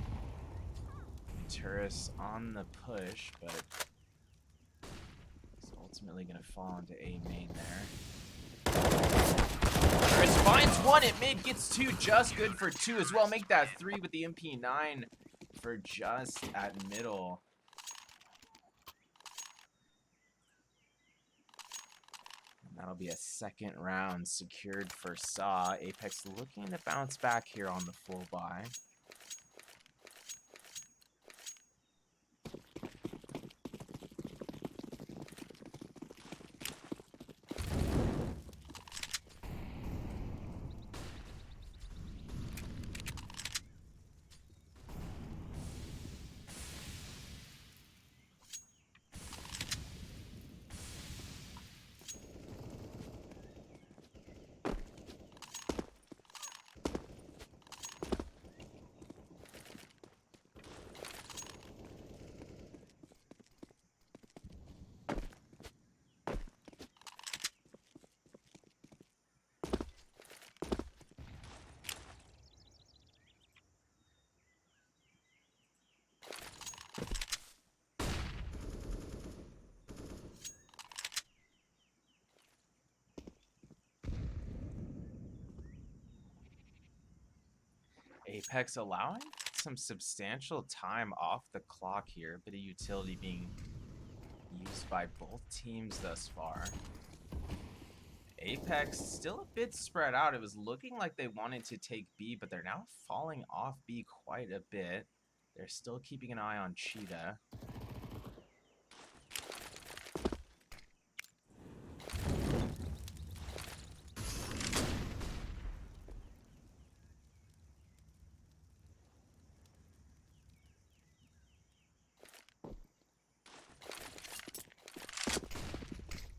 Speaker 10: Turris on the push, but it's ultimately going to fall into A main there. Turris finds one at mid, gets two, just good for two as well. Make that three with the MP9 for just at middle. That'll be a second round secured for Saw. Apeks looking to bounce back here on the full buy. Apeks allowing some substantial time off the clock here. A bit of utility being used by both teams thus far. Apeks still a bit spread out. It was looking like they wanted to take B, but they're now falling off B quite a bit. They're still keeping an eye on Cheetah.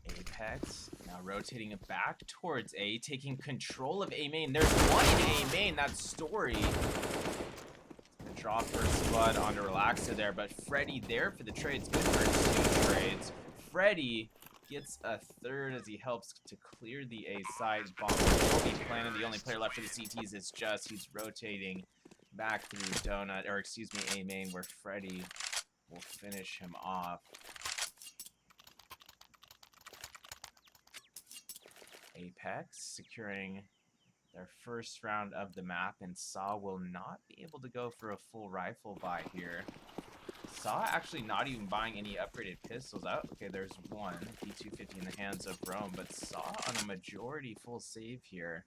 Speaker 10: Apeks now rotating it back towards A, taking control of A main. There's one in A main, that's Story. Gonna draw first blood onto Relaxa there, but Freddy there for the trades. Good for two trades. Freddy gets a third as he helps to clear the A side. Bomb will be planted. The only player left for the CTs is Just. He's rotating back through Donut, or excuse me, A main, where Freddy will finish him off. Apeks securing their first round of the map, and Saw will not be able to go for a full rifle buy here. Saw actually not even buying any upgraded pistols out. Okay, there's one P250 in the hands of Rome, but Saw on a majority full save here.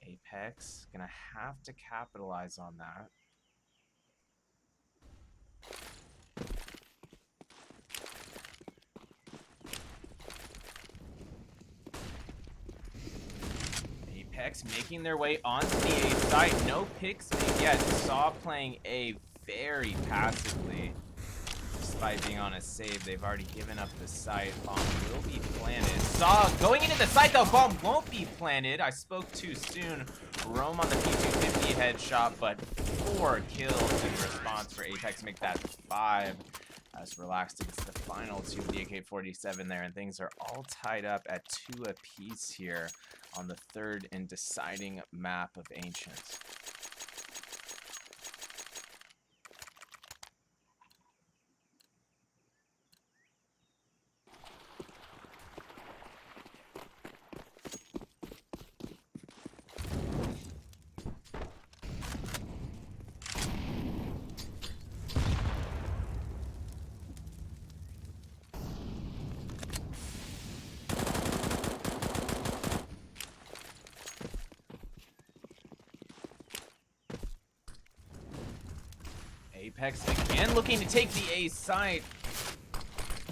Speaker 10: Apeks gonna have to capitalize on that. Apeks making their way onto the A side. No picks made yet. Saw playing A very passively. Despite being on a save, they've already given up the site. Bomb will be planted. Saw going into the site though. Bomb won't be planted. I spoke too soon. Rome on the P250 headshot, but 4 kills in response for Apeks. Make that 5. As Relaxed gets the final 2 with the AK-47 there, and things are all tied up at 2 apiece here on the third and deciding map of Ancient. Apeks again looking to take the A site,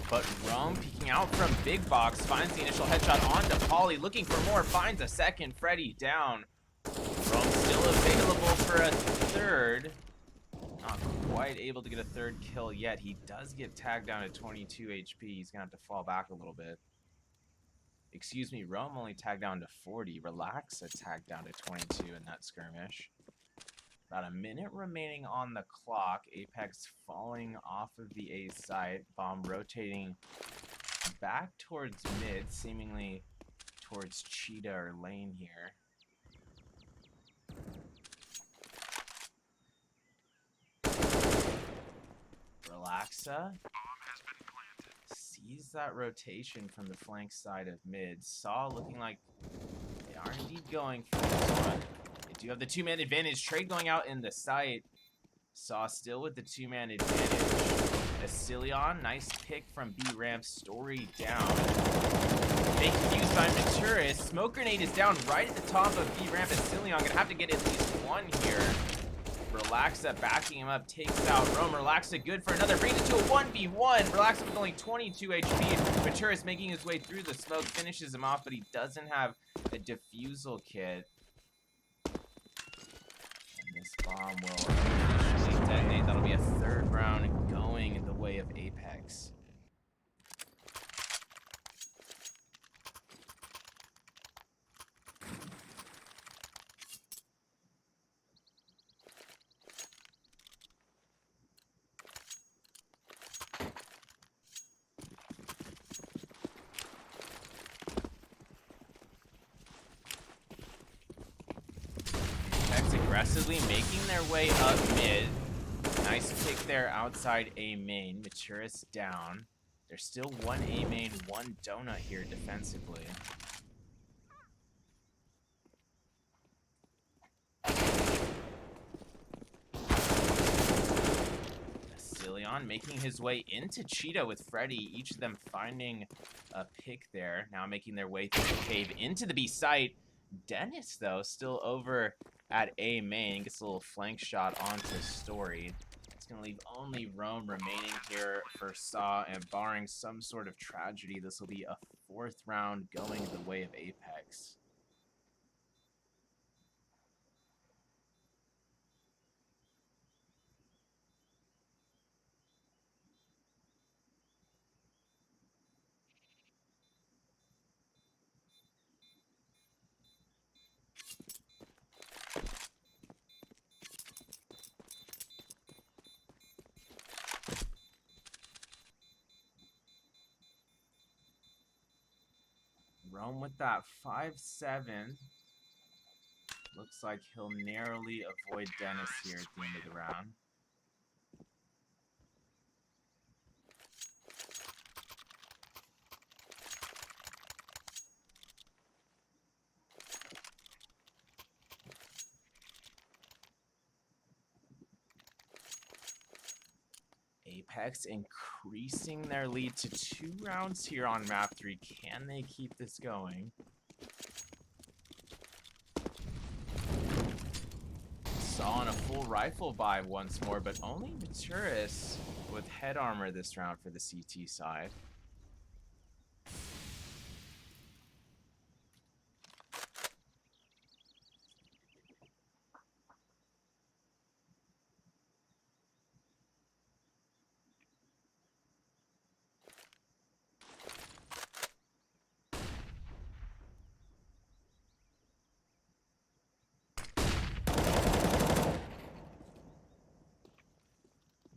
Speaker 10: but Rome peeking out from Big Box finds the initial headshot onto Polly, looking for more, finds a second. Freddy down. Rome still available for a third. Not quite able to get a third kill yet. He does get tagged down to 22 HP. He's gonna have to fall back a little bit. Excuse me, Rome only tagged down to 40. Relaxa tagged down to 22 in that skirmish. About a minute remaining on the clock. Apeks falling off of the A site. Bomb rotating back towards mid, seemingly towards Cheetah or Lane here. Relaxa sees that rotation from the flank side of mid. Saw looking like they are indeed going for this one. They do have the two-man advantage. Trade going out in the site. Saw still with the two-man advantage. Asilion, nice pick from B ramp. Story down. Fake used by Maturis. Smoke grenade is down right at the top of B ramp. Asilion gonna have to get at least one here. Relaxa backing him up, takes out Rome. Relaxa good for another, brings it to a 1v1. Relaxa with only 22 HP. Maturis making his way through the smoke, finishes him off, but he doesn't have a defusal kit. And this bomb will officially detonate. That'll be a third round going in the way of Apeks. Aggressively making their way up mid. Nice pick there outside A main. Maturis down. There's still one A main, one donut here defensively. Asilion making his way into Cheetah with Freddy. Each of them finding a pick there. Now making their way through the cave into the B site. Dennis, though, still over at A main, gets a little flank shot onto Story. It's going to leave only Rome remaining here for Saw, and barring some sort of tragedy, this will be a fourth round going the way of Apeks. Rome with that 5-7. Looks like he'll narrowly avoid Dennis here at the end of the round. Apeks increasing their lead to 2 rounds here on map 3. Can they keep this going? Saw on a full rifle buy once more, but only Maturis with head armor this round for the CT side.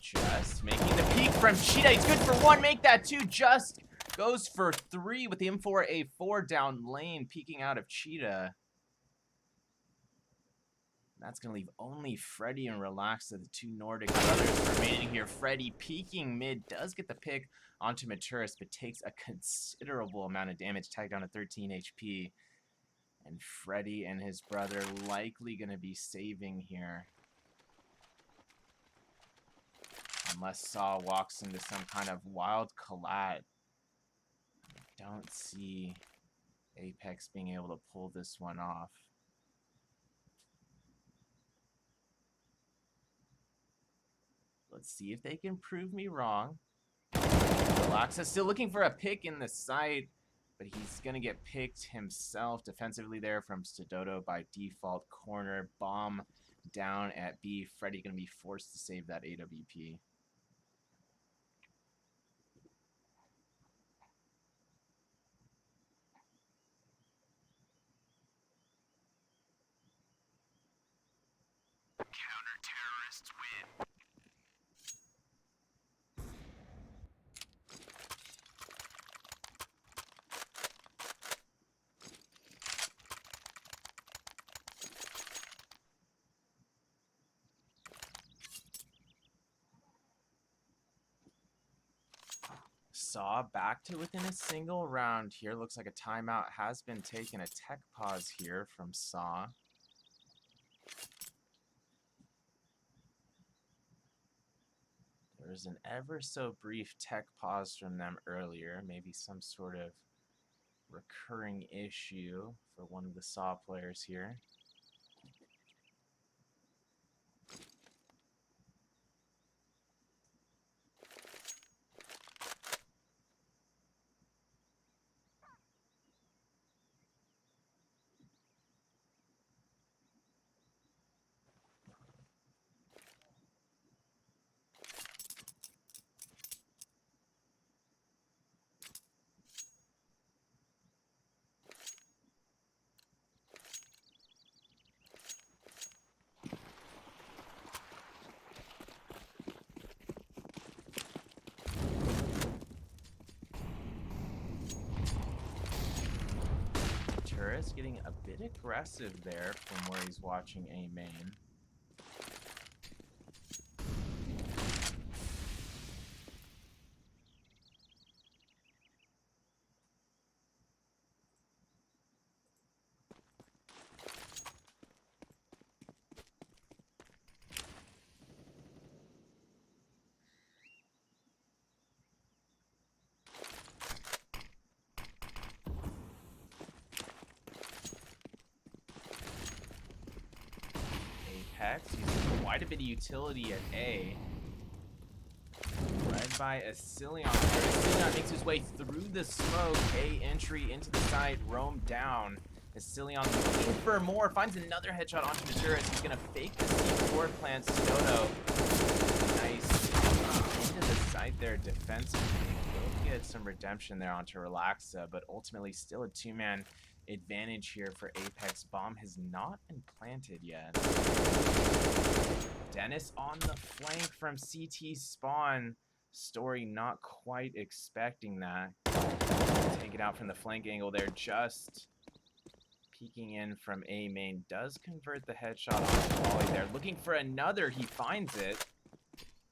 Speaker 10: Just making the peek from Cheetah. He's good for 1. Make that 2. Just goes for 3 with the M4A4 down lane, peeking out of Cheetah. That's going to leave only Freddy and Relaxa, the 2 Nordic brothers remaining here. Freddy peeking mid, does get the pick onto Maturis, but takes a considerable amount of damage, tagged down to 13 HP. And Freddy and his brother likely going to be saving here. Unless Saw walks into some kind of wild collat. I don't see Apeks being able to pull this one off. Let's see if they can prove me wrong. Relaxa still looking for a pick in the site, but he's going to get picked himself defensively there from Stododo by default. Corner bomb down at B. Freddy going to be forced to save that AWP.
Speaker 5: Counter-terrorists win.
Speaker 10: Saw back to within a single round here. Looks like a timeout has been taken. A tech pause here from Saw. There was an ever so brief tech pause from them earlier. Maybe some sort of recurring issue for one of the Saw players here. Turris getting a bit aggressive there from where he's watching A main. Apeks using quite a bit of utility at A. Led by Asilion. Asilion makes his way through the smoke. A entry into the site, roam down. Asilion looking for more, finds another headshot onto Maturis. He's gonna fake the C4 plants. Dodo. Nice. Into the site there defensively. Will get some redemption there onto Relaxa, but ultimately still a two-man advantage here for Apeks. Bomb has not been planted yet. Dennis on the flank from CT spawn. Story not quite expecting that. Take it out from the flank angle there. Just peeking in from A main. Does convert the headshot on the volley there. Looking for another. He finds it.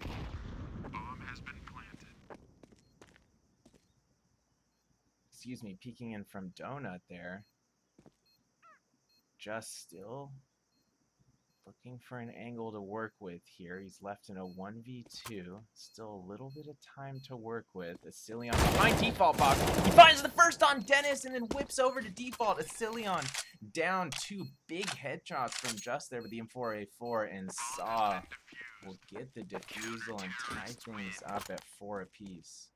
Speaker 5: Bomb has been planted.
Speaker 10: Excuse me, peeking in from Donut there. Just still looking for an angle to work with here. He's left in a 1v2. Still a little bit of time to work with. Asilion behind default box. He finds the first on Dennis and then whips over to default. Asilion down two big headshots from just there with the M4A4, and Saw will get the defusal and tie things up at 4 apiece.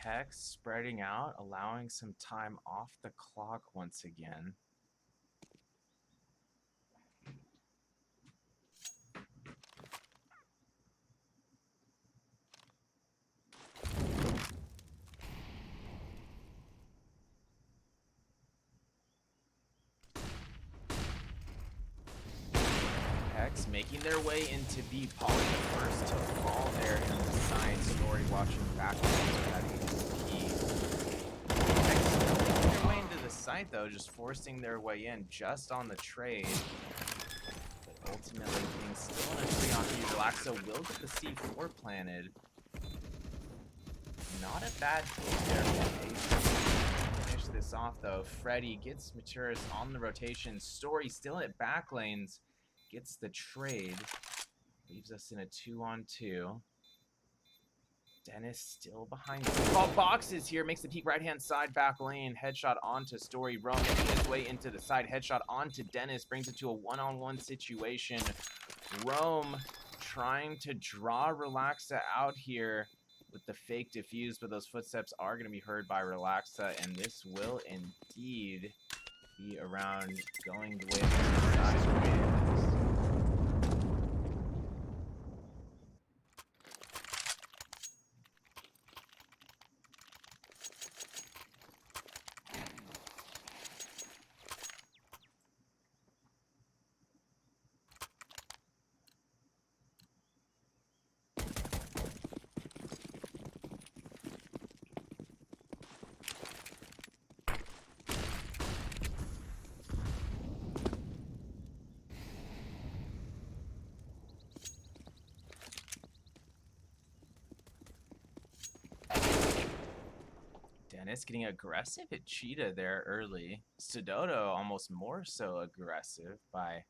Speaker 10: Apeks spreading out, allowing some time off the clock once again. Apeks making their way into B. Probably the first to fall there in the side. Story watching back. Site though, just forcing their way in just on the trade, but ultimately being still in a 3-on-3. Relaxo will get the C4 planted. Not a bad pick there for Apeks. Finish this off, though. Freddy gets Maturis on the rotation. Story still at back lanes. Gets the trade. Leaves us in a 2-on-2. Dennis still behind default boxes here. Makes the peak right-hand side back lane. Headshot onto Story. Rome making his way into the side. Headshot onto Dennis. Brings it to a one-on-one situation. Rome trying to draw Relaxa out here with the fake defuse, but those footsteps are going to be heard by Relaxa, and this will indeed be around going the way of the side. Dennis getting aggressive at Cheetah there early. Sudodo almost more so aggressive by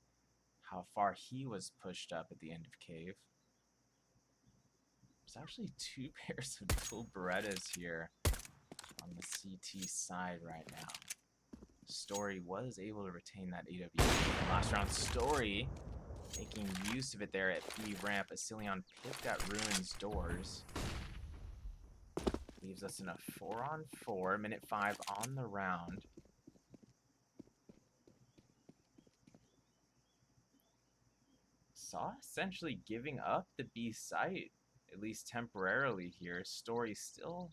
Speaker 10: how far he was pushed up at the end of Cave. There's actually two pairs of dual Berettas here on the CT side right now. Story was able to retain that AW last round. Story making use of it there at B ramp. Asilion picked at Ruin's doors. Leaves us in a 4-on-4, minute 5 on the round. Saw essentially giving up the B site, at least temporarily here. Story still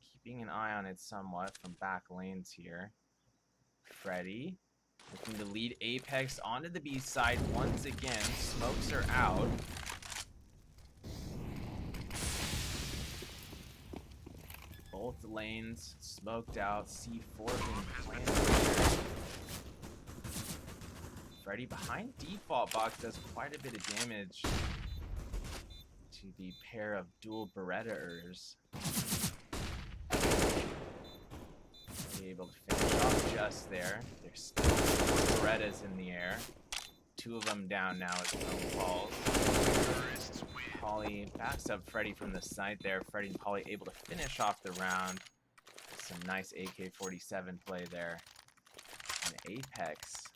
Speaker 10: keeping an eye on it somewhat from back lanes here. Freddy looking to lead Apeks onto the B side once again. Smokes are out. Both lanes smoked out. C4 being planted. Freddy behind default box does quite a bit of damage to the pair of dual Beretta-ers. Able to finish off just there. There's still 4 Berettas in the air. 2 of them down now as Rome falls. Polly backs up Freddy from the side there. Freddy and Polly able to finish off the round. Some nice AK-47 play there. And Apeks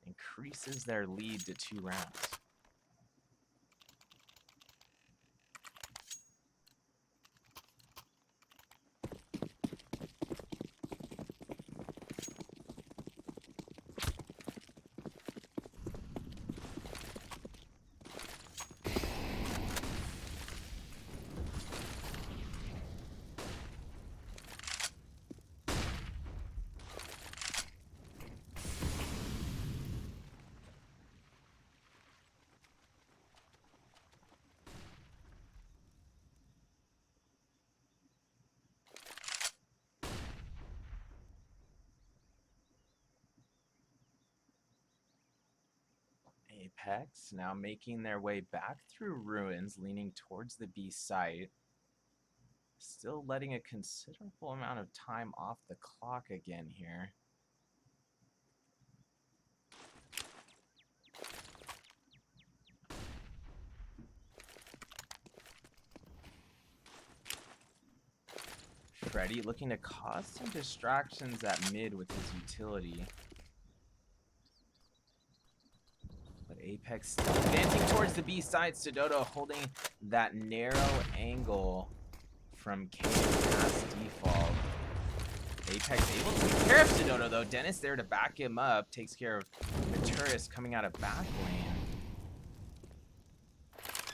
Speaker 10: increases their lead to 2 rounds. Apeks now making their way back through Ruins, leaning towards the B site. Still letting a considerable amount of time off the clock again here. Freddy looking to cause some distractions at mid with his utility. But Apeks still advancing towards the B side. Sudodo holding that narrow angle from K past default. Apeks able to take care of Sudodo though. Dennis there to back him up. Takes care of Maturis coming out of back lane.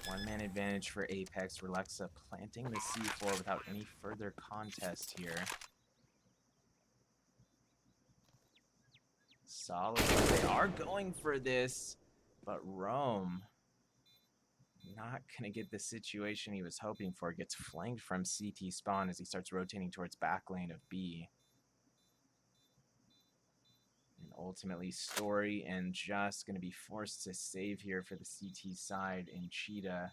Speaker 10: 1-man advantage for Apeks. Relaxa planting the C4 without any further contest here. Solid. They are going for this. But Rome, not going to get the situation he was hoping for. Gets flanked from CT spawn as he starts rotating towards back lane of B. And ultimately, Story and Just going to be forced to save here for the CT side in Cheetah.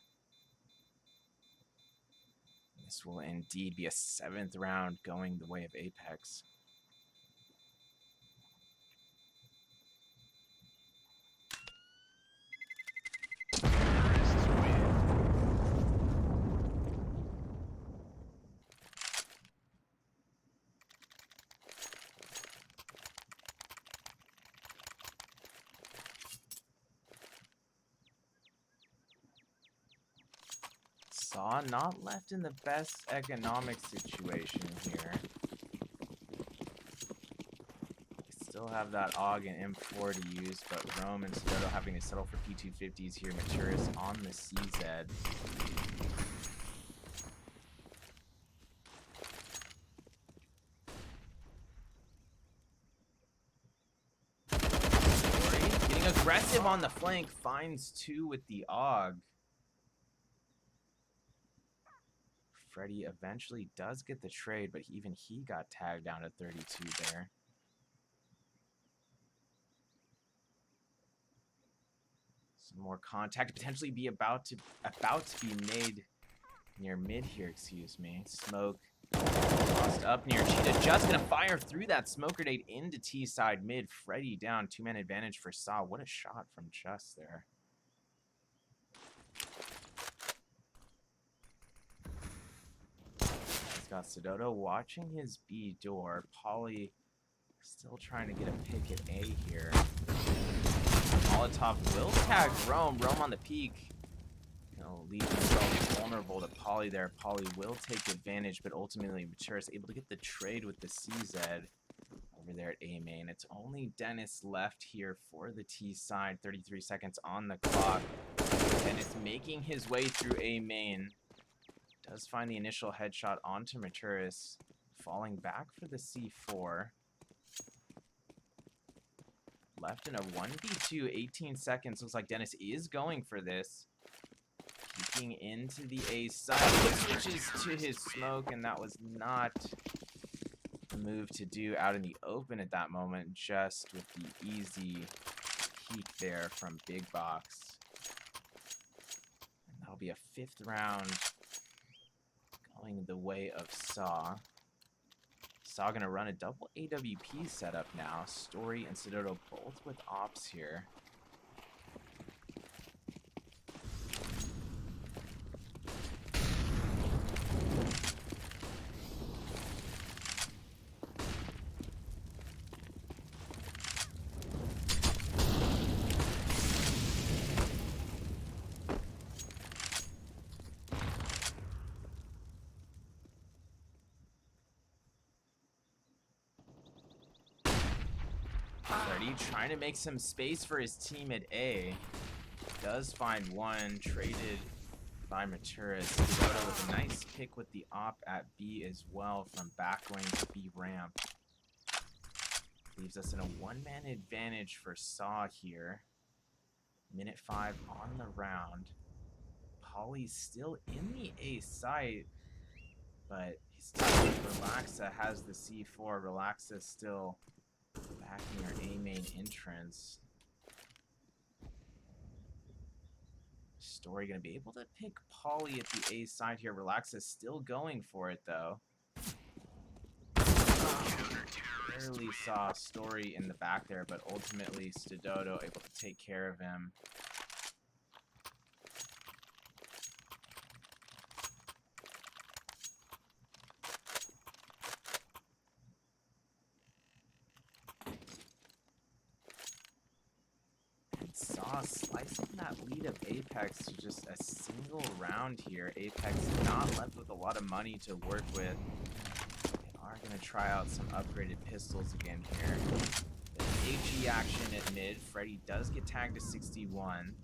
Speaker 10: This will indeed be a 7th round going the way of Apeks. Saw not left in the best economic situation here. They still have that AUG and M4 to use, but Rome and Soto having to settle for P250s here. Maturis on the CZ. Getting aggressive on the flank, finds 2 with the AUG. Freddy eventually does get the trade, but even he got tagged down to 32 there. Some more contact potentially be about to be made near mid here, excuse me. Smoke lost up near Cheetah, just gonna fire through that smoke grenade into T side mid. Freddy down, 2-man advantage for Saw. What a shot from Just there. He's got Sodoto watching his B door. Polly still trying to get a pick at A here. Molotov will tag Rome. Rome on the peak. Gonna leave himself vulnerable to Polly there. Polly will take advantage, but ultimately Maturis able to get the trade with the CZ over there at A main. It's only Dennis left here for the T side. 33 seconds on the clock. Dennis making his way through A main. Does find the initial headshot onto Maturis. Falling back for the C4. Left in a 1v2, 18 seconds. Looks like Dennis is going for this. Peeking into the A side. Switches to his smoke, and that was not the move to do out in the open at that moment, just with the easy peek there from Big Box. And that'll be a 5th round going the way of Saw. Saw gonna run a double AWP setup now. Story and Sodoto both with ops here. Trying to make some space for his team at A. Does find one, traded by Maturis. Sodoto with a nice pick with the op at B as well from back lane to B ramp. Leaves us in a 1-man advantage for Saw here. Minute 5 on the round. Polly's still in the A site, but his team Relaxa has the C4. Relaxa still backing our A main entrance. Story gonna be able to pick Polly at the A side here. Relaxa still going for it though. Barely saw Story in the back there, but ultimately Sodoto able to take care of him. Saw slicing that lead of Apeks to just a single round here. Apeks not left with a lot of money to work with. They are going to try out some upgraded pistols again here. HE action at mid. Freddy does get tagged to 61.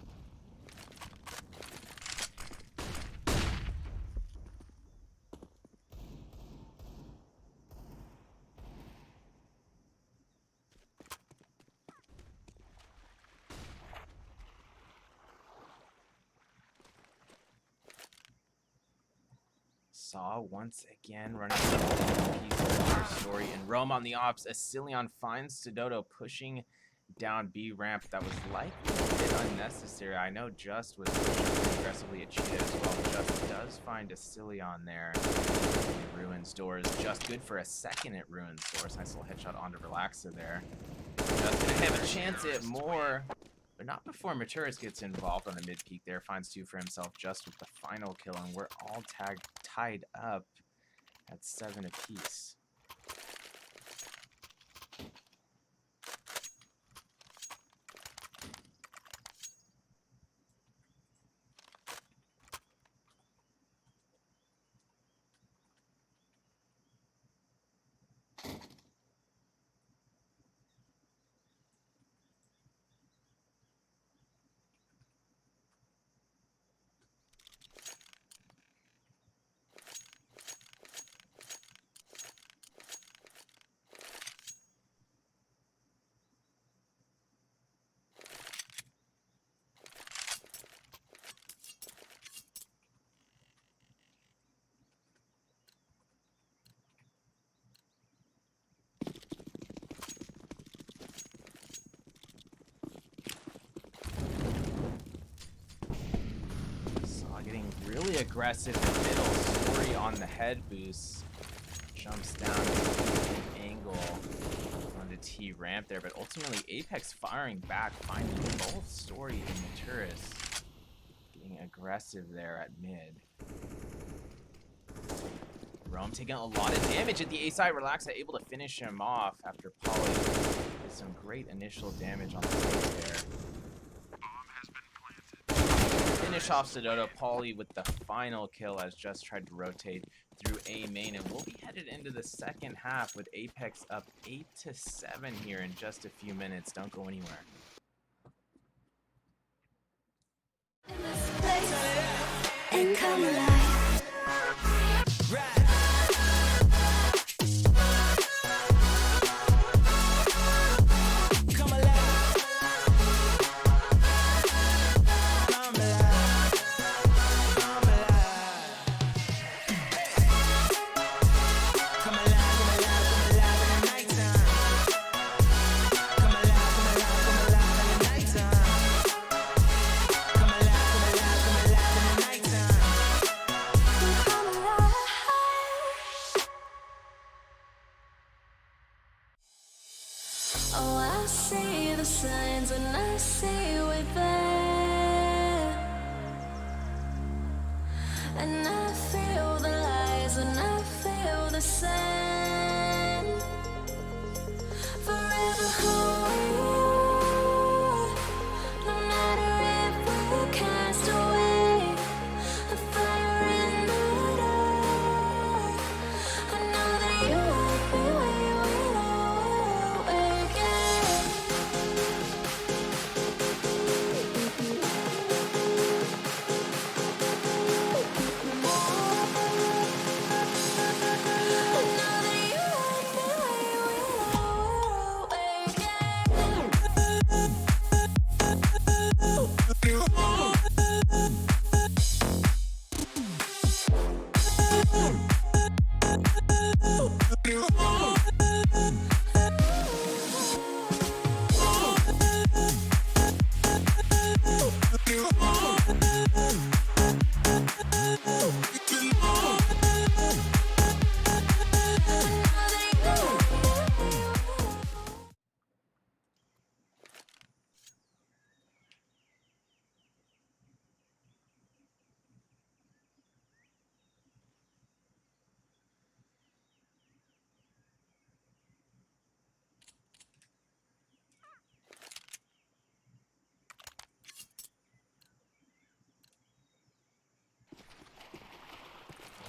Speaker 10: Saw once again running a piece of their Story and Rome on the ops. Asilion finds Sodoto pushing down B ramp. That was likely a bit unnecessary. I know Just was pushing aggressively at Cheetah as well. Just does find Asilion there. Ruins doors. Just good for a second at Ruins doors. Nice little headshot onto Relaxa there. Just gonna have a chance at more. But not before Maturis gets involved on the mid-peak there. Finds 2 for himself just with the final kill. And we're all tied up at 7 apiece. aggressive in the middle. Story on the head boost. Jumps down to an angle on the T ramp there, but ultimately Apeks firing back, finding both Story and Maturis. Getting aggressive there at mid. Rome taking a lot of damage at the A side. Relaxa able to finish him off after Poly did some great initial damage on the base there. Finish off Sidoto. Poly with the final kill as Just tried to rotate through A main, and we'll be headed into the second half with Apeks up 8-7 here in just a few minutes. Don't go anywhere.
Speaker 2: And come alive. Oh, I see the signs and I see we're there. And I feel the lies and I feel the sand. Forever who we are. No matter if we're cast away. A fire in the dark. I know that you won't be waiting again.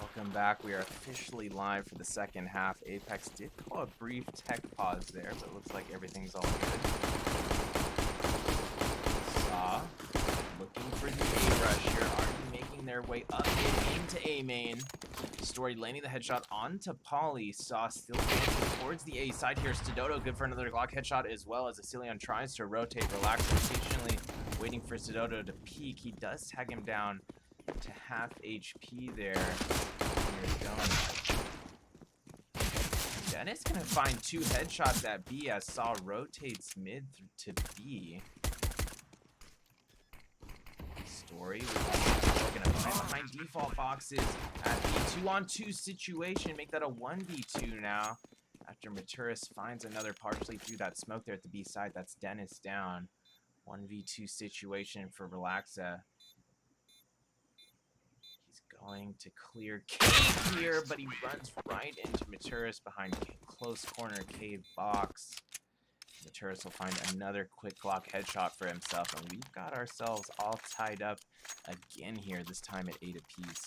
Speaker 10: Welcome back. We are officially live for the second half. Apeks did call a brief tech pause there, but it looks like everything's all good. Saw looking for the A rush here, already making their way up and into A main. Story landing the headshot onto Poly. Saw still going towards the A side here. Sidoto good for another Glock headshot as well as Asilion tries to rotate. Relax patiently, waiting for Sidoto to peek. He does tag him down to half HP there. Here's going. Dennis gonna find two headshots at B as Saw rotates mid to B. Story gonna find behind default boxes at B. 2-on-2 situation. Make that a 1v2 now. After Maturis finds another partially through that smoke there at the B side. That's Dennis down. 1v2 situation for Relaxa. Going to clear cave here, but he runs right into Maturis behind close corner cave box. Maturis will find another quick Glock headshot for himself, and we've got ourselves all tied up again here, this time at 8 apiece.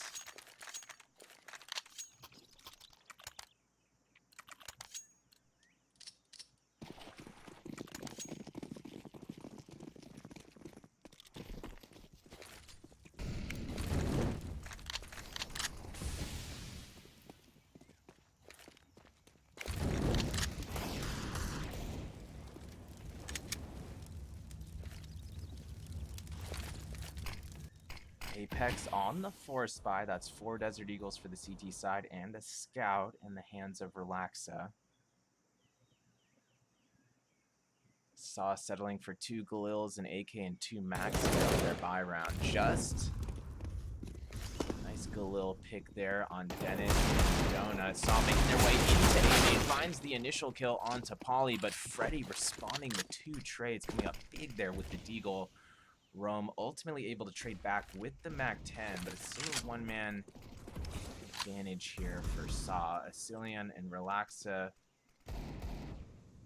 Speaker 10: Apeks on the 4 spy. That's 4 Desert Eagles for the CT side and a scout in the hands of Relaxa. Saw settling for 2 Galils, an AK, and 2 Max for their buy round. Just nice a little pick there on Dennis and Donut. Saw making their way into AJ, finds the initial kill onto Polly, but Freddy responding with 2 trades, coming up big there with the Deagle. Rome ultimately able to trade back with the MAC-10, but it's still a one-man advantage here for Saw. Asilion and Relaxa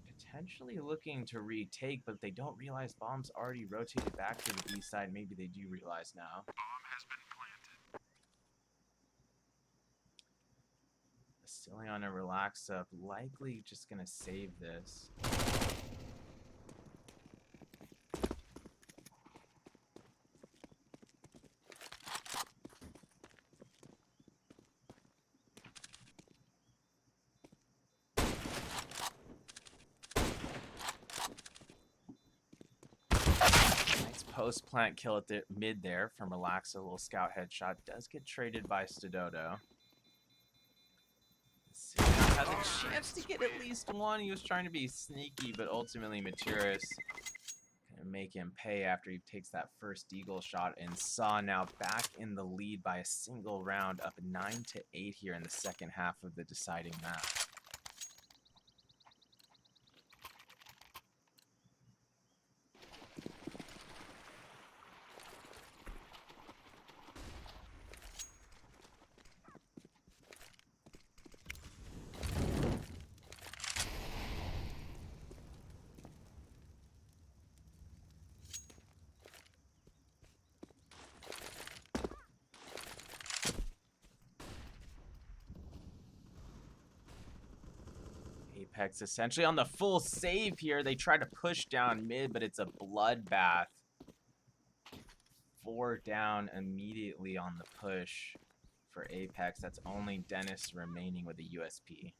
Speaker 10: potentially looking to retake, but they don't realize bomb's already rotated back to the B side. Maybe they do realize now.
Speaker 5: Bomb has been planted.
Speaker 10: Asilion and Relaxa likely just gonna save this. Post plant kill at the mid there from Relaxa. A little scout headshot does get traded by Stododo. Had the chance to get at least one. He was trying to be sneaky, but ultimately Maturis gonna make him pay after he takes that first eagle shot. And Saw now back in the lead by a single round, up 9-8 here in the second half of the deciding map. Apeks essentially on the full save here. They try to push down mid, but it's a bloodbath. 4 down immediately on the push for Apeks. That's only Dennis remaining with a USP.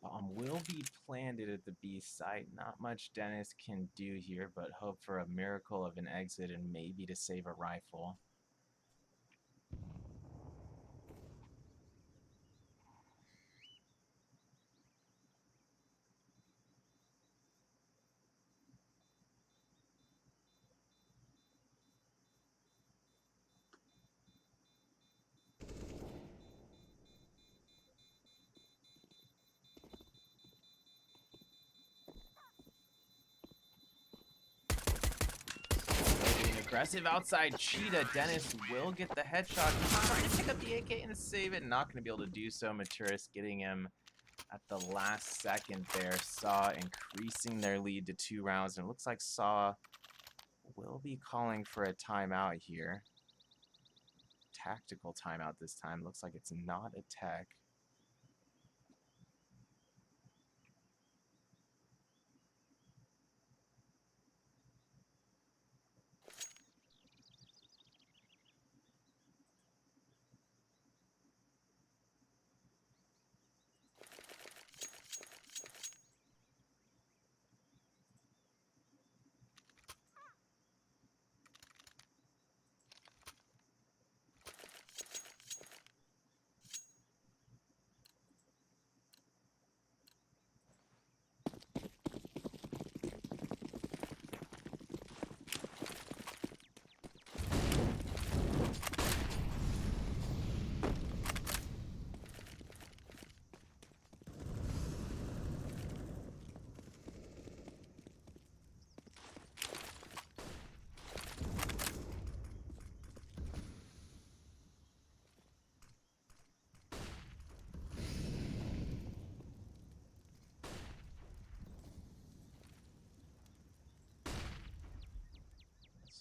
Speaker 10: Bomb will be planted at the B site. Not much Dennis can do here, but hope for a miracle of an exit and maybe to save a rifle. Aggressive outside Cheetah. Dennis will get the headshot. He's trying to pick up the AK and save it. Not going to be able to do so. Maturis getting him at the last second there. Saw increasing their lead to 2 rounds. And it looks like Saw will be calling for a timeout here. Tactical timeout this time. Looks like it's not a tech.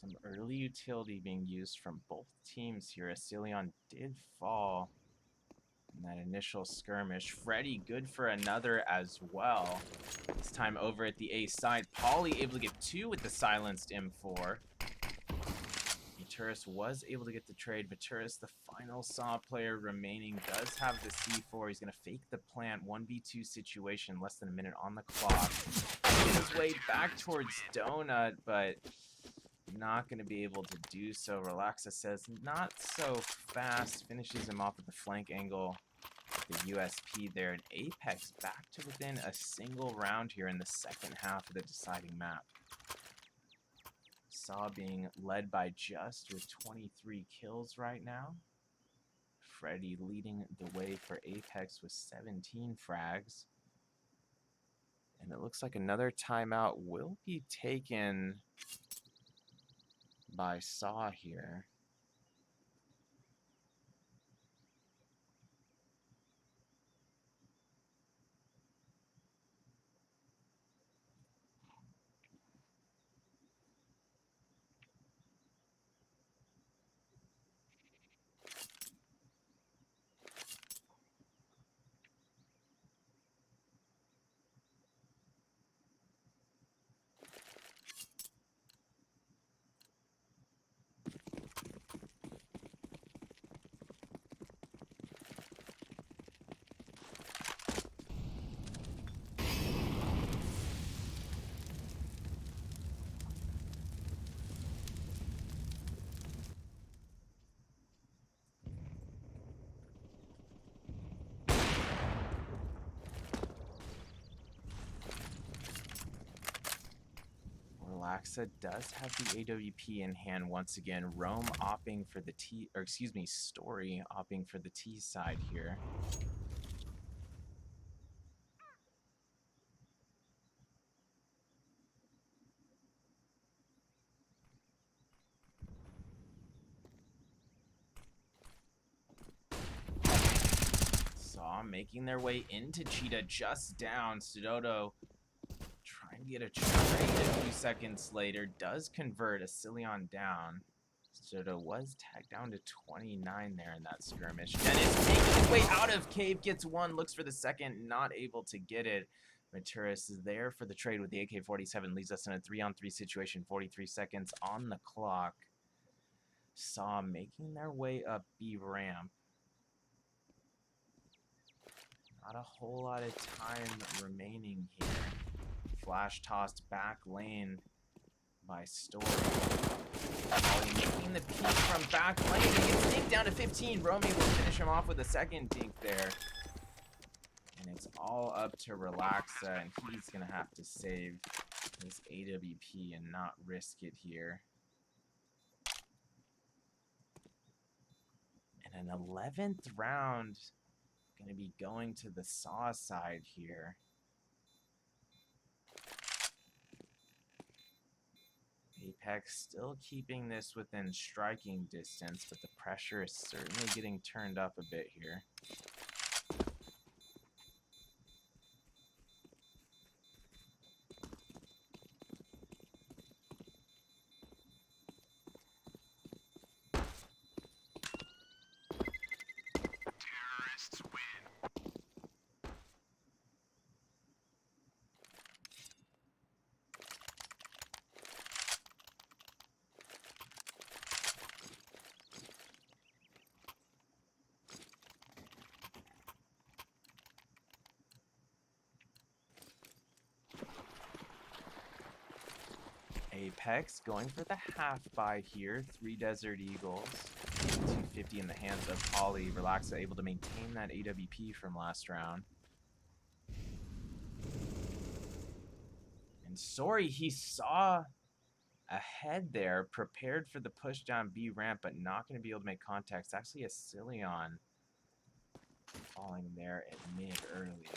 Speaker 10: Some early utility being used from both teams here. Asilion did fall in that initial skirmish. Freddy good for another as well. This time over at the A side. Polly able to get 2 with the silenced M4. Maturis was able to get the trade. Maturis, the final SAW player remaining, does have the C4. He's going to fake the plant. 1v2 situation, less than a minute on the clock. Making his way back towards Donut, but not going to be able to do so. Relaxa says not so fast. Finishes him off with the flank angle. The USP there. And Apeks back to within a single round here in the second half of the deciding map. SAW being led by Just with 23 kills right now. Freddy leading the way for Apeks with 17 frags. And it looks like another timeout will be taken by SAW here. Relaxa does have the AWP in hand once again. Rome opting for the T, or excuse me, Story opting for the T side here. SAW making their way into Cheetah, just down. Sidodo trying to get a trade a few seconds later, does convert. Asilion down. Sidodo was tagged down to 29 there in that skirmish. Dennis making his way out of cave, gets 1, looks for the second, not able to get it. Maturis is there for the trade with the AK-47, leaves us in a 3-on-3 situation, 43 seconds on the clock. SAW making their way up B ramp. Not a whole lot of time remaining here. Flash tossed back lane by Story. Polly making the peek from back lane. He gets dink down to 15. Romy will finish him off with a second dink there. And it's all up to Relaxa, and he's going to have to save his AWP and not risk it here. And an 11th round going to be going to the SAW side here. Apeks still keeping this within striking distance, but the pressure is certainly getting turned up a bit here.
Speaker 5: Terrorists win.
Speaker 10: Apeks going for the half buy here. 3 Desert Eagles. 250 in the hands of Polly. Relaxa able to maintain that AWP from last round. And sorry, he saw ahead there, prepared for the push down B ramp, but not going to be able to make contact. It's actually a Asilion falling there at mid early.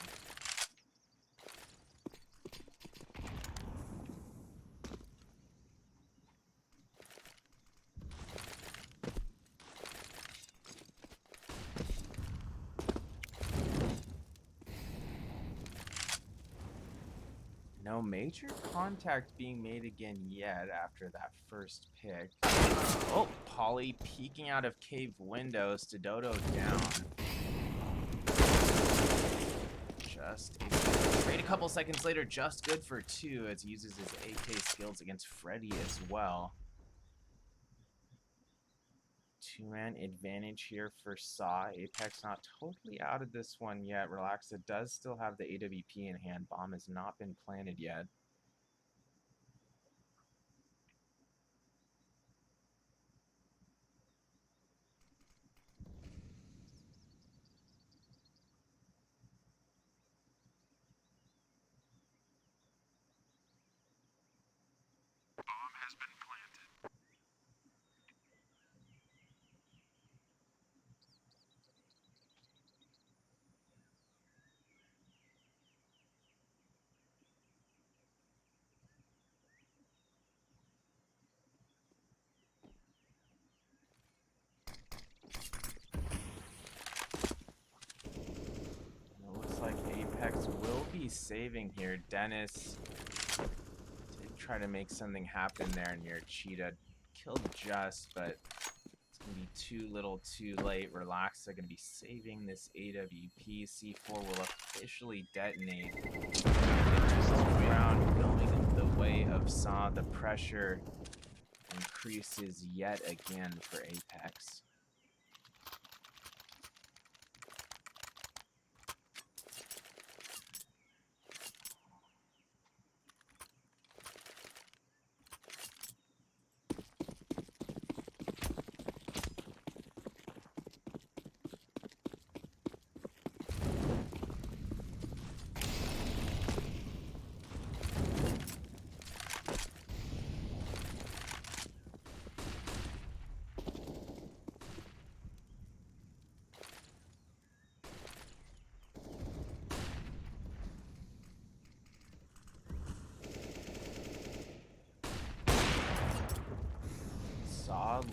Speaker 10: No major contact being made again yet after that first pick. Oh, Polly peeking out of cave windows. Sidodo down. couple seconds later, just good for 2 as he uses his AK skills against Freddy as well. 2-man advantage here for Saw. Apeks not totally out of this one yet. Relaxa does still have the AWP in hand. Bomb has not been planted yet.
Speaker 5: Bomb has been planted.
Speaker 10: It looks like Apeks will be saving here. Dennis did try to make something happen there near Cheetah. Killed Just, but it's going to be too little too late. Relaxa going to be saving this AWP. C4 will officially detonate. Round going the way of Saw. The pressure increases yet again for Apeks.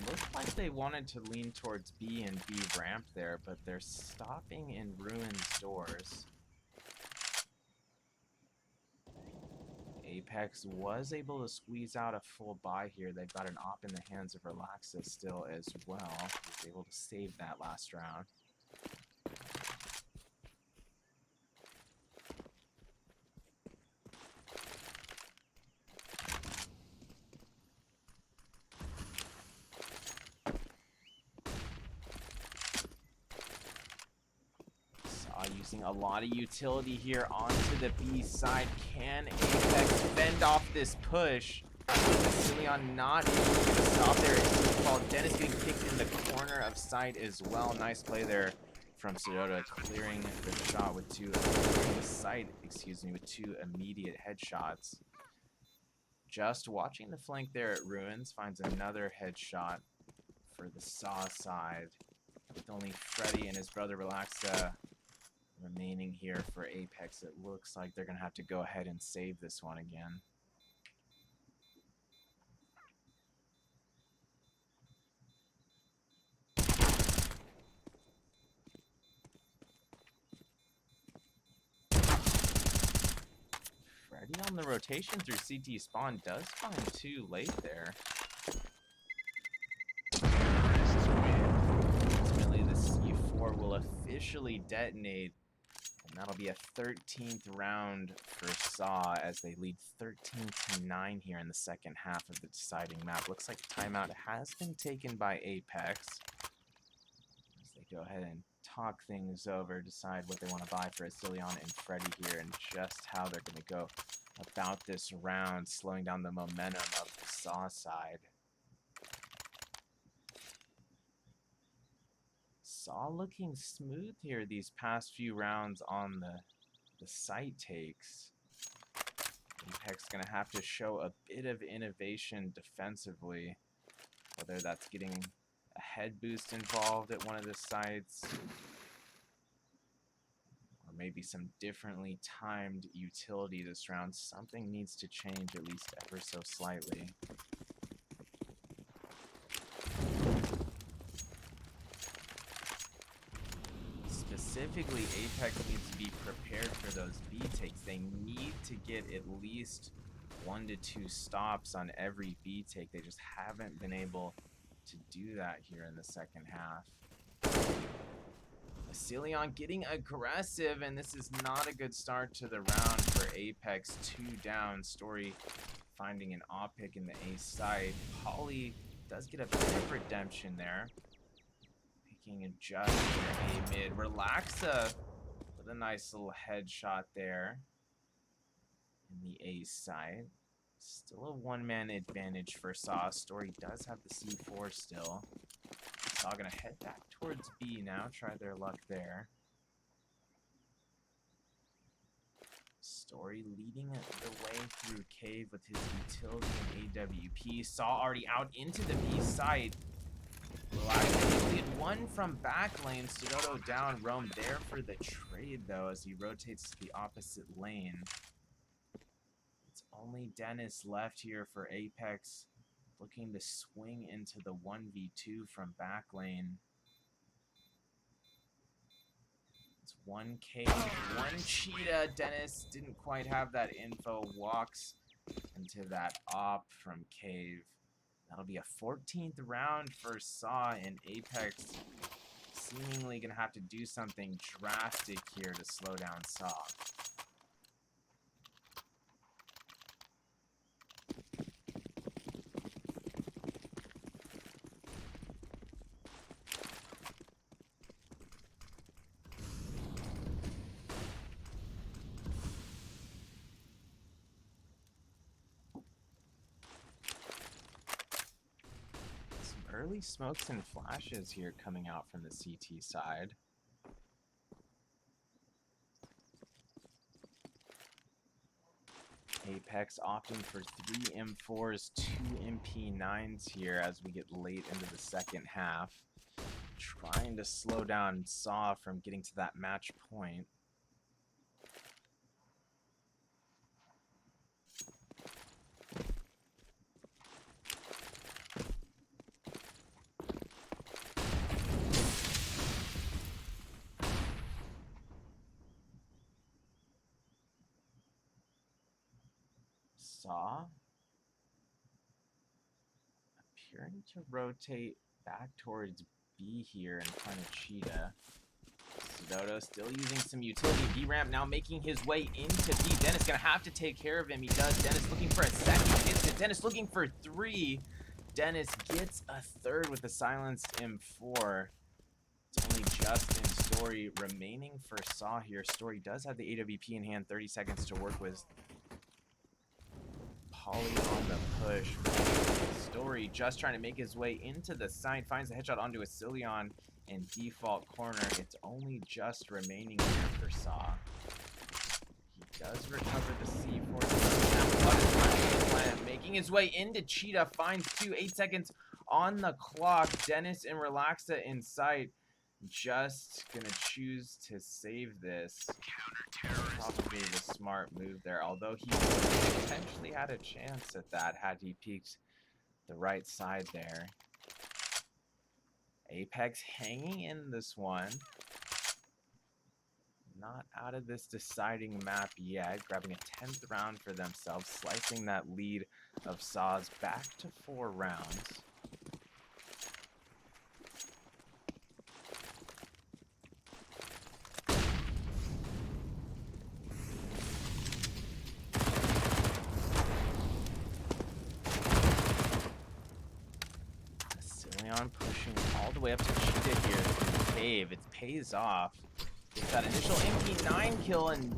Speaker 10: Looked like they wanted to lean towards B and B ramp there, but they're stopping in Ruin's doors. Apeks was able to squeeze out a full buy here. They've got an op in the hands of Relaxa still as well. He was able to save that last round. Using a lot of utility here onto the B side. Can Apeks fend off this push? Cillian not able to stop there. It's called Dennis getting kicked in the corner of sight as well. Nice play there from Sedota, clearing the shot with with 2 immediate headshots. Just watching the flank there at Ruins, finds another headshot for the Saw side. With only Freddy and his brother Relaxa remaining here for Apeks, it looks like they're going to have to go ahead and save this one again. Freddy on the rotation through CT spawn does find 2 late there. Ultimately, the C4 will officially detonate. And that'll be a 13th round for Saw as they lead 13-9 here in the second half of the deciding map. Looks like timeout has been taken by Apeks as they go ahead and talk things over, decide what they want to buy for Cillian and Freddy here, and just how they're going to go about this round, slowing down the momentum of the Saw side. Saw looking smooth here these past few rounds on the site takes. Apeks gonna have to show a bit of innovation defensively, whether that's getting a head boost involved at one of the sites, or maybe some differently timed utility this round. Something needs to change at least ever so slightly. Specifically, Apeks needs to be prepared for those B takes. They need to get at least 1 to 2 stops on every B take. They just haven't been able to do that here in the second half. Asilion getting aggressive, and this is not a good start to the round for Apeks. 2 down. Story finding an op pick in the A side. Polly does get a bit of redemption there. Picking a just in A mid. Relaxa with a nice little headshot there in the A side. Still a one-man advantage for Saw. Story does have the C4 still. Saw gonna head back towards B now, try their luck there. Story leading the way through Cave with his utility and AWP. Saw already out into the B site. Relaxing lead one from back lane. Sudodo down, Rome there for the trade though as he rotates to the opposite lane. It's only Dennis left here for Apeks, looking to swing into the 1v2 from back lane. It's 1 Cave, 1 Cheetah. Dennis didn't quite have that info. Walks into that op from Cave. That'll be a 14th round for Saw, and Apeks seemingly gonna have to do something drastic here to slow down Saw. Early smokes and flashes here coming out from the CT side. Apeks opting for 3 M4s, 2 MP9s here as we get late into the second half. Trying to slow down Saw from getting to that match point. Saw appearing to rotate back towards B here in front of Cheetah. Sudodo still using some utility. B ramp now making his way into B. Dennis gonna have to take care of him. He does. Dennis looking for a second. Gets it. Dennis looking for 3. Dennis gets a 3rd with the silenced M4. It's only just in Story remaining for Saw here. Story does have the AWP in hand. 30 seconds to work with. Polly on the push. Story just trying to make his way into the side. Finds the headshot onto Asilion in default corner. It's only just remaining here for Saw. He does recover the C4. Making his way into Cheetah. Finds 2. 8 seconds on the clock. Dennis and Relaxa in sight. Just gonna choose to save this. Probably the smart move there, although he potentially had a chance at that had he peeked the right side there. Apeks hanging in this one. Not out of this deciding map yet. Grabbing a 10th round for themselves, slicing that lead of Saw's back to 4 rounds. Pushing all the way up to Cheetah here through Cave. It pays off. Gets that initial MP9 kill and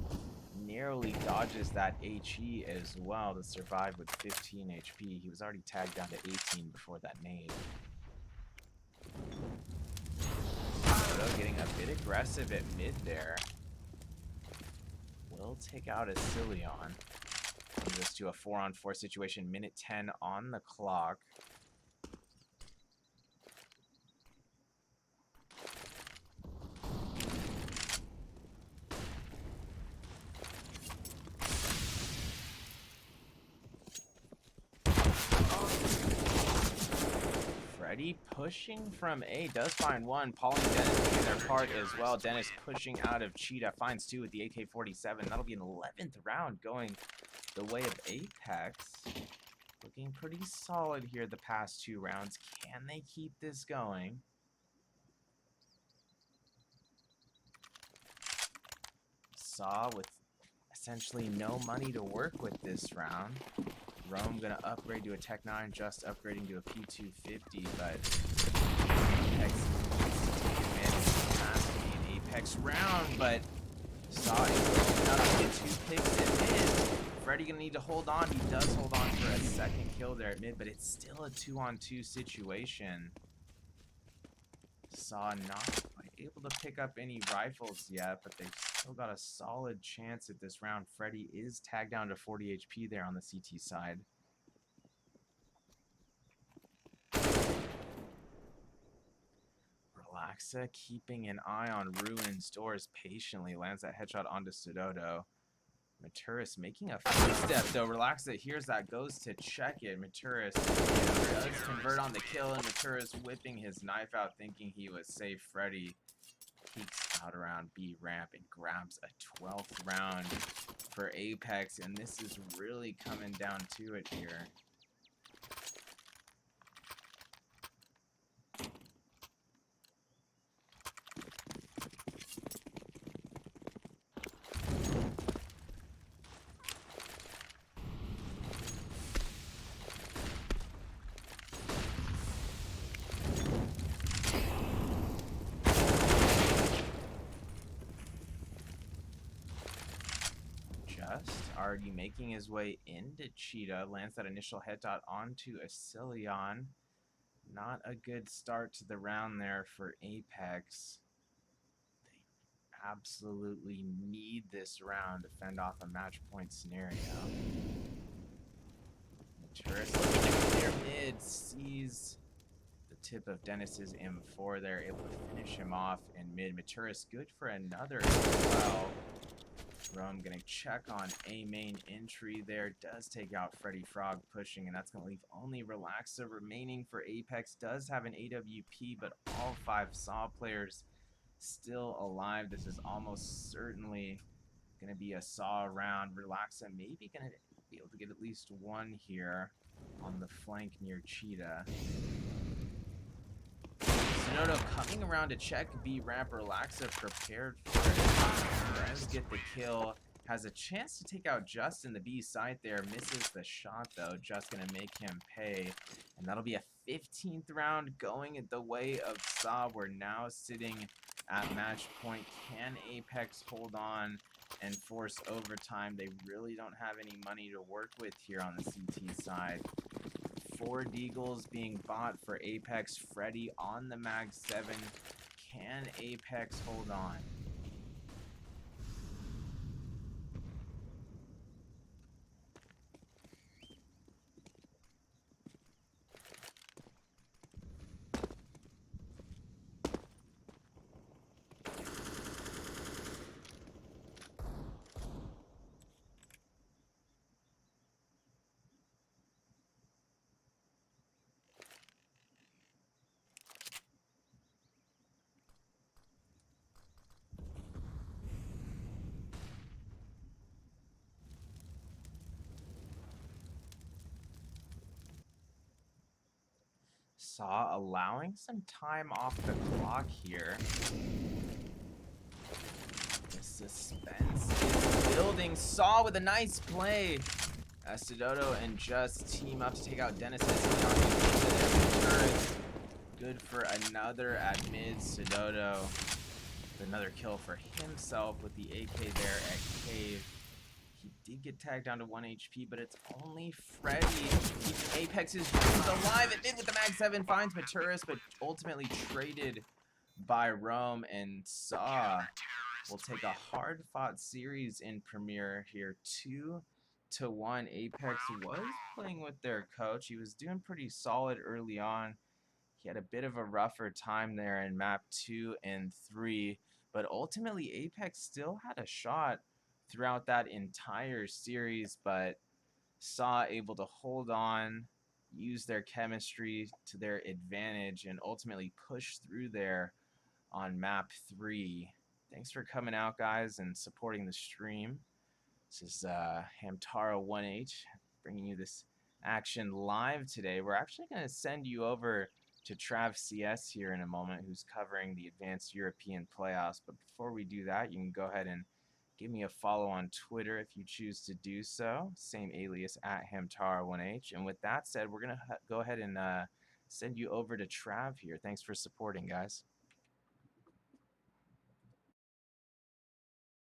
Speaker 10: narrowly dodges that HE as well to survive with 15 HP. He was already tagged down to 18 before that nade. Soto getting a bit aggressive at mid there. Will take out Asilion. Brings us to a 4-on-4 situation. Minute 10 on the clock. Freddy pushing from A, does find 1. Paul and Dennis doing their part as well. Dennis pushing out of Cheetah, finds 2 with the AK-47. That'll be an 11th round going the way of Apeks. Looking pretty solid here the past 2 rounds. Can they keep this going? Saw with essentially no money to work with this round. Rome gonna upgrade to a Tech 9, just upgrading to a P250, but Apex needs to take advantage of the past to be an Apex round, but Saw able to get 2 picks at mid. Freddy gonna need to hold on. He does hold on for a second kill there at mid, but it's still a 2-on-2 situation. Saw not quite able to pick up any rifles yet, but they've still got a solid chance at this round. Freddy is tagged down to 40 HP there on the CT side. Relaxa keeping an eye on Ruin's doors patiently. Lands that headshot onto Sidodo. Maturis making a footstep though. Relaxa hears that, goes to check it. Maturis does convert on the kill, and Maturis whipping his knife out thinking he was safe. Freddy peeks out around B ramp and grabs a 12th round for Apex, and this is really coming down to it here. Already making his way into Cheetah, lands that initial head dot onto Asilion. Not a good start to the round there for Apex. They absolutely need this round to fend off a match point scenario. Maturis looking to clear mid, sees the tip of Dennis's M4 there, able to finish him off in mid. Maturis good for another as well. Rome gonna check on A main entry there. Does take out Freddy Frog pushing, and that's gonna leave only Relaxa remaining for Apex. Does have an AWP, but all 5 Saw players still alive. This is almost certainly gonna be a Saw round. Relaxa maybe gonna be able to get at least one here on the flank near Cheetah. Sonodo coming around to check B ramp. Relaxa prepared for it. Does get the kill. Has a chance to take out Just in the B side there. Misses the shot though. Just gonna make him pay. And that'll be a 15th round going the way of Saw. We're now sitting at match point. Can Apex hold on and force overtime? They really don't have any money to work with here on the CT side. 4 Deagles being bought for Apex. Freddy on the Mag 7. Can Apex hold on? Saw allowing some time off the clock here. The suspense is building. Saw with a nice play. As Sidodo and Just team up to take out Dennis. Good for another at mid. Sidodo with another kill for himself with the AK there at Cave. He did get tagged down to 1 HP, but it's only Freddy keeping Apex's dreams alive. It did with the Mag 7, finds Maturis, but ultimately traded by Rome, and Saw will take a hard-fought series in Premier here. 2-1. Apex was playing with their coach. He was doing pretty solid early on. He had a bit of a rougher time there in map 2 and 3, but ultimately Apex still had a shot throughout that entire series, but Saw able to hold on, use their chemistry to their advantage, and ultimately push through there on map 3. Thanks for coming out, guys, and supporting the stream. This is Hamtaro1H bringing you this action live today. We're actually going to send you over to Trav CS here in a moment, who's covering the Advanced European Playoffs. But before we do that, you can go ahead and Give me a follow on Twitter if you choose to do so. Same alias at Hamtara1H. And with that said, we're going to go ahead and send you over to Trav here. Thanks for supporting, guys.